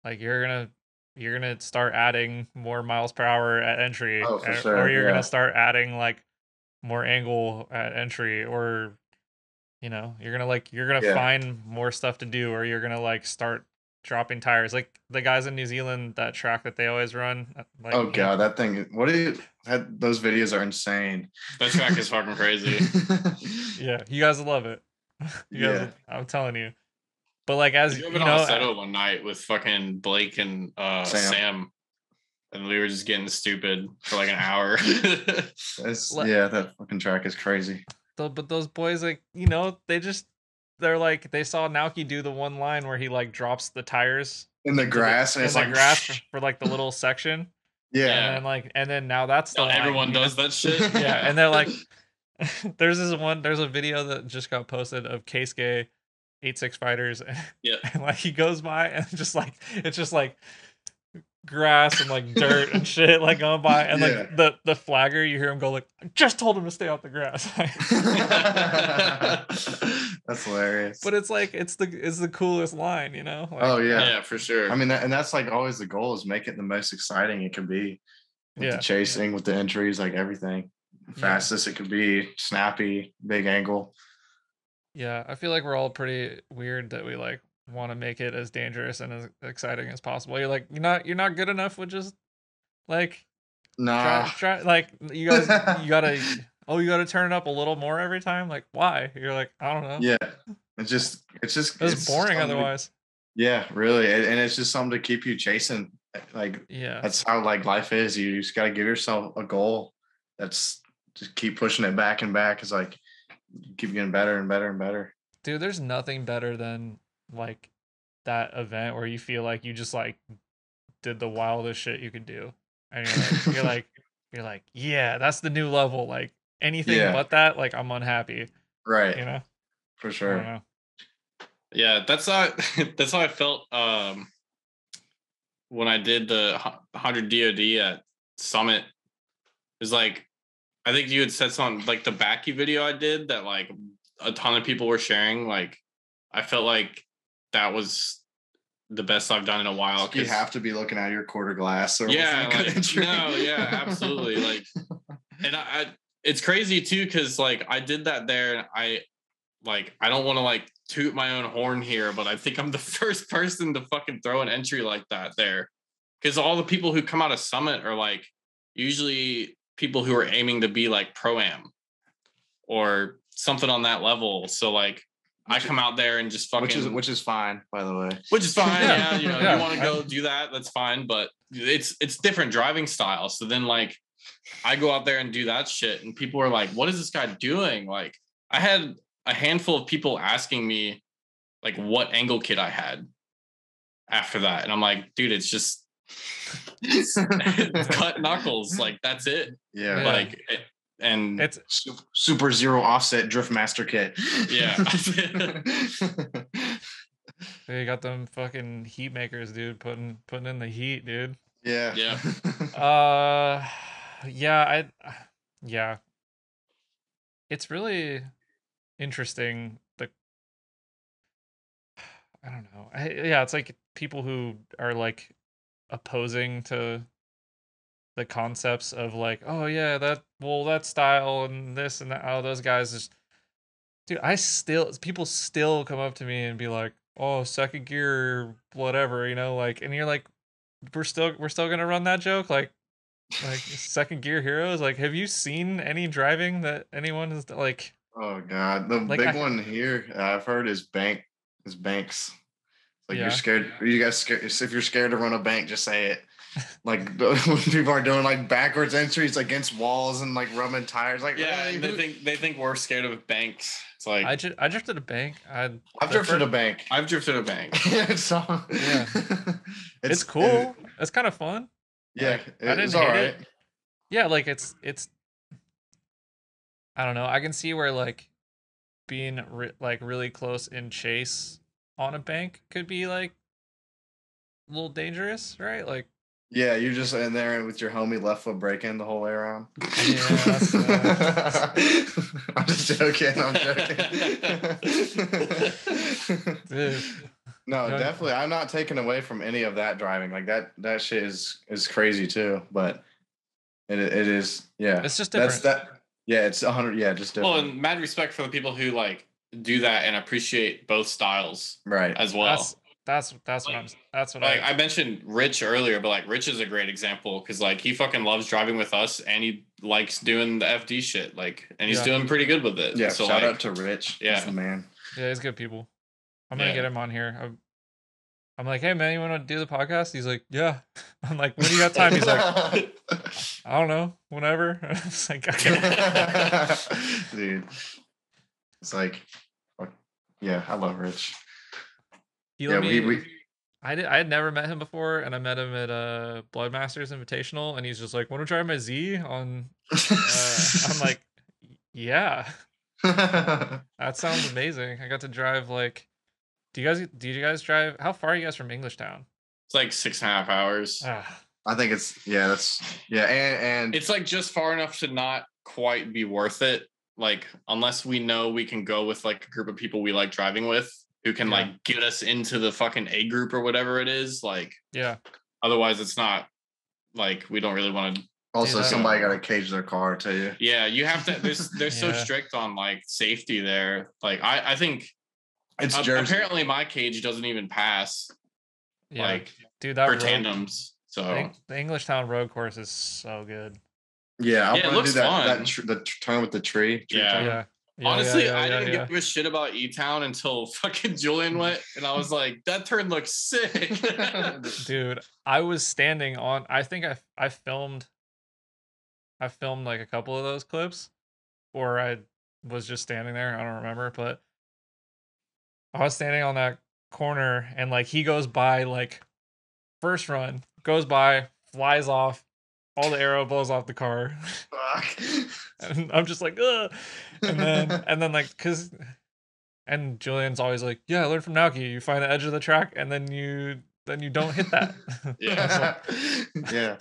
like you're gonna start adding more miles per hour at entry, Oh, for or sure, you're yeah. gonna start adding like more angle at entry, or you know, you're gonna Yeah. find more stuff to do, or you're gonna like start dropping tires, like the guys in New Zealand, that track that they always run. Like, Oh god, that thing! Those videos are insane. That track is fucking crazy. yeah, you guys will love it. Yeah. I'm telling you. But like as I drove you it know, on Seto one night with fucking Blake and Sam, and we were just getting stupid for like an hour. That fucking track is crazy. But those boys, like, you know, they're like, they saw Naoki do the one line where he like drops the tires In the grass, and in it's the like grass for like the little section. Yeah. And then now that's the Not everyone does that shit. Yeah, and they're like, there's a video that just got posted of Keisuke 86 Fighters. Yeah. And like he goes by and it's just like grass and like dirt and shit like going by, and like the flagger, you hear him go like, I just told him to stay off the grass. That's hilarious. But it's like it's the coolest line, you know? Like, oh yeah. Yeah, for sure. I mean, and that's like always the goal, is make it the most exciting it can be. With the chasing, with the entries, like everything. Fastest it could be, snappy, big angle. Yeah, I feel like we're all pretty weird that we like want to make it as dangerous and as exciting as possible. You're like, you're not good enough with just like try like you gotta turn it up a little more every time. Like, why? You're like, I don't know. Yeah. It's boring otherwise. Yeah, really. And it's just something to keep you chasing. Like, that's how like life is. You just gotta give yourself a goal. That's just keep pushing it back and back. It's like keep getting better and better and better. Dude, there's nothing better than like that event where you feel like you just like did the wildest shit you could do, and you're like, yeah, that's the new level. Like anything but that, like I'm unhappy. Right. You know, for sure. I don't know. Yeah, that's how I felt when I did the 100 DOD at Summit. It was like, I think you had said something like the Backy video I did that like a ton of people were sharing. Like, I felt like that was the best I've done in a while. You have to be looking at your quarter glass. Or absolutely. Like, and I it's crazy too, because like I did that there, and I don't want to like toot my own horn here, but I think I'm the first person to fucking throw an entry like that there, because all the people who come out of Summit are like usually people who are aiming to be like Pro-Am or something on that level. So like I come out there and just fucking, which is fine, by the way. Which is fine. Yeah, you want to go do that, that's fine. But it's different driving style. So then like I go out there and do that shit, and people are like, "What is this guy doing?" Like I had a handful of people asking me like what angle kit I had after that, and I'm like, dude, it's just cut knuckles, like that's it. Yeah. Like and it's super zero offset drift master kit. Yeah. They got them fucking heat makers, dude, putting in the heat, dude. Yeah. Yeah. It's really interesting. I don't know. It's like people who are like opposing to the concepts of like, oh yeah, that style and this and that. Oh, those guys just, dude. People still come up to me and be like, oh, second gear, or whatever, you know, like, and you're like, we're still gonna run that joke, like second gear heroes. Like, have you seen any driving that anyone has like? Oh god, the big one here I've heard is banks. Like you're scared. You guys scared? If you're scared to run a bank, just say it. Like when people are doing like backwards entries against walls and like rubbing tires, like really? they think we're scared of banks. It's like I drifted a bank. I've drifted a bank. It's cool. It's kind of fun. Yeah, like, it's all right. Yeah, like it's. I don't know. I can see where like being really close in chase on a bank could be like a little dangerous, right? Like. Yeah, you're just in there with your homie left foot braking the whole way around. Yeah, I'm just joking. Dude. No, definitely. I'm not taking away from any of that driving. Like that shit is crazy too. But it is. Yeah, it's just different. Yeah, it's 100. Yeah, just different. Well, and mad respect for the people who like do that and appreciate both styles, right? As well. That's what I mentioned Rich earlier, but like Rich is a great example because like he fucking loves driving with us and he likes doing the FD shit, like, and he's doing pretty good with it. Yeah, so shout out to Rich. Yeah, he's the man. Yeah, he's good people. I'm gonna get him on here. I'm like, hey man, you want to do the podcast? He's like, yeah. I'm like, when do you got time? He's like, I don't know, whenever. It's like, okay. Dude, it's like, yeah, I love Rich. I had never met him before, and I met him at Bloodmasters Invitational, and he's just like, "Want to try my Z on?" I'm like, "Yeah, that sounds amazing." I got to drive like, do you guys drive? How far are you guys from Englishtown? It's like 6.5 hours. I think and it's like just far enough to not quite be worth it. Like, unless we know we can go with like a group of people we like driving with who can like get us into the fucking A group or whatever it is. Like, otherwise it's not like we don't really want to. Also, somebody got to cage their car to you. Yeah, you have to. They're so strict on like safety there. Like, I think it's apparently my cage doesn't even pass. Yeah. Like, dude, that for tandems. So the Englishtown road course is so good. Yeah, it looks fun. The turn with the tree. Honestly, I didn't give a shit about E-Town until fucking Julian went, and I was like, that turn looks sick. Dude, I was standing on. I think I filmed like a couple of those clips, or I was just standing there. I don't remember, but I was standing on that corner, and like he goes by, like first run goes by, flies off, all the arrow blows off the car. And I'm just like, ugh. And then like, and Julian's always like, yeah, I learned from Naoki. You find the edge of the track, and then you don't hit that. Yeah.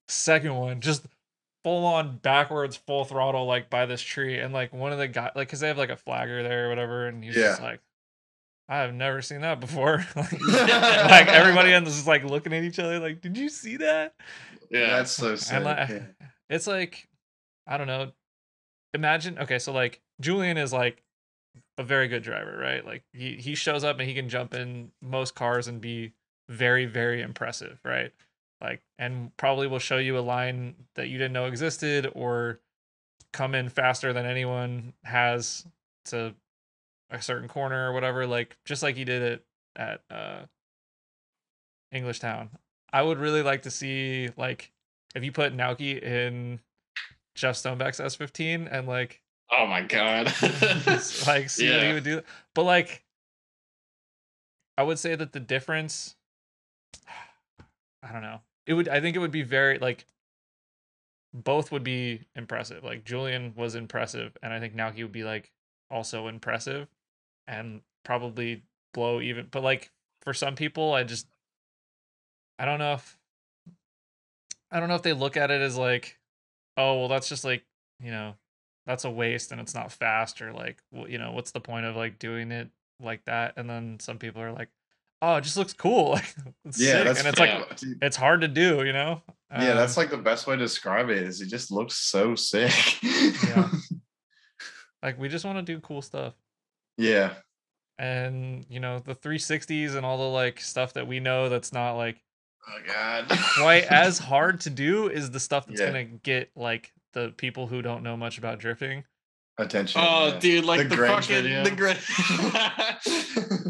Second one, just full on backwards, full throttle, like by this tree, and like one of the guys, like, cause they have like a flagger there or whatever, and he's just like, I have never seen that before. Like everybody else is like looking at each other, like, did you see that? Yeah, that's so sick. And like, it's like, I don't know. Imagine, okay, so like Julian is like a very good driver, right? Like he shows up and he can jump in most cars and be very, very impressive, right? Like, and probably will show you a line that you didn't know existed, or come in faster than anyone has to a certain corner or whatever, like just like he did it at Englishtown. I would really like to see, like, if you put Naoki in Jeff Stonebeck's S15 and like, oh my god, like see what he would do. But like, I would say that the difference, I don't know. I think it would be very, like, both would be impressive. Like Julian was impressive, and I think Naoki would be like also impressive and probably blow even. But like for some people, I don't know if they look at it as like, oh well, that's just like, that's a waste and it's not fast, or like, well, what's the point of like doing it like that? And then some people are like, oh, it just looks cool. Like, it's sick. And it's like, it's hard to do, that's like the best way to describe it, is it just looks so sick. Yeah. Like, we just want to do cool stuff. Yeah. And the 360s and all the like stuff that we know that's not like, oh god, quite as hard to do is the stuff that's gonna get like the people who don't know much about drifting attention. Oh dude, like the fucking video. The grid.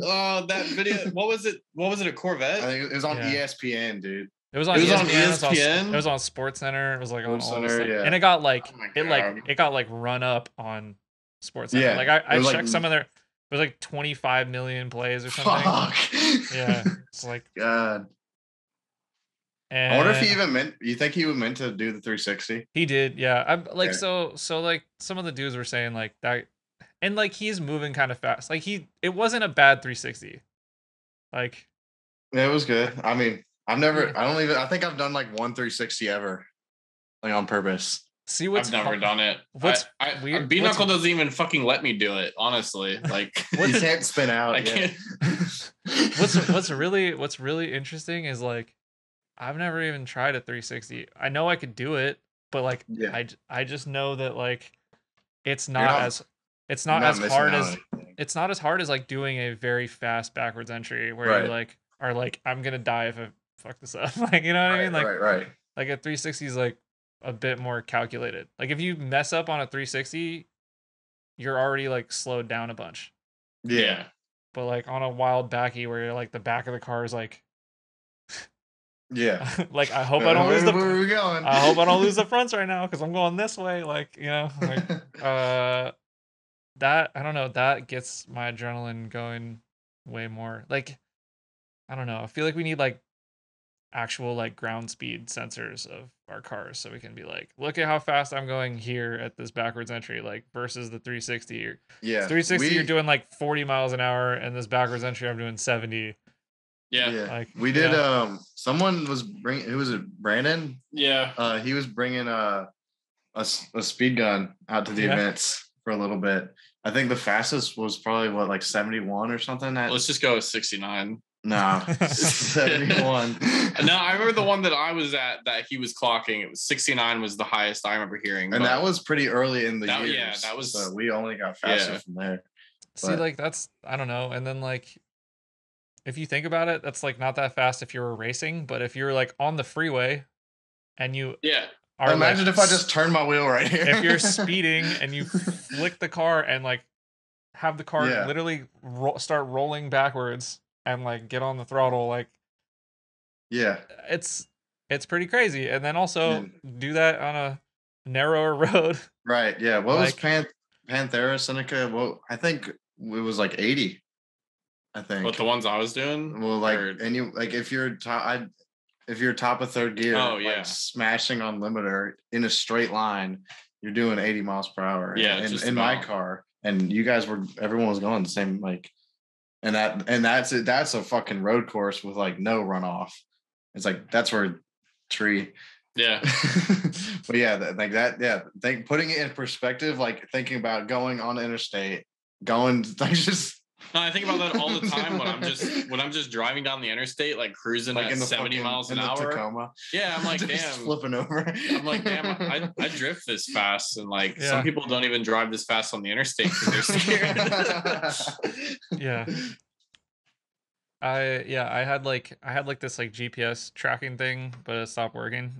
Oh, that video. What was it? A Corvette? I think it was on ESPN, dude. It was on ESPN. It was on SportsCenter. It was like on all this stuff. And it got like it got like run up on SportsCenter. Yeah, like I checked some of their. It was like 25 million plays or something. Fuck. Yeah, it's like god. And I wonder if he even meant. You think he was meant to do the 360? He did, yeah. I'm like, so like some of the dudes were saying like that, and like he's moving kind of fast. Like it wasn't a bad 360. Like, yeah, it was good. I mean, I think I've done like one 360 ever, like on purpose. See, I've never done it. What's weird? B Knuckle doesn't even fucking let me do it. Honestly, like you can't spin out. I can't. What's really interesting is like, I've never even tried a 360. I know I could do it, but like, I just know that like, it's not as hard as like doing a very fast backwards entry where you like are like, I'm gonna die if I fuck this up. Like, you know what I mean? Like, right. Like a 360 is like a bit more calculated. Like if you mess up on a 360, you're already like slowed down a bunch. Yeah. But like on a wild backy where you're like the back of the car is like, yeah, like I hope I don't lose where are we going? I hope I don't lose the fronts right now because I'm going this way. Like, like, that, I don't know, that gets my adrenaline going way more. Like, I don't know. I feel like we need like actual like ground speed sensors of our cars so we can be like, look at how fast I'm going here at this backwards entry, like versus the 360. Yeah, 360 you're doing like 40 miles an hour, and this backwards entry I'm doing 70. Yeah. Like, we did. Someone was bringing. Who was it? Brandon. Yeah. He was bringing a speed gun out to the events for a little bit. I think the fastest was probably what, like 71 or something. Let's just go with 69. No, 71. No, I remember the one that I was at that he was clocking. It was 69 was the highest I remember hearing. And that was pretty early in the year. Yeah, that was. So we only got faster from there. See, like that's, I don't know. And then like, if you think about it, that's like not that fast if you were racing, but if you're like on the freeway and you imagine if I just turned my wheel right here. If you're speeding and you flick the car and like have the car literally start rolling backwards and like get on the throttle, like it's pretty crazy. And then also do that on a narrower road. Right. Yeah. What was Panthera Seneca? Well, I think it was like 80. I think. What, the ones I was doing? Well, like, and you like if you're top of third gear, like smashing on limiter in a straight line, you're doing 80 miles per hour. Yeah, in my car, and you guys everyone was going the same, like, and that's it. That's a fucking road course with like no runoff. It's like that's where tree. Yeah. But yeah, like that. Yeah, putting it in perspective, like thinking about going on the interstate, going like just. No, I think about that all the time when I'm just driving down the interstate, like cruising like at 70 miles an hour. Tacoma. Yeah, I'm like, damn, flipping over. I'm like, damn, I drift this fast, and like some people don't even drive this fast on the interstate because they're scared. Yeah. I had like this like GPS tracking thing, but it stopped working.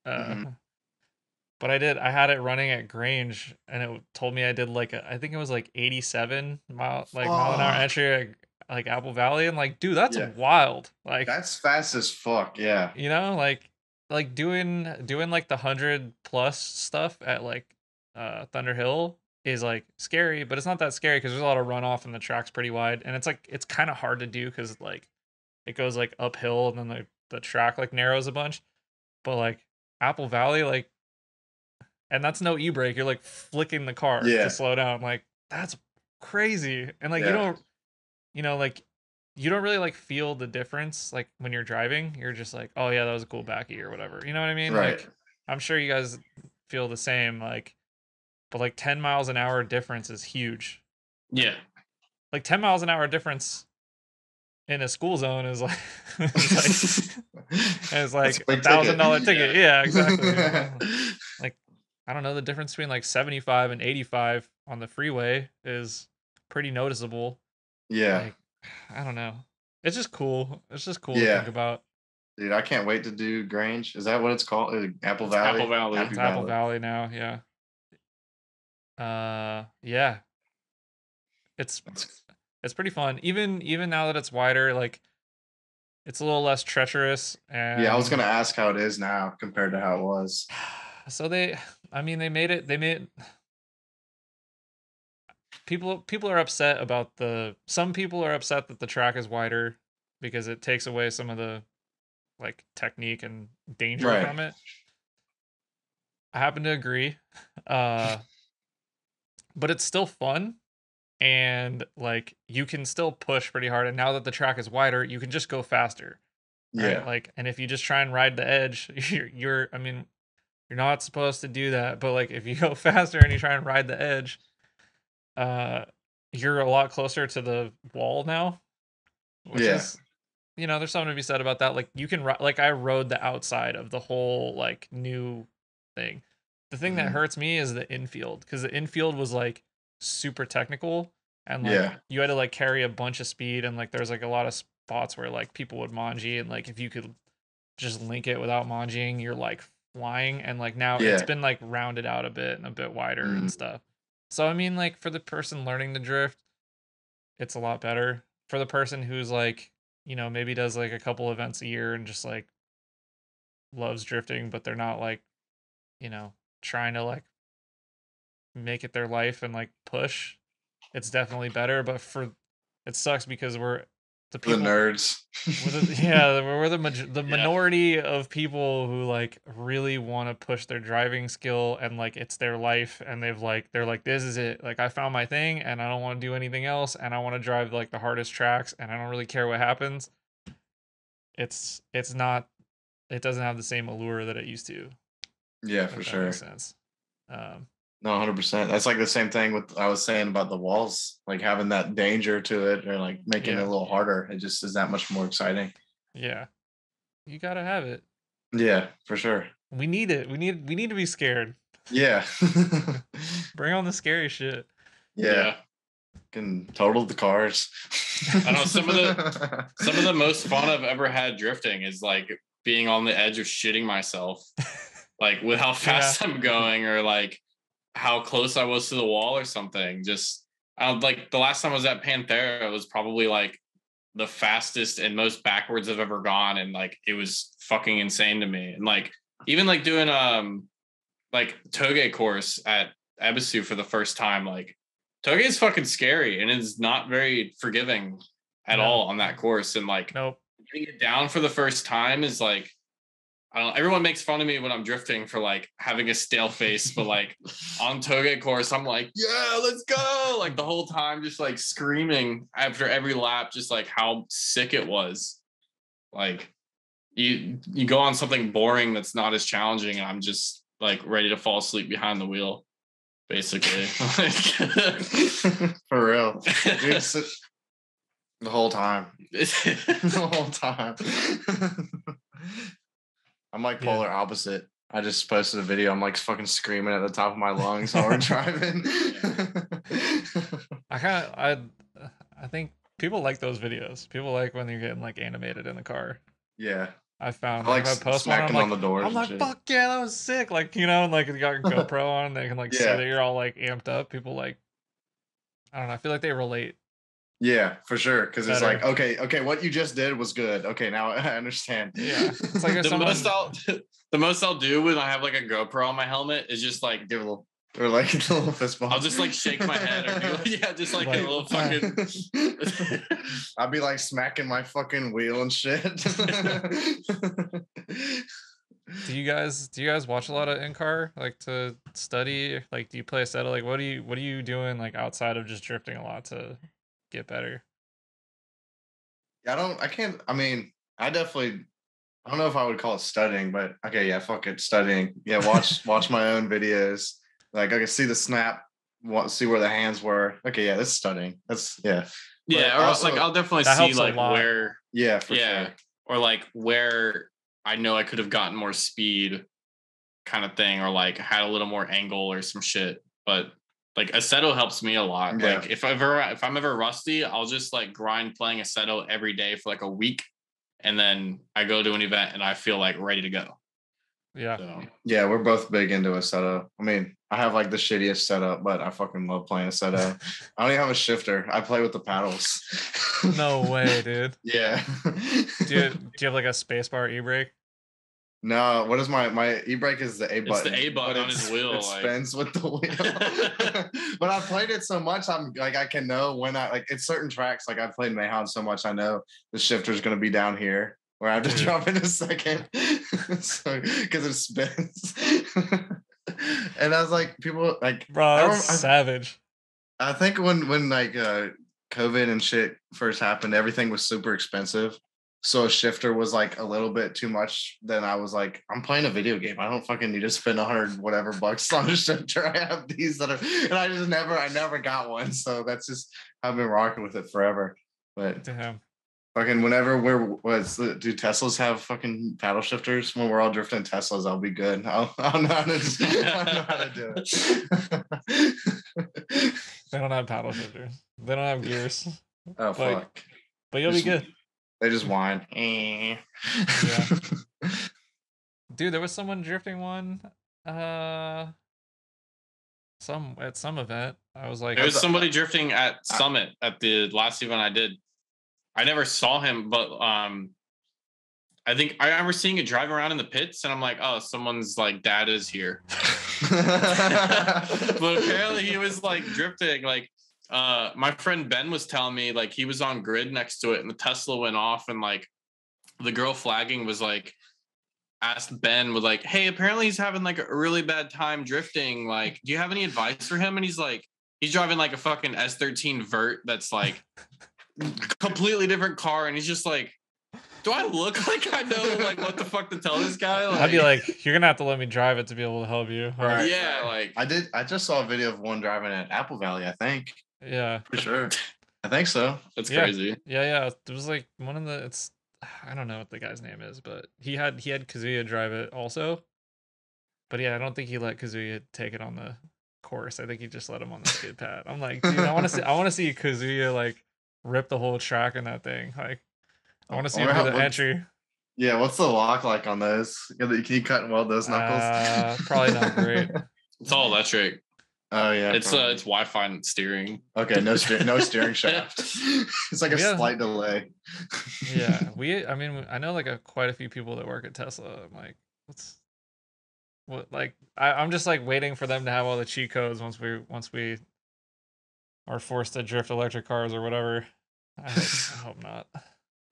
But I had it running at Grange, and it told me I did like I think it was like 87 mile an hour entry at like Apple Valley, and like, dude, that's wild. Like that's fast as fuck. Yeah. You know, like doing like the 100 plus stuff at like Thunder Hill is like scary, but it's not that scary because there's a lot of runoff and the track's pretty wide, and it's like it's kind of hard to do because like it goes like uphill and then the track like narrows a bunch. But like Apple Valley, like, and that's no e-brake, you're like flicking the car to slow down. Like that's crazy. And like you don't really like feel the difference like when you're driving. You're just like, oh yeah, that was a cool backy or whatever. You know what I mean? Right. Like I'm sure you guys feel the same. Like, but like 10 miles an hour difference is huge. Yeah. Like 10 miles an hour difference in a school zone is like it's like $1,000 ticket. Yeah, exactly. Like I don't know, the difference between like 75 and 85 on the freeway is pretty noticeable. Yeah. Like, I don't know. It's just cool. It's just cool to think about. Dude, I can't wait to do Grange. Is that what it's called? Apple Valley? Apple Valley. It's Apple Valley now, yeah. Yeah. It's pretty fun. Even now that it's wider, like it's a little less treacherous. And yeah, I was gonna ask how it is now compared to how it was. So they made people are upset about some people are upset that the track is wider because it takes away some of the like technique and danger from it. I happen to agree. But it's still fun. And like you can still push pretty hard, and now that the track is wider, you can just go faster. Right? Yeah. Like, and if you just try and ride the edge, you're not supposed to do that, but like if you go faster and you try and ride the edge, you're a lot closer to the wall now. Which is, there's something to be said about that. Like you can like I rode the outside of the whole like new thing. The thing that hurts me is the infield, because the infield was like super technical, and like you had to like carry a bunch of speed, and like there's like a lot of spots where like people would manji, and like if you could just link it without manjiing, you're like flying. And like now it's been like rounded out a bit and a bit wider and stuff. So I mean, like for the person learning to drift, it's a lot better. For the person who's like, maybe does like a couple events a year and just like loves drifting, but they're not like, trying to like make it their life and like push, it's definitely better. But it sucks because we're the people, the nerds. We're the minority of people who like really want to push their driving skill, and like it's their life, and they're like this is it, like I found my thing and I don't want to do anything else, and I want to drive like the hardest tracks and I don't really care what happens. it's not, it doesn't have the same allure that it used to. Yeah, for If that sure. makes sense. No, 100%. That's like the same thing with I was saying about the walls, like having that danger to it or like making it a little harder. It just is that much more exciting. Yeah, you gotta have it. Yeah, for sure. We need it. We need to be scared. Yeah. Bring on the scary shit. Yeah. Can total the cars. I know some of the most fun I've ever had drifting is like being on the edge of shitting myself, like with how fast I'm going or like how close I was to the wall or something. Just like the last time I was at Panthera, it was probably like the fastest and most backwards I've ever gone, and like it was fucking insane to me. And like even like doing like Toge course at Ebisu for the first time, like Toge is fucking scary and it's not very forgiving at all on that course. And like getting it down for the first time is like, I don't know, everyone makes fun of me when I'm drifting for like having a stale face, but like on Toge course, I'm like, yeah, let's go. Like the whole time, just like screaming after every lap, just like how sick it was. Like you go on something boring that's not as challenging, and I'm just like ready to fall asleep behind the wheel, basically. For real. Dude, the whole time. The whole time. I'm like polar opposite. I just posted a video. I'm like fucking screaming at the top of my lungs while we're driving. I think people like those videos. People like when you're getting like animated in the car. Yeah. I found I like if I post one, smacking I'm on the doors. I'm like, fuck yeah, that was sick. Like, you know, and like you got a GoPro on, they can like see that you're all like amped up. People like, I don't know, I feel like they relate. Yeah, for sure. Because it's like, okay, what you just did was good. Okay, now I understand. Yeah. It's like the most I'll do when I have like a GoPro on my helmet is just like give a little, or like a little fist bump. I'll just like shake my head or do, just like a little fucking I'll be like smacking my fucking wheel and shit. Do you guys watch a lot of in-car, like to study? Like, do you play a set of like what are you doing like outside of just drifting a lot to get better? I don't know if I would call it studying, but okay, yeah, fuck it, studying. Yeah, watch my own videos. Like I can see the snap, see where the hands were. Okay, yeah, that's studying. That's yeah. Yeah, or also, like I'll definitely see like where sure. Or like where I know I could have gotten more speed kind of thing, or like had a little more angle or some shit. But like Assetto helps me a lot. Yeah. Like if I'm ever rusty, I'll just like grind playing Assetto every day for like a week, and then I go to an event and I feel like ready to go. Yeah. So. Yeah, we're both big into Assetto. I mean, I have like the shittiest setup, but I fucking love playing Assetto. I don't even have a shifter. I play with the paddles. No way, dude. Yeah. Do you have like a spacebar e-brake? No, what is my e-brake is the A button. It's the A button on his wheel. It spins with the wheel. But I've played it so much, I'm like, I can know when it's certain tracks. Like I've played Mayhem so much, I know the shifter's going to be down here where I have to drop in a second. So, because it spins. And I was like, people like, bro, that's savage. I think when like COVID and shit first happened, everything was super expensive. So a shifter was like a little bit too much. Then I was like, I'm playing a video game. I don't fucking need to spend $100 whatever bucks on a shifter. I have these that are, and I never got one. So that's just, I've been rocking with it forever. But fucking whenever do Teslas have fucking paddle shifters? When we're all drifting Teslas, I'll be good. I'll know how to do it. They don't have paddle shifters. They don't have gears. Oh, fuck. But you'll be good. They just whine. Yeah. Dude, there was someone drifting one at some event. I was like, there was somebody drifting at Summit at the last event I did. I never saw him, but I think I remember seeing it drive around in the pits, and I'm like, oh, someone's like dad is here. But apparently he was like drifting. Like my friend Ben was telling me, like he was on grid next to it, and the Tesla went off, and like the girl flagging was like asked Ben, was like, hey, apparently he's having like a really bad time drifting. Like, do you have any advice for him? And he's like, he's driving like a fucking S13 Vert that's like completely different car, and he's just like, Do I look like I know like what the fuck to tell this guy? Like, I'd be like, you're gonna have to let me drive it to be able to help you. Right. yeah, like I just saw a video of one driving at Apple Valley, I think. Yeah. For sure. I think so. that's Yeah. crazy. Yeah. There was like one of the I don't know what the guy's name is, but he had Kazuya drive it also. But yeah, I don't think he let Kazuya take it on the course. I think he just let him on the skid pad. I'm like, dude, I want to see Kazuya like rip the whole track in that thing. Like, I want to see him do the entry. Yeah, what's the lock like on those? Can you cut and weld those knuckles? Probably not great. It's all electric. Oh yeah, it's Wi-Fi steering. Okay, no steering shaft. It's like a slight delay. Yeah, I know like quite a few people that work at Tesla. I'm like, I'm just like waiting for them to have all the cheat codes once we are forced to drift electric cars or whatever. I hope not.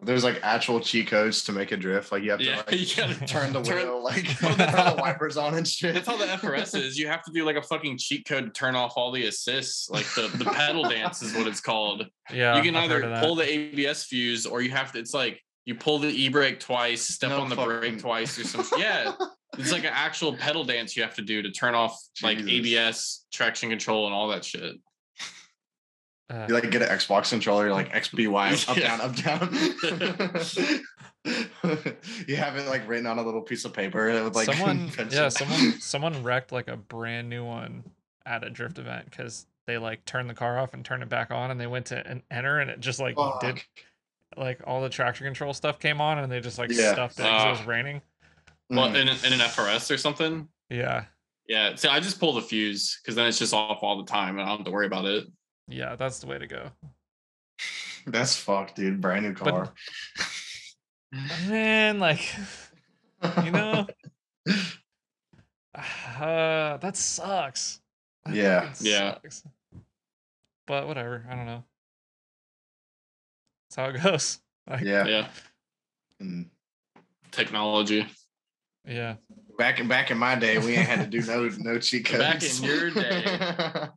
There's like actual cheat codes to make a drift. Like you have to you gotta turn the wheel, like put the wipers on and shit. That's how the FRS is. You have to do like a fucking cheat code to turn off all the assists. Like the pedal dance is what it's called. Yeah. You can either pull the ABS fuse or you have to, it's like you pull the e-brake twice, step on the brake twice or something. Yeah. It's like an actual pedal dance you have to do to turn off like ABS, traction control, and all that shit. You like get an Xbox controller, you're like XBY, up down. You have it like written on a little piece of paper with like someone wrecked like a brand new one at a drift event because they like turned the car off and turned it back on, and they went to enter and it just like did like all the traction control stuff came on and they just like stuffed it because it was raining. Well, in an FRS or something. Yeah. Yeah. So I just pull the fuse because then it's just off all the time and I don't have to worry about it. Yeah, that's the way to go. That's fucked, dude. Brand new car. But, man, like, you know, that sucks. Yeah. Sucks. But whatever. I don't know. That's how it goes. Like, yeah. Technology. Yeah. Back in my day, we ain't had to do no cheat codes. Back in your day.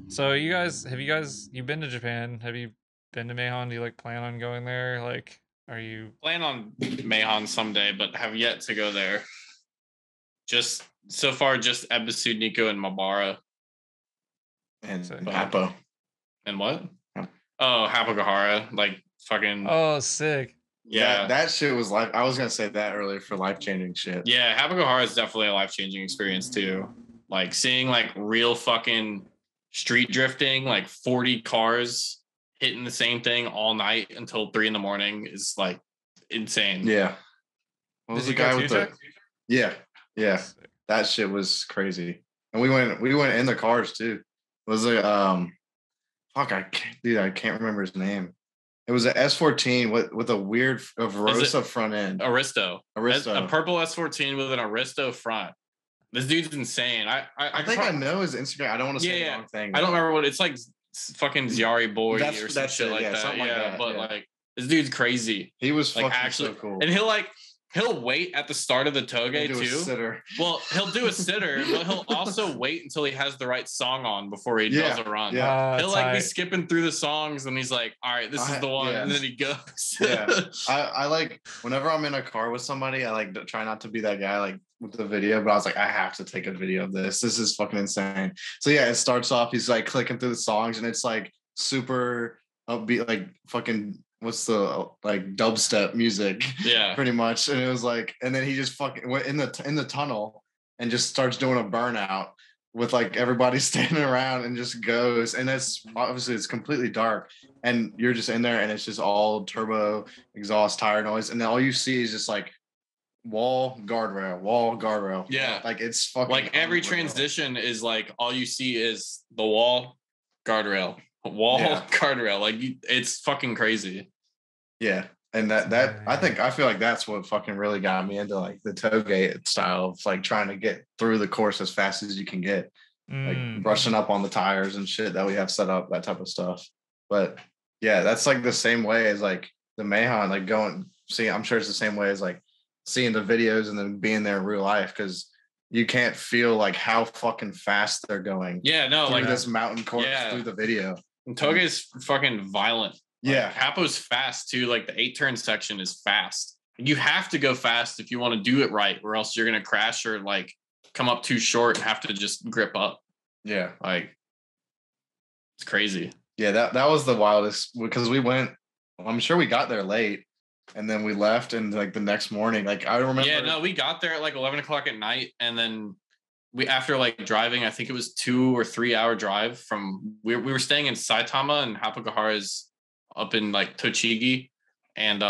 So you've been to Japan? Have you been to Mahon? Do you like plan on going there? Like, are you plan on Mahon someday, but have yet to go there? Just so far, just Ebisu, Nico, and Mabara. And Hapo. And what? Oh, Hapagahara. Like fucking. Oh, sick. Yeah, that shit was life. I was gonna say that earlier for life-changing shit. Yeah, Hapagahara is definitely a life-changing experience too. Like seeing like real fucking street drifting, like 40 cars hitting the same thing all night until 3 a.m. is like insane. Yeah. What was the guy with the? Yeah. That shit was crazy. And we went in the cars too. Was it I can't remember his name. It was an S14 with a weird Verosa front end. Aristo. A purple S14 with an Aristo front. This dude's insane. I think I know his Instagram. I don't want to say the wrong thing. I don't remember what it's like. Fucking Ziari Boy or some shit like that. Something like that. But like this dude's crazy. He was like fucking actually so cool. And he'll wait at the start of the toge too. Well, he'll do a sitter, but he'll also wait until he has the right song on before he does a run. Yeah. He'll like be skipping through the songs and he's like, all right, this is the one. And then he goes. I like whenever I'm in a car with somebody, I like try not to be that guy like with the video, but I was like, I have to take a video of this. This is fucking insane. So yeah, it starts off, he's like clicking through the songs and it's like super upbeat, like fucking what's the like dubstep music, pretty much. And it was like, and then he just fucking went in the tunnel and just starts doing a burnout with like everybody standing around and just goes. And it's obviously it's completely dark and you're just in there and it's just all turbo exhaust tire noise, and then all you see is just like wall guardrail. Yeah, like it's fucking like every transition is like all you see is the wall guardrail. Guardrail, like it's fucking crazy. Yeah, and that I feel like that's what fucking really got me into like the toge style of like trying to get through the course as fast as you can get, like brushing up on the tires and shit that we have set up, that type of stuff. But yeah, that's like the same way as like the Mahon, like I'm sure it's the same way as like seeing the videos and then being there in real life, because you can't feel like how fucking fast they're going. Yeah, no, through like this mountain course through the video. And Toge's fucking violent. Yeah. Hapo's fast too. Like the 8-turn section is fast. You have to go fast if you want to do it right, or else you're gonna crash or like come up too short and have to just grip up. Yeah. Like it's crazy. Yeah, that was the wildest because we went. I'm sure we got there late, and then we left, and like the next morning, like I remember. Yeah, no, we got there at like 11 o'clock at night, and then we after like driving, I think it was 2 or 3 hour drive from we were staying in Saitama, and Hapagahara is up in like Tochigi, and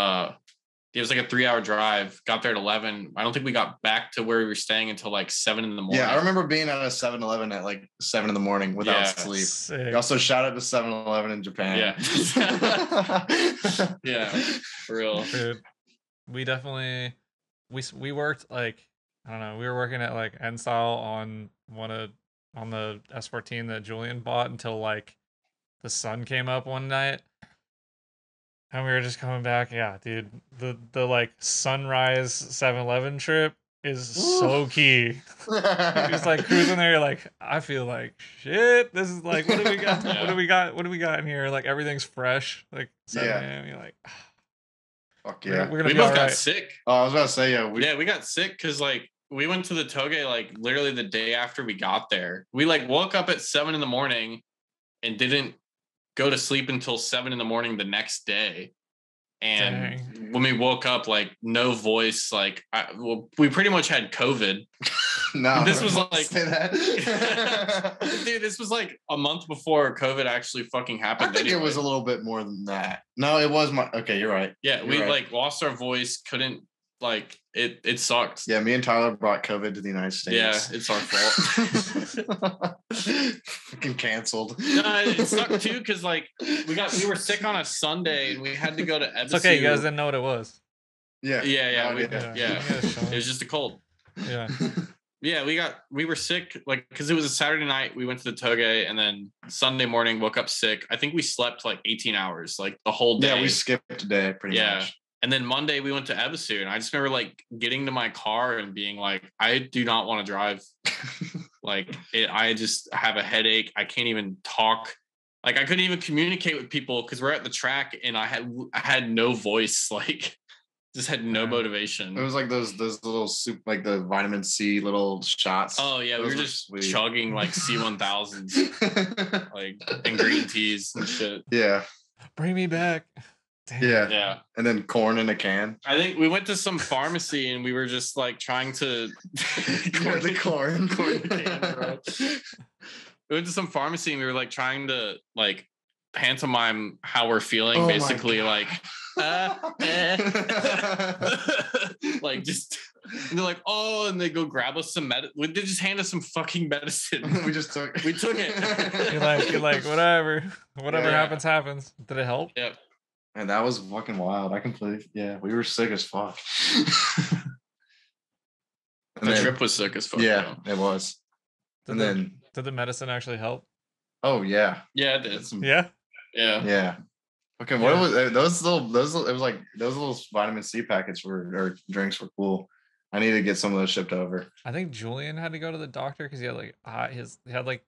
it was like a 3 hour drive. Got there at 11. I don't think we got back to where we were staying until like 7 in the morning. Yeah, I remember being at a 7-Eleven at like 7 in the morning without sleep. Sick. We also shout out to 7-Eleven in Japan. Yeah. Yeah, for real. Dude, we definitely we worked like I don't know. We were working at like N-Style on the S14 that Julian bought until like the sun came up one night. And we were just coming back. Yeah, dude. The like sunrise 7-Eleven trip is so key. You're just like cruising there, you're like, I feel like shit. This is like, what do we got? Yeah. What do we got? What do we got in here? Like everything's fresh. Like 7 a.m. You're like, Fuck we're yeah. gonna We be both all got right. sick. Oh, I was about to say, yeah. We got sick because like we went to the Toge like literally the day after we got there. We like woke up at 7 in the morning and didn't go to sleep until 7 in the morning the next day. And when we woke up, like no voice, like we pretty much had COVID. No, This was like say that. dude, this was like a month before COVID actually fucking happened. I think anyway. it was a little bit more than that. No, it was my. Okay, you're right. Yeah, we You're right. like lost our voice, couldn't like it sucked. Yeah, me and Tyler brought COVID to the United Yeah, States. it's our fault. Fucking canceled. No, it sucked too because like we were sick on a Sunday and we had to go to Ebisu. It's okay, you guys didn't know what it was. Yeah. Yeah, No, yeah. It was just a cold. Yeah. Yeah, we were sick like because it was a Saturday night. We went to the Toge and then Sunday morning woke up sick. I think we slept like 18 hours, like the whole day. Yeah, we skipped today pretty much. And then Monday we went to Ebisu, and I just remember like getting to my car and being like, I do not want to drive. I just have a headache. I can't even talk. Like I couldn't even communicate with people because we're at the track and I had no voice. Like just had no motivation. It was like those little soup, like the vitamin C little shots. Oh yeah, we Those were were just sweet. chugging like C1000s, like and green teas and shit. Yeah. Bring me back. Damn. Yeah. Yeah. And then corn in a can. I think we went to some pharmacy and we were just like trying to The corn. corn can, bro. We went to some pharmacy and we were like trying to like pantomime how we're feeling, Oh my basically God. like like just and they're like, oh, and they go grab us some they just hand us some fucking medicine. We just took We took it. You're like, whatever Yeah. happens. Did it help? Yep. And that was fucking wild. I completely, yeah, we were sick as fuck. The trip was sick as fuck. Yeah, though. it was. And then, Did the medicine actually help? oh yeah, Yeah, it did. Yeah. Yeah. yeah. Okay, what was those little? It was like those little vitamin C packets or drinks were cool. I need to get some of those shipped over. I think Julian had to go to the doctor because he had like he had like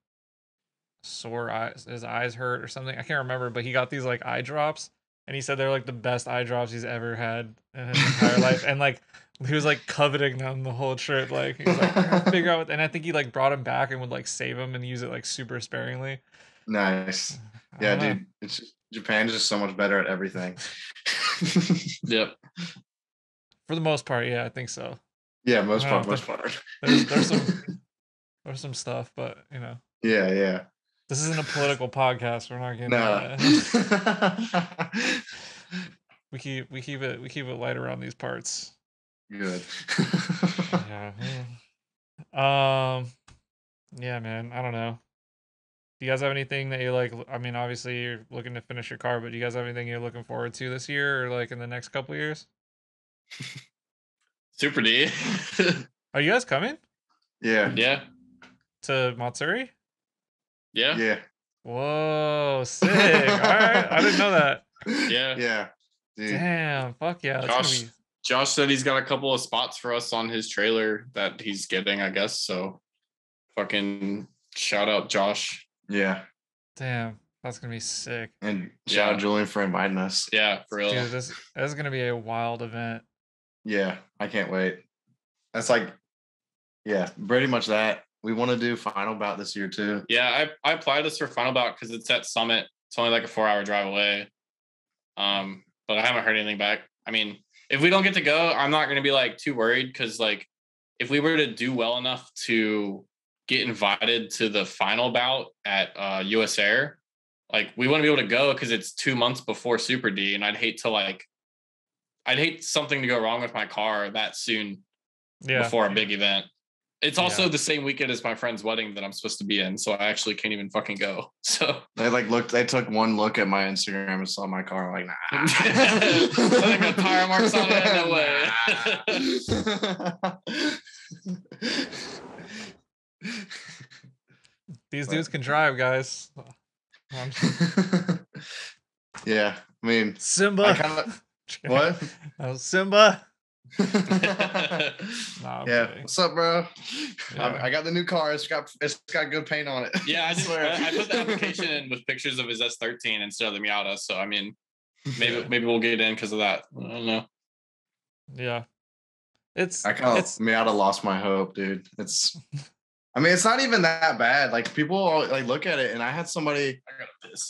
sore eyes, his eyes hurt or something. I can't remember, but he got these like eye drops, and he said they're like the best eye drops he's ever had in his entire life, and like he was like coveting them the whole trip. Like he was like, I gotta figure out, and I think he like brought him back and would like save him and use it like super sparingly. Nice. I Yeah, don't know. dude. Japan is just so much better at everything. Yep. For the most part, yeah, I think so. Yeah, most Wow, part. There's some stuff, but you know, Yeah. this isn't a political podcast. We're not getting. No. We keep it light around these parts. Good. Yeah. Yeah, man. I don't know. Do you guys have anything that you like? I mean, obviously you're looking to finish your car, but do you guys have anything you're looking forward to this year or like in the next couple of years? Super D. Are you guys coming Yeah. Yeah. to Matsuri? Yeah. Yeah. Whoa, sick! All right, I didn't know that. Yeah. Yeah. Dude. Damn, fuck yeah! That's Josh, gonna be... Josh said he's got a couple of spots for us on his trailer that he's getting, I guess. So fucking shout out Josh. Yeah. Damn. That's gonna be sick. And shout out Julian for inviting us. Yeah, for real. Dude, this is gonna be a wild event. Yeah, I can't wait. That's like, yeah, pretty much that. We want to do final bout this year too. Yeah, I applied this for final bout because it's at Summit. It's only like a 4-hour drive away. But I haven't heard anything back. I mean, if we don't get to go, I'm not going to be like too worried because like if we were to do well enough to get invited to the final bout at US Air, like we wouldn't be able to go because it's 2 months before Super D, and I'd hate something to go wrong with my car that soon before a big event. It's also the same weekend as my friend's wedding that I'm supposed to be in, so I actually can't even fucking go. So they took one look at my Instagram and saw my car, like, nah. I got tire marks on it, no way. These dudes can drive, guys. Yeah, I mean, Simba. What? Simba. Yeah, what's up, bro? Yeah. I got the new car. It's got good paint on it. Yeah, I put the application in with pictures of his S13 instead of the Miata. So I mean, maybe we'll get in because of that. I don't know. Yeah, Miata lost my hope, dude. It's not even that bad. Like people like look at it, and I had somebody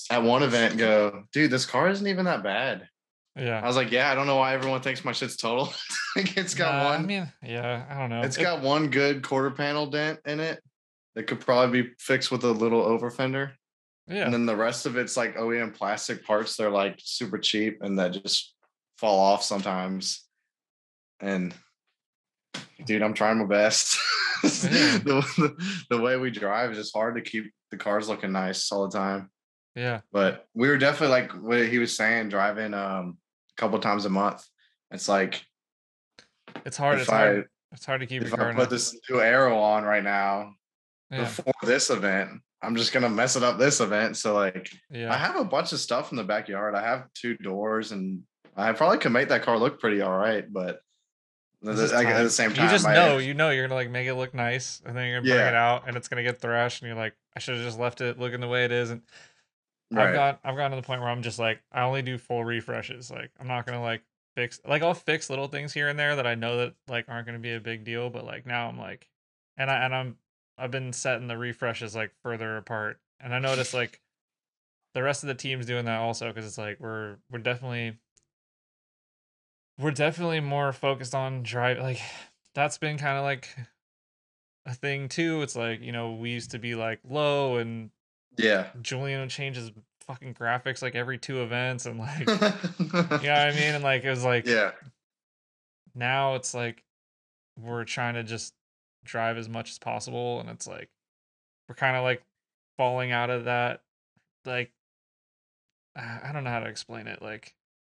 at one event go, "Dude, this car isn't even that bad." Yeah. I was like, yeah, I don't know why everyone thinks my shit's total. Like it's got one. I mean, yeah, I don't know. It's got one good quarter panel dent in it that could probably be fixed with a little over fender. Yeah. And then the rest of it's like OEM plastic parts. They're like super cheap and that just fall off sometimes. And dude, I'm trying my best. The way we drive is just hard to keep the cars looking nice all the time. Yeah. But we were definitely like what he was saying, driving a couple times a month. It's like it's hard. It's hard to keep your car. If I put this new Aero on right now before this event, I'm just gonna mess it up this event. So like I have a bunch of stuff in the backyard. I have 2 doors and I probably could make that car look pretty all right, but at the same time, you just know you're gonna like make it look nice, and then you're gonna bring it out, and it's gonna get thrashed, and you're like, I should have just left it looking the way it is. And I've gotten to the point where I'm just like, I only do full refreshes. Like I'm not gonna like I'll fix little things here and there that I know that like aren't gonna be a big deal, but like now I'm like, I've been setting the refreshes like further apart, and I noticed like the rest of the team's doing that also because it's like we're definitely more focused on drive. Like that's been kind of like a thing too. It's like, you know, we used to be like low, and Julian changes fucking graphics like every 2 events, and like you know what I mean, and like it was like now it's like we're trying to just drive as much as possible, and it's like we're kind of like falling out of that, like I don't know how to explain it, like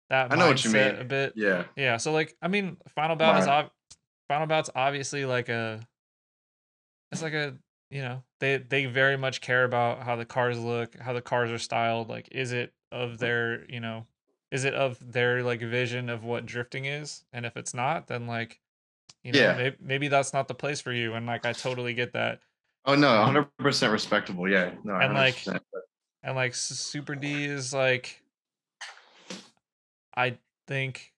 that I know what you mean a bit. Yeah, so like I mean final bout's obviously like it's like a, you know, they very much care about how the cars look, how the cars are styled. Like, is it of their, you know, is it of their like vision of what drifting is? And if it's not, then like, you know, maybe that's not the place for you. And like, I totally get that. Oh no, 100% respectable. Yeah, no, and 100%. like Super D is like, I think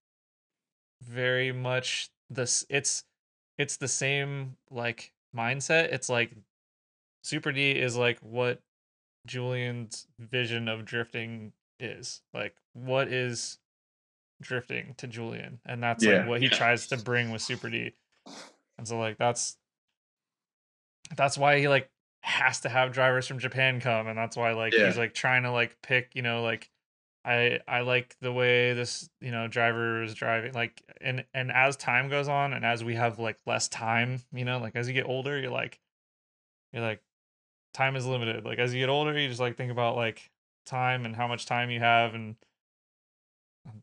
very much it's the same like mindset. It's like Super D is like what Julian's vision of drifting is. Like, what is drifting to Julian? And that's like what he tries to bring with Super D. And so like that's why he like has to have drivers from Japan come, and that's why like he's like trying to like pick, you know, like I like the way this, you know, driver is driving, like, and as time goes on and as we have like less time, you know, like as you get older, you're like time is limited. Like as you get older, you just like think about like time and how much time you have, and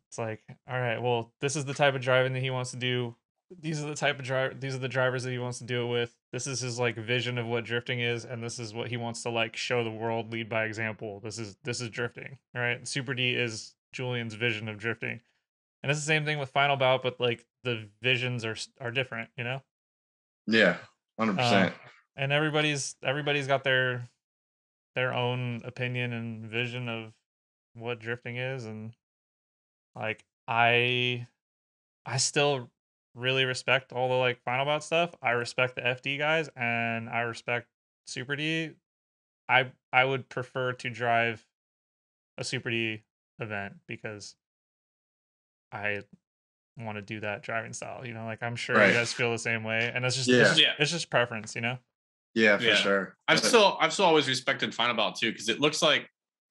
it's like, all right, well, this is the type of driving that he wants to do. These are the drivers that he wants to do it with. This is his like vision of what drifting is, and this is what he wants to like show the world, lead by example. This is drifting, right? Super D is Julian's vision of drifting. And it's the same thing with Final Bout, but like the visions are different, you know? Yeah, 100%. And everybody's got their their own opinion and vision of what drifting is, and like I still really respect all the like Final Bout stuff. I respect the FD guys, and I respect Super D. I would prefer to drive a Super D event because I want to do that driving style. You know, like I'm sure you guys feel the same way, and it's just preference. You know. Yeah, for sure. I've still always respected Final Bout too, because it looks like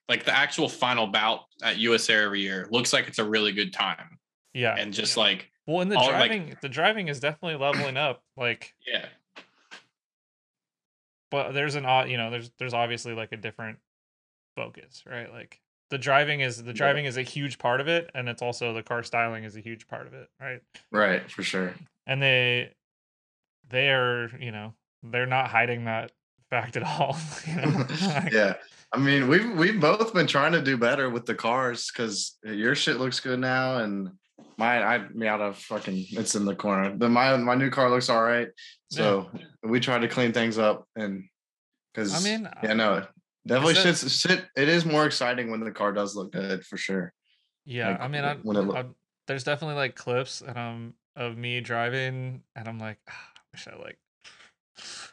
the actual Final Bout at USA every year looks like it's a really good time. Yeah, and just like well, and the driving is definitely leveling up. Like but there's there's obviously like a different focus, right? Like the driving is a huge part of it, and it's also the car styling is a huge part of it, right? Right, for sure. And they are, they're not hiding that fact at all. Yeah. I mean, we've both been trying to do better with the cars because your shit looks good now, and mine, Miata fucking, it's in the corner. But my new car looks all right. So we try to clean things up, and because definitely shit. It is more exciting when the car does look good, for sure. Yeah, like, I mean, there's definitely like clips of me driving, and I'm like, I wish I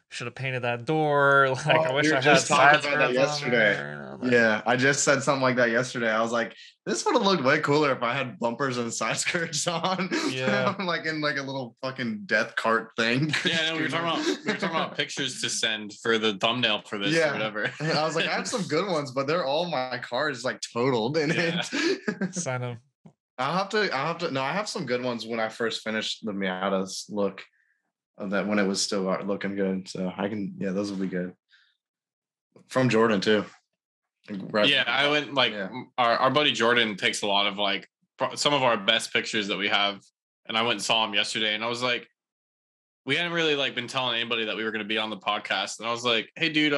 should have painted that door. Like, I wish I had side skirts on yesterday. Yeah, I just said something like that yesterday. I was like, this would have looked way cooler if I had bumpers and side skirts on. Yeah, like in like a little fucking death cart thing. Yeah, we were talking about pictures to send for the thumbnail for this or whatever. I was like, I have some good ones, but they're all my cars like totaled in it. Sign them. I'll have to. No, I have some good ones when I first finished the Miata's look. Of that when it was still looking good, so I can those will be good from Jordan too. I went like our buddy Jordan takes a lot of like some of our best pictures that we have, and I went and saw him yesterday, and I was like, we hadn't really like been telling anybody that we were going to be on the podcast, and I was like, hey dude,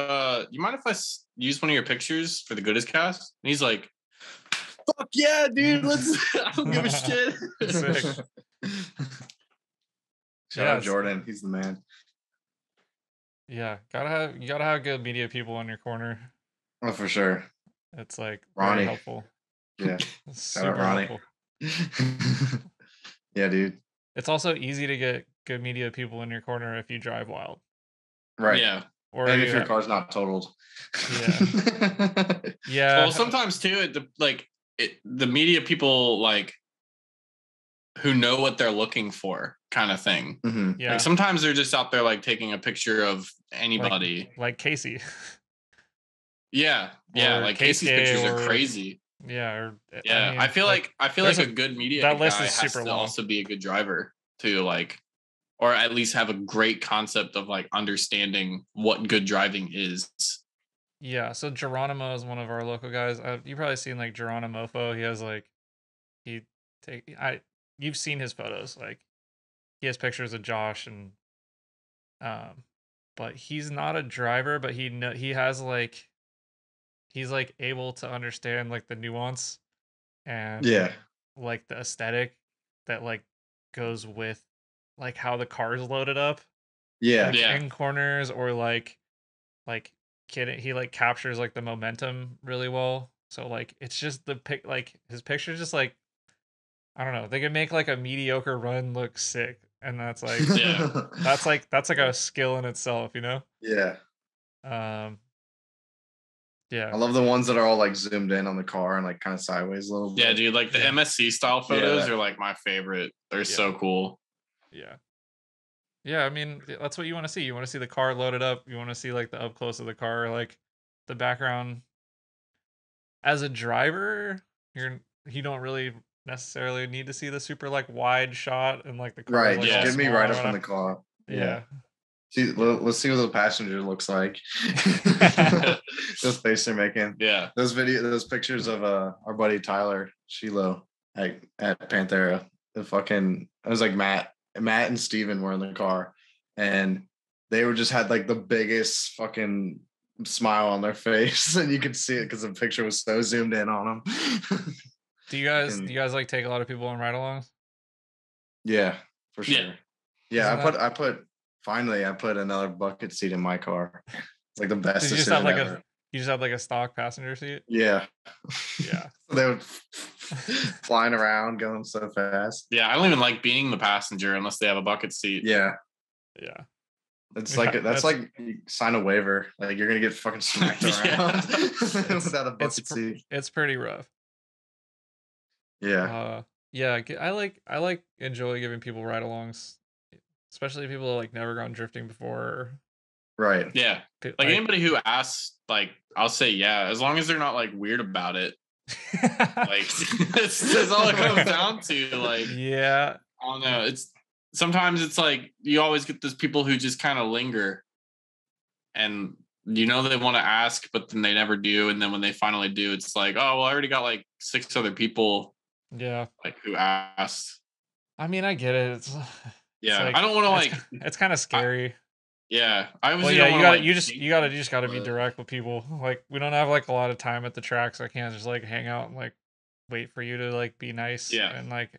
you mind if I use one of your pictures for the Goodest cast? And he's like, fuck yeah dude, let's I don't give a shit. Sick. Shout out Jordan, he's the man. Yeah, you gotta have good media people in your corner. Oh, for sure. It's like Ronnie. Very helpful. Yeah, shout out Ronnie. Helpful. Yeah, dude. It's also easy to get good media people in your corner if you drive wild. Right. Yeah. Or and if your car's not totaled. Yeah. Yeah. Well, sometimes too, the media people like who know what they're looking for, kind of thing. Mm-hmm. Yeah. Like sometimes they're just out there like taking a picture of anybody, like Casey. Yeah. Like Casey's pictures are crazy. Yeah. I mean, I feel like a good media that list guy is super has to long. also be a good driver to like, or at least have a great concept of like understanding what good driving is. Yeah. So Geronimo is one of our local guys. You've probably seen like Geronimo. He has like you've seen his photos. Like he has pictures of Josh and but he's not a driver, but he has like he's like able to understand like the nuance and like the aesthetic that like goes with like how the car's loaded up. Like, in corners or like he like captures like the momentum really well. So like it's just like his pictures just like I don't know, they can make like a mediocre run look sick, and that's like that's like a skill in itself, you know? Yeah. Yeah. I love the ones that are all like zoomed in on the car and like kind of sideways a little bit. Yeah, dude, like the MSC style photos are like my favorite. They're so cool. Yeah. Yeah, I mean, that's what you want to see. You want to see the car loaded up. You want to see like the up close of the car, like the background. As a driver, you don't really necessarily need to see the super like wide shot and like the car. Right, like, just get me right up in the car. Yeah. See, let's see what the passenger looks like. Those faces they're making. Yeah. Those pictures of our buddy Tyler Shiloh at Panthera. It was like Matt and Steven were in the car, and they were just had like the biggest fucking smile on their face, and you could see it because the picture was so zoomed in on them. Do you guys like take a lot of people on ride-alongs? Yeah, for sure. Yeah, I put another bucket seat in my car. It's like the best decision ever. You just had like a stock passenger seat. Yeah. Yeah. So they would flying around, going so fast. Yeah, I don't even like being the passenger unless they have a bucket seat. Yeah. Yeah. It's Yeah, like that's like you sign a waiver. Like you're gonna get fucking smacked around without a bucket seat. It's pretty rough. Yeah. Yeah, I like enjoy giving people ride-alongs, especially people who like never gone drifting before. Right. Yeah. Like anybody who asks, like I'll say yeah, as long as they're not like weird about it. Like that's all it comes down to. Like, yeah, I don't know. Sometimes it's like you always get those people who just kind of linger, and they want to ask, but then they never do. And then when they finally do, it's like, oh well, I already got like 6 other people. Yeah, like who asked. I mean, I get it. Yeah, like, I don't want to like. It's kind of scary. I was. Well, yeah, you just gotta be direct with people. Like, we don't have like a lot of time at the track, so I can't just like hang out and like wait for you to like be nice and like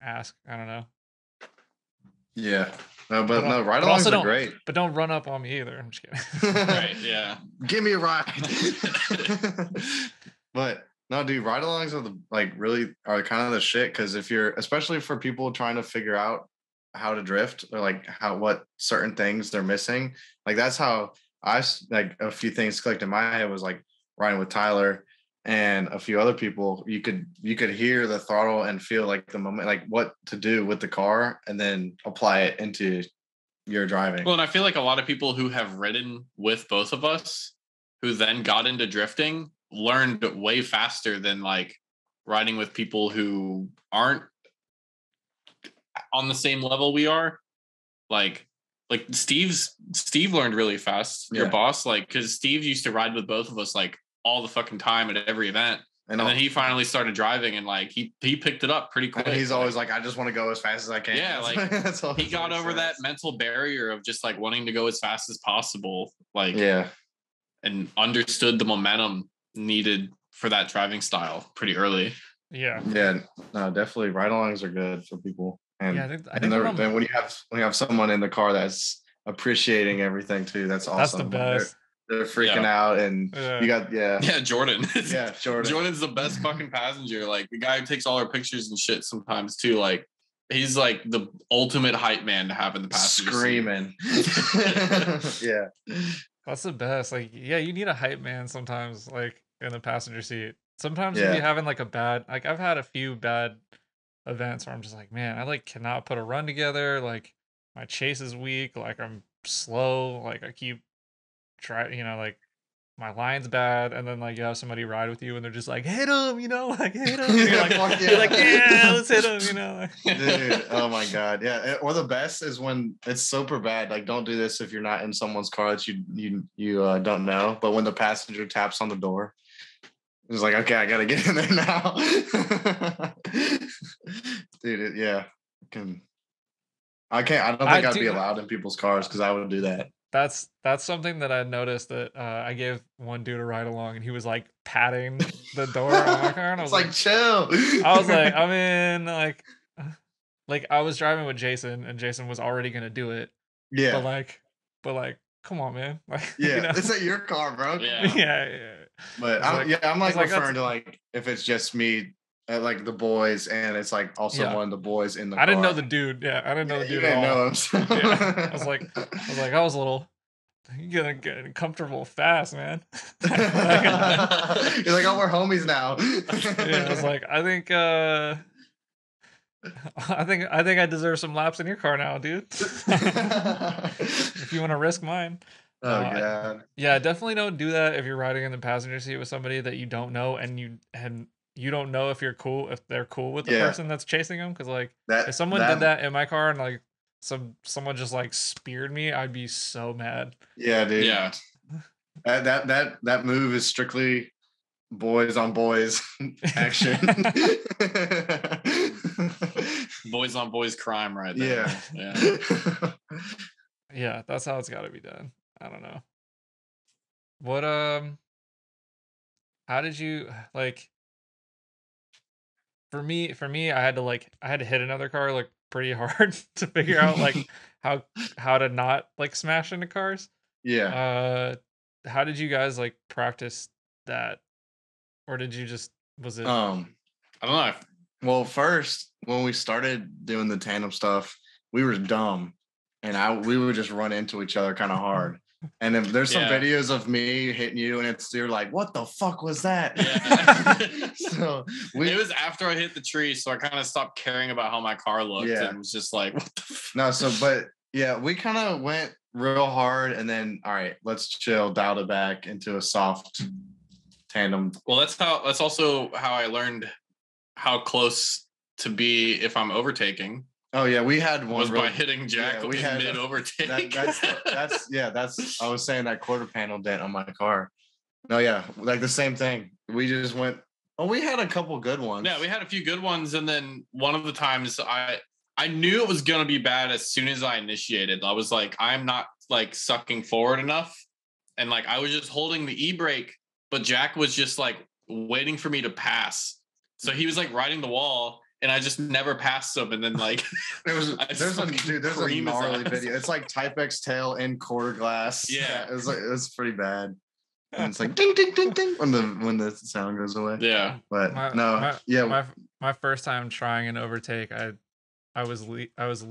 ask. I don't know. Yeah. No, but no, ride-alongs are great. But don't run up on me either. I'm just kidding. Right, yeah. Give me a ride. But no, dude, ride-alongs are kind of the shit, because if you're, especially for people trying to figure out how to drift, or like what certain things they're missing, like that's how like a few things clicked in my head, was like riding with Tyler and a few other people. You could hear the throttle and feel like the moment, like what to do with the car, and then apply it into your driving. Well, and I feel like a lot of people who have ridden with both of us, who then got into drifting, learned way faster than like riding with people who aren't on the same level we are. Like Steve learned really fast. Your boss, like, because Steve used to ride with both of us like all the fucking time at every event, and then he finally started driving, and like he picked it up pretty quick. And he's always like, I just want to go as fast as I can. Yeah, like he got over that mental barrier of just like wanting to go as fast as possible. Like, yeah, and understood the momentum needed for that driving style pretty early. Yeah. Yeah. No, definitely ride-alongs are good for people. And yeah, I think then when you have someone in the car that's appreciating everything too, that's awesome. That's the best. They're freaking out, and you got Jordan. Jordan. Jordan's the best fucking passenger. Like the guy who takes all our pictures and shit sometimes too. Like he's like the ultimate hype man to have in the passenger screaming. Yeah, that's the best. Like, yeah, you need a hype man sometimes, like in the passenger seat. Sometimes if you're having like I've had a few bad events where I'm just like, man, I like cannot put a run together. Like my chase is weak. Like I'm slow. Like I keep like my line's bad, and then like you have somebody ride with you and they're just like, hit him, like hit him. And you're like, yeah, let's hit him, Dude, oh my god, yeah. Or the best is when it's super bad. Like, don't do this if you're not in someone's car that you don't know. But when the passenger taps on the door, it's like, okay, I gotta get in there now. Dude, I don't think I'd be allowed in people's cars, because I would do that. That's something that I noticed, that I gave one dude a ride along, and he was like patting the door on my car, and I was like, chill. I was like, I'm in, like I was driving with Jason, and Jason was already gonna do it. Yeah. But like, come on, man. Like, yeah, it's not your car, bro. Yeah. But I'm like referring to like if it's just me. Like the boys, and it's like also one of the boys in the car. I didn't know the dude. Yeah, I didn't know the dude. You didn't know him. So. Yeah. I was like, I was a little. You're gonna get comfortable fast, man. You're like, oh, we're homies now. Yeah, I was like, I think I deserve some laps in your car now, dude. If you want to risk mine. Oh god. Yeah, definitely don't do that if you're riding in the passenger seat with somebody that you don't know, and you don't know if they're cool with the person that's chasing them. Because like if someone did that in my car and like someone just like speared me, I'd be so mad. Yeah, dude. Yeah. That move is strictly boys on boys action. Boys on boys crime right there. Yeah. Yeah, that's how it's got to be done. I don't know. What how did you like? For me, I had to hit another car like pretty hard to figure out like how to not like smash into cars. Yeah. how did you guys like practice that, or did you just was it? I don't know. Well, first when we started doing the tandem stuff, we were dumb, and we would just run into each other kind of hard. And then there's some Yeah. videos of me hitting you, and you're like, "What the fuck was that?" Yeah. So It was after I hit the tree, so I kind of stopped caring about how my car looked, and was just like, "What the?" No, but yeah, we kind of went real hard, and then all right, let's chill, dial it back into a soft tandem. Well, that's also how I learned how close to be if I'm overtaking. Oh yeah, we had one by hitting Jack mid overtake. That's I was saying that quarter panel dent on my car. No, yeah, like the same thing. We just went. Oh, we had a couple good ones. Yeah, we had a few good ones, and then one of the times I knew it was gonna be bad as soon as I initiated. I was like, I'm not like sucking forward enough, and like I was just holding the e-brake, but Jack was just like waiting for me to pass. So he was like riding the wall, and I just never passed him. And then like there's a gnarly video. It's like Type X tail in quarter glass. Yeah, it's pretty bad. And it's like ding ding ding ding when the sound goes away. Yeah, but my first time trying an overtake, I was leading. Was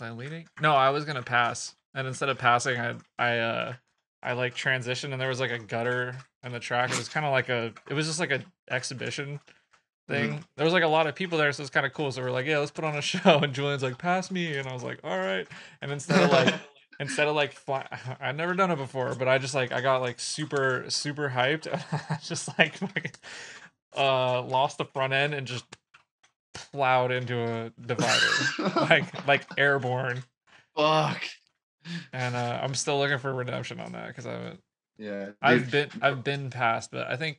I leading? No, I was gonna pass, and instead of passing, I like transitioned, and there was like a gutter in the track. It was kind of like it was just like an exhibition thing. Mm-hmm. There was like a lot of people there, so it's kind of cool. So we're like, yeah, let's put on a show. And Julian's like, pass me, and I was like, all right. And instead of like I'd never done it before, but I got like super hyped. I just like lost the front end and just plowed into a divider, like airborne. Fuck. And I'm still looking for redemption on that because I haven't. Yeah, I've been passed, but I think.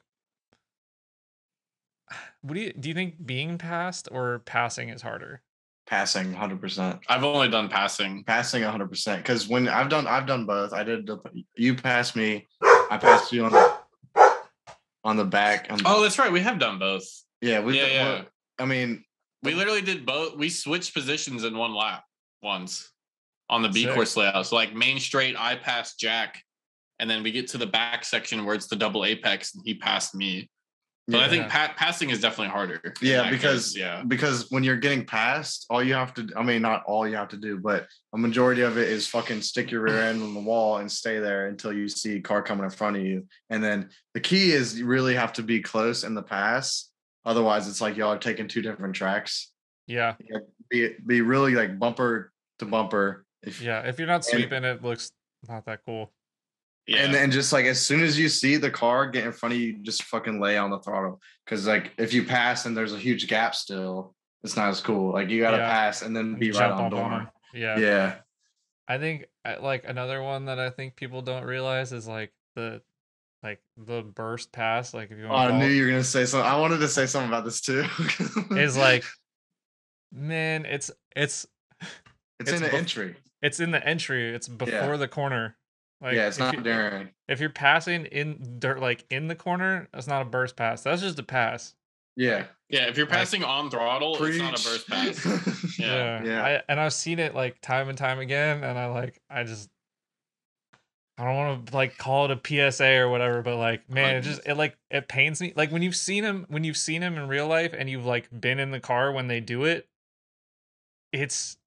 Do you think being passed or passing is harder? Passing 100%. I've only done passing 100%. Because when I've done both. I did you passed me, I passed you on the back. Oh, that's right. We have done both. Yeah, yeah. I mean, we literally did both. We switched positions in one lap once on the B course layout. So like main straight, I passed Jack, and then we get to the back section where it's the double apex, and he passed me. But I think passing is definitely harder. Yeah, because when you're getting passed, all you have to, I mean, not all you have to do, but a majority of it is fucking stick your rear end on the wall and stay there until you see a car coming in front of you. And then the key is you really have to be close in the pass. Otherwise, it's like y'all are taking two different tracks. Yeah. Be really like bumper to bumper. If you're not sweeping, it looks not that cool. Yeah. And then just like as soon as you see the car get in front of you, just fucking lay on the throttle. Because like if you pass and there's a huge gap still, it's not as cool. Like you got to pass and then be right on door. Yeah. I think like another one that I think people don't realize is like the burst pass. Like if you want. I knew you were gonna say something. I wanted to say something about this too. Is like, man, it's in the entry. It's in the entry. It's before the corner. Like, it's not during. If you're passing in dirt, like in the corner, that's not a burst pass. That's just a pass. Yeah. Yeah. If you're passing on throttle, it's not a burst pass. Yeah. I've seen it like time and time again, and I don't want to like call it a PSA or whatever, but like, man, it pains me. Like when you've seen him in real life and you've like been in the car when they do it, it's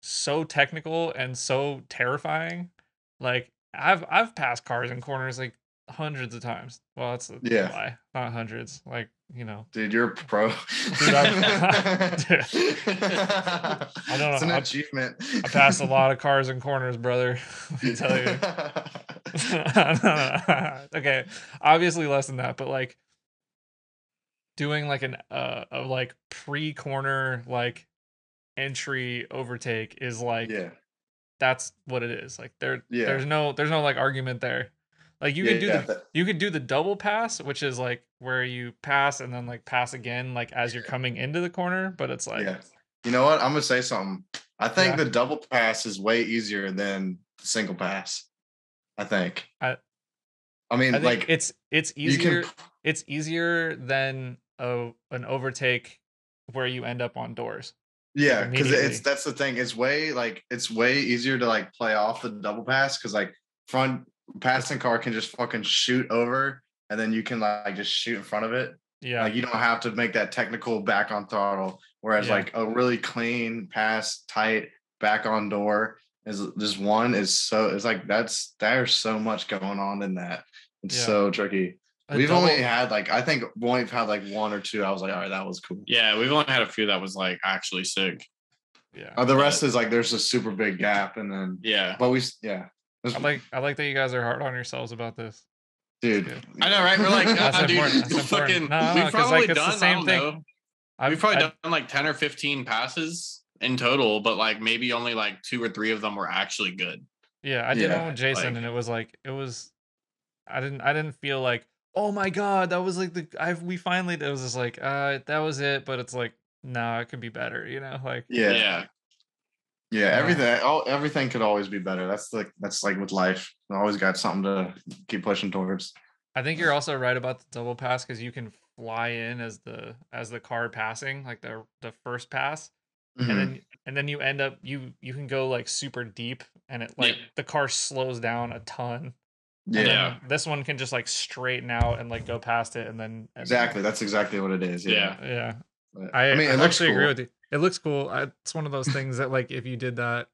so technical and so terrifying. Like I've passed cars in corners like hundreds of times. Well, that's a lie. Not hundreds. Like, you know. Dude, you're a pro. Dude, I don't know. It's an achievement. I passed a lot of cars in corners, brother. Let me tell you. Okay, obviously less than that, but like doing like a like pre-corner like entry overtake is like that's what it is. Like there's no like argument there. Like you could do the double pass, which is like where you pass and then like pass again like as you're coming into the corner, but it's like you know what? I'm gonna say something. I think the double pass is way easier than the single pass. I think. I mean, like it's easier. It's easier than an overtake where you end up on doors. Yeah, because that's the thing. It's way easier to like play off the double pass because like front passing car can just fucking shoot over, and then you can like just shoot in front of it. Yeah. Like you don't have to make that technical back on throttle. Whereas Yeah. like a really clean pass, tight back on door is just one is so it's like there's so much going on in that. It's Yeah. so tricky. A We've double- only had like I think we've had like one or two. I was like, all right, that was cool. Yeah, we've only had a few that was like actually sick. Yeah. The rest is like there's a super big gap, and then Yeah. but yeah. I like that you guys are hard on yourselves about this. Dude, Good. I know, right? We're like, That's dude, important. That's important. fucking, No, we've 'cause, probably like, it's the done, same I don't thing. know. We've probably done like 10 or 15 passes in total, but like maybe only like 2 or 3 of them were actually good. Yeah, I did Yeah, one with Jason, like- and it was I didn't feel like, oh my god, that was like we finally, it was just like that was it, but it's like, no, it could be better, you know, like yeah. Everything could always be better. That's like with life. You always got something to keep pushing towards. I think you're also right about the double pass because you can fly in as the car passing, like the first pass, Mhm. and then you end up you can go like super deep, and it like the car slows down a ton. And Yeah. then this one can just like straighten out and like go past it, and then Exactly. That's exactly what it is. Yeah. yeah. But, I mean, it looks actually agree cool. with you. It looks cool. It's one of those things that like if you did that,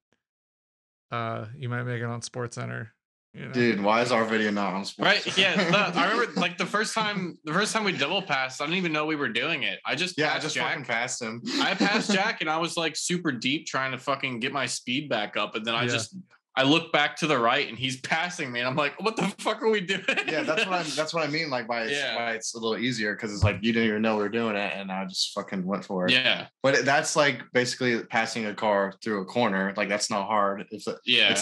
you might make it on Sports Center. You know? Dude, why is our video not on sports? Right? Yeah. I remember like the first time we double passed, I didn't even know we were doing it. I just I passed just Jack. fucking passed him. I passed Jack and I was like super deep trying to fucking get my speed back up. And then I look back to the right and he's passing me and I'm like, what the fuck are we doing? Yeah, that's what I mean. Like why it's a little easier because it's like you didn't even know we were doing it and I just fucking went for it. Yeah. But that's like basically passing a car through a corner. Like that's not hard. It's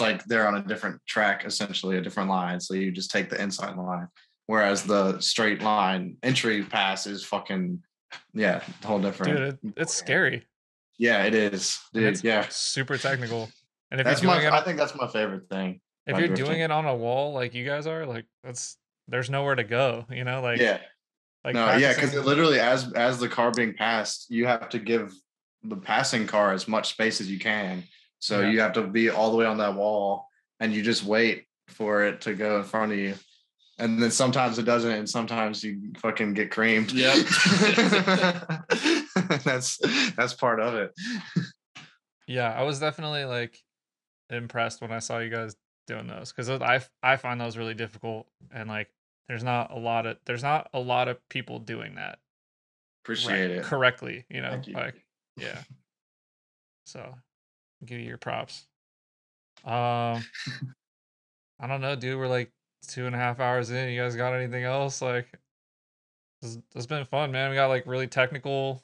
like they're on a different track, essentially a different line. So you just take the inside line. Whereas the straight line entry pass is fucking whole different. Dude, it's scary. Yeah, it is. Dude, It's super technical. And if that's you're doing I think that's my favorite thing. If you're doing it on a wall like you guys are, like there's nowhere to go, you know, like because literally as the car being passed, you have to give the passing car as much space as you can. So you have to be all the way on that wall, and you just wait for it to go in front of you. And then sometimes it doesn't, and sometimes you fucking get creamed. Yep. That's part of it. Yeah, I was definitely like impressed when I saw you guys doing those because I find those really difficult, and like there's not a lot of people doing that. Appreciate it correctly, you know. Thank you. Like so I'll give you your props. I don't know, dude. We're like 2.5 hours in. You guys got anything else? Like it's been fun, man. We got like really technical,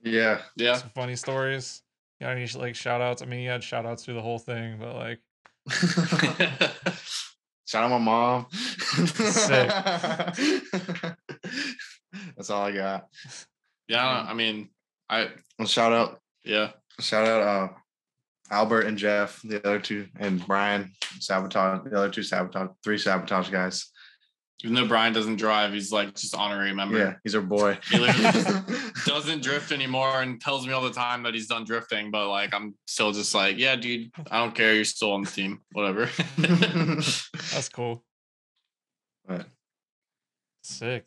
some funny stories. Got any like shout outs? I mean, you had shout outs through the whole thing, but like shout out my mom. Sick. That's all I got. Yeah, I mean, Shout out Albert and Jeff, the other two, and Brian, Sabotage, the other two three Sabotage guys. Even though Brian doesn't drive, he's like just honorary member. Yeah, he's our boy. He literally doesn't drift anymore and tells me all the time that he's done drifting, but like I'm still just like, yeah, dude, I don't care. You're still on the team. Whatever. That's cool. But sick.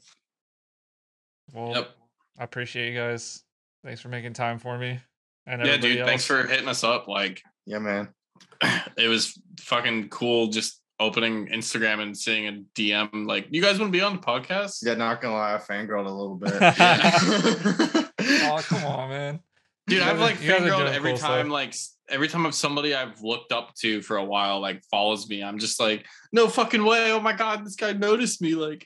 Well, I appreciate you guys. Thanks for making time for me. And yeah, dude, else. thanks for hitting us up. Like, yeah, man. It was fucking cool just opening Instagram and seeing a DM like, you guys want to be on the podcast? Yeah, not gonna lie, I fangirled a little bit. Oh, come on, man. Dude, I've like fangirled every cool time, stuff. like every time somebody I've looked up to for a while like follows me, I'm just like, no fucking way. Oh my god, this guy noticed me. Like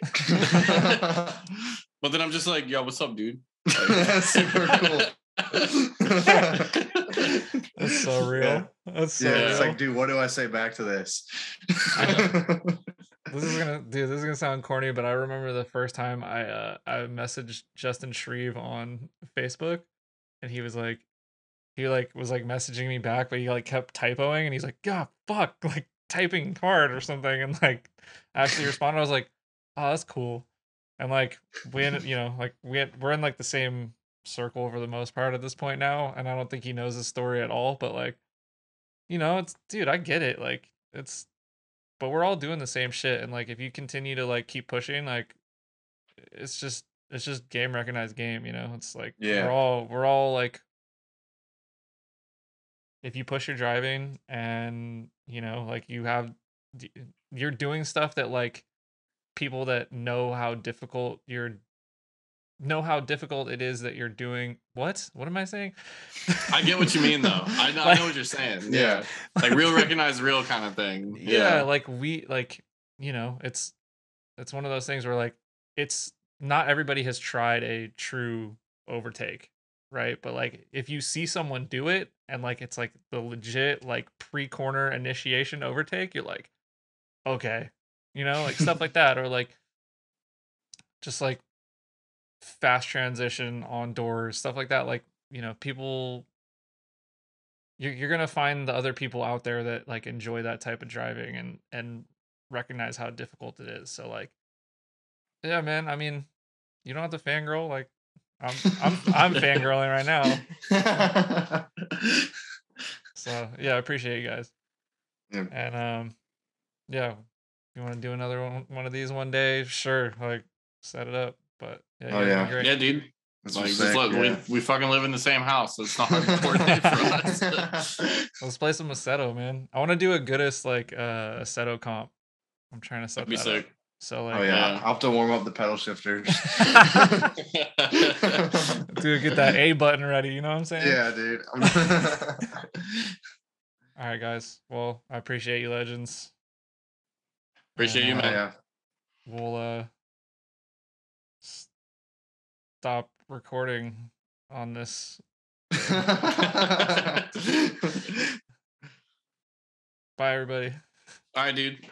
but then I'm just like, yo, what's up, dude? Like, That's super cool. That's so real. Yeah. That's so real. It's like, dude, what do I say back to this? This is gonna sound corny, but I remember the first time I messaged Justin Shreve on Facebook, and he was like messaging me back, but he like kept typoing, and he's like, God, fuck, like typing hard or something, and like actually responded. I was like, oh, that's cool, and like we ended, we're in like the same circle for the most part at this point now, and I don't think he knows the story at all, but like, it's, dude, I get it, like it's but we're all doing the same shit, and like if you continue to like keep pushing, like it's just game recognized game, you know. It's like we're all like, if you push your driving and you know like you're doing stuff that like people that know how difficult it is that you're doing. What am I saying? I get what you mean though. I know what you're saying. Yeah. Like real recognize real kind of thing. Yeah, like we like, you know, it's one of those things where like it's not everybody has tried a true overtake, right? But like if you see someone do it and like it's like the legit like pre-corner initiation overtake, you're like, okay. You know, like stuff like that, or like just like fast transition on doors, stuff like that. Like, you know, people, you're gonna find the other people out there that like enjoy that type of driving and recognize how difficult it is. So like, yeah, man. I mean, you don't have to fangirl. Like, I'm fangirling right now. So yeah, I appreciate you guys. Yeah. And yeah, if you want to do another one of these one day, sure. Like, set it up. But yeah, great. Yeah, dude. That's Like, sick, look, we fucking live in the same house, so it's not hard to coordinate for us. Let's play some Assetto, man. I want to do a Goodest like Assetto comp. I'm trying to set That'd be that sick. up. So like, I'll have to warm up the pedal shifters. Dude, get that A button ready. You know what I'm saying? Yeah, dude. All right, guys. Well, I appreciate you, legends. Appreciate you, man. Yeah. We'll stop recording on this. Bye, Bye, everybody. All right, dude.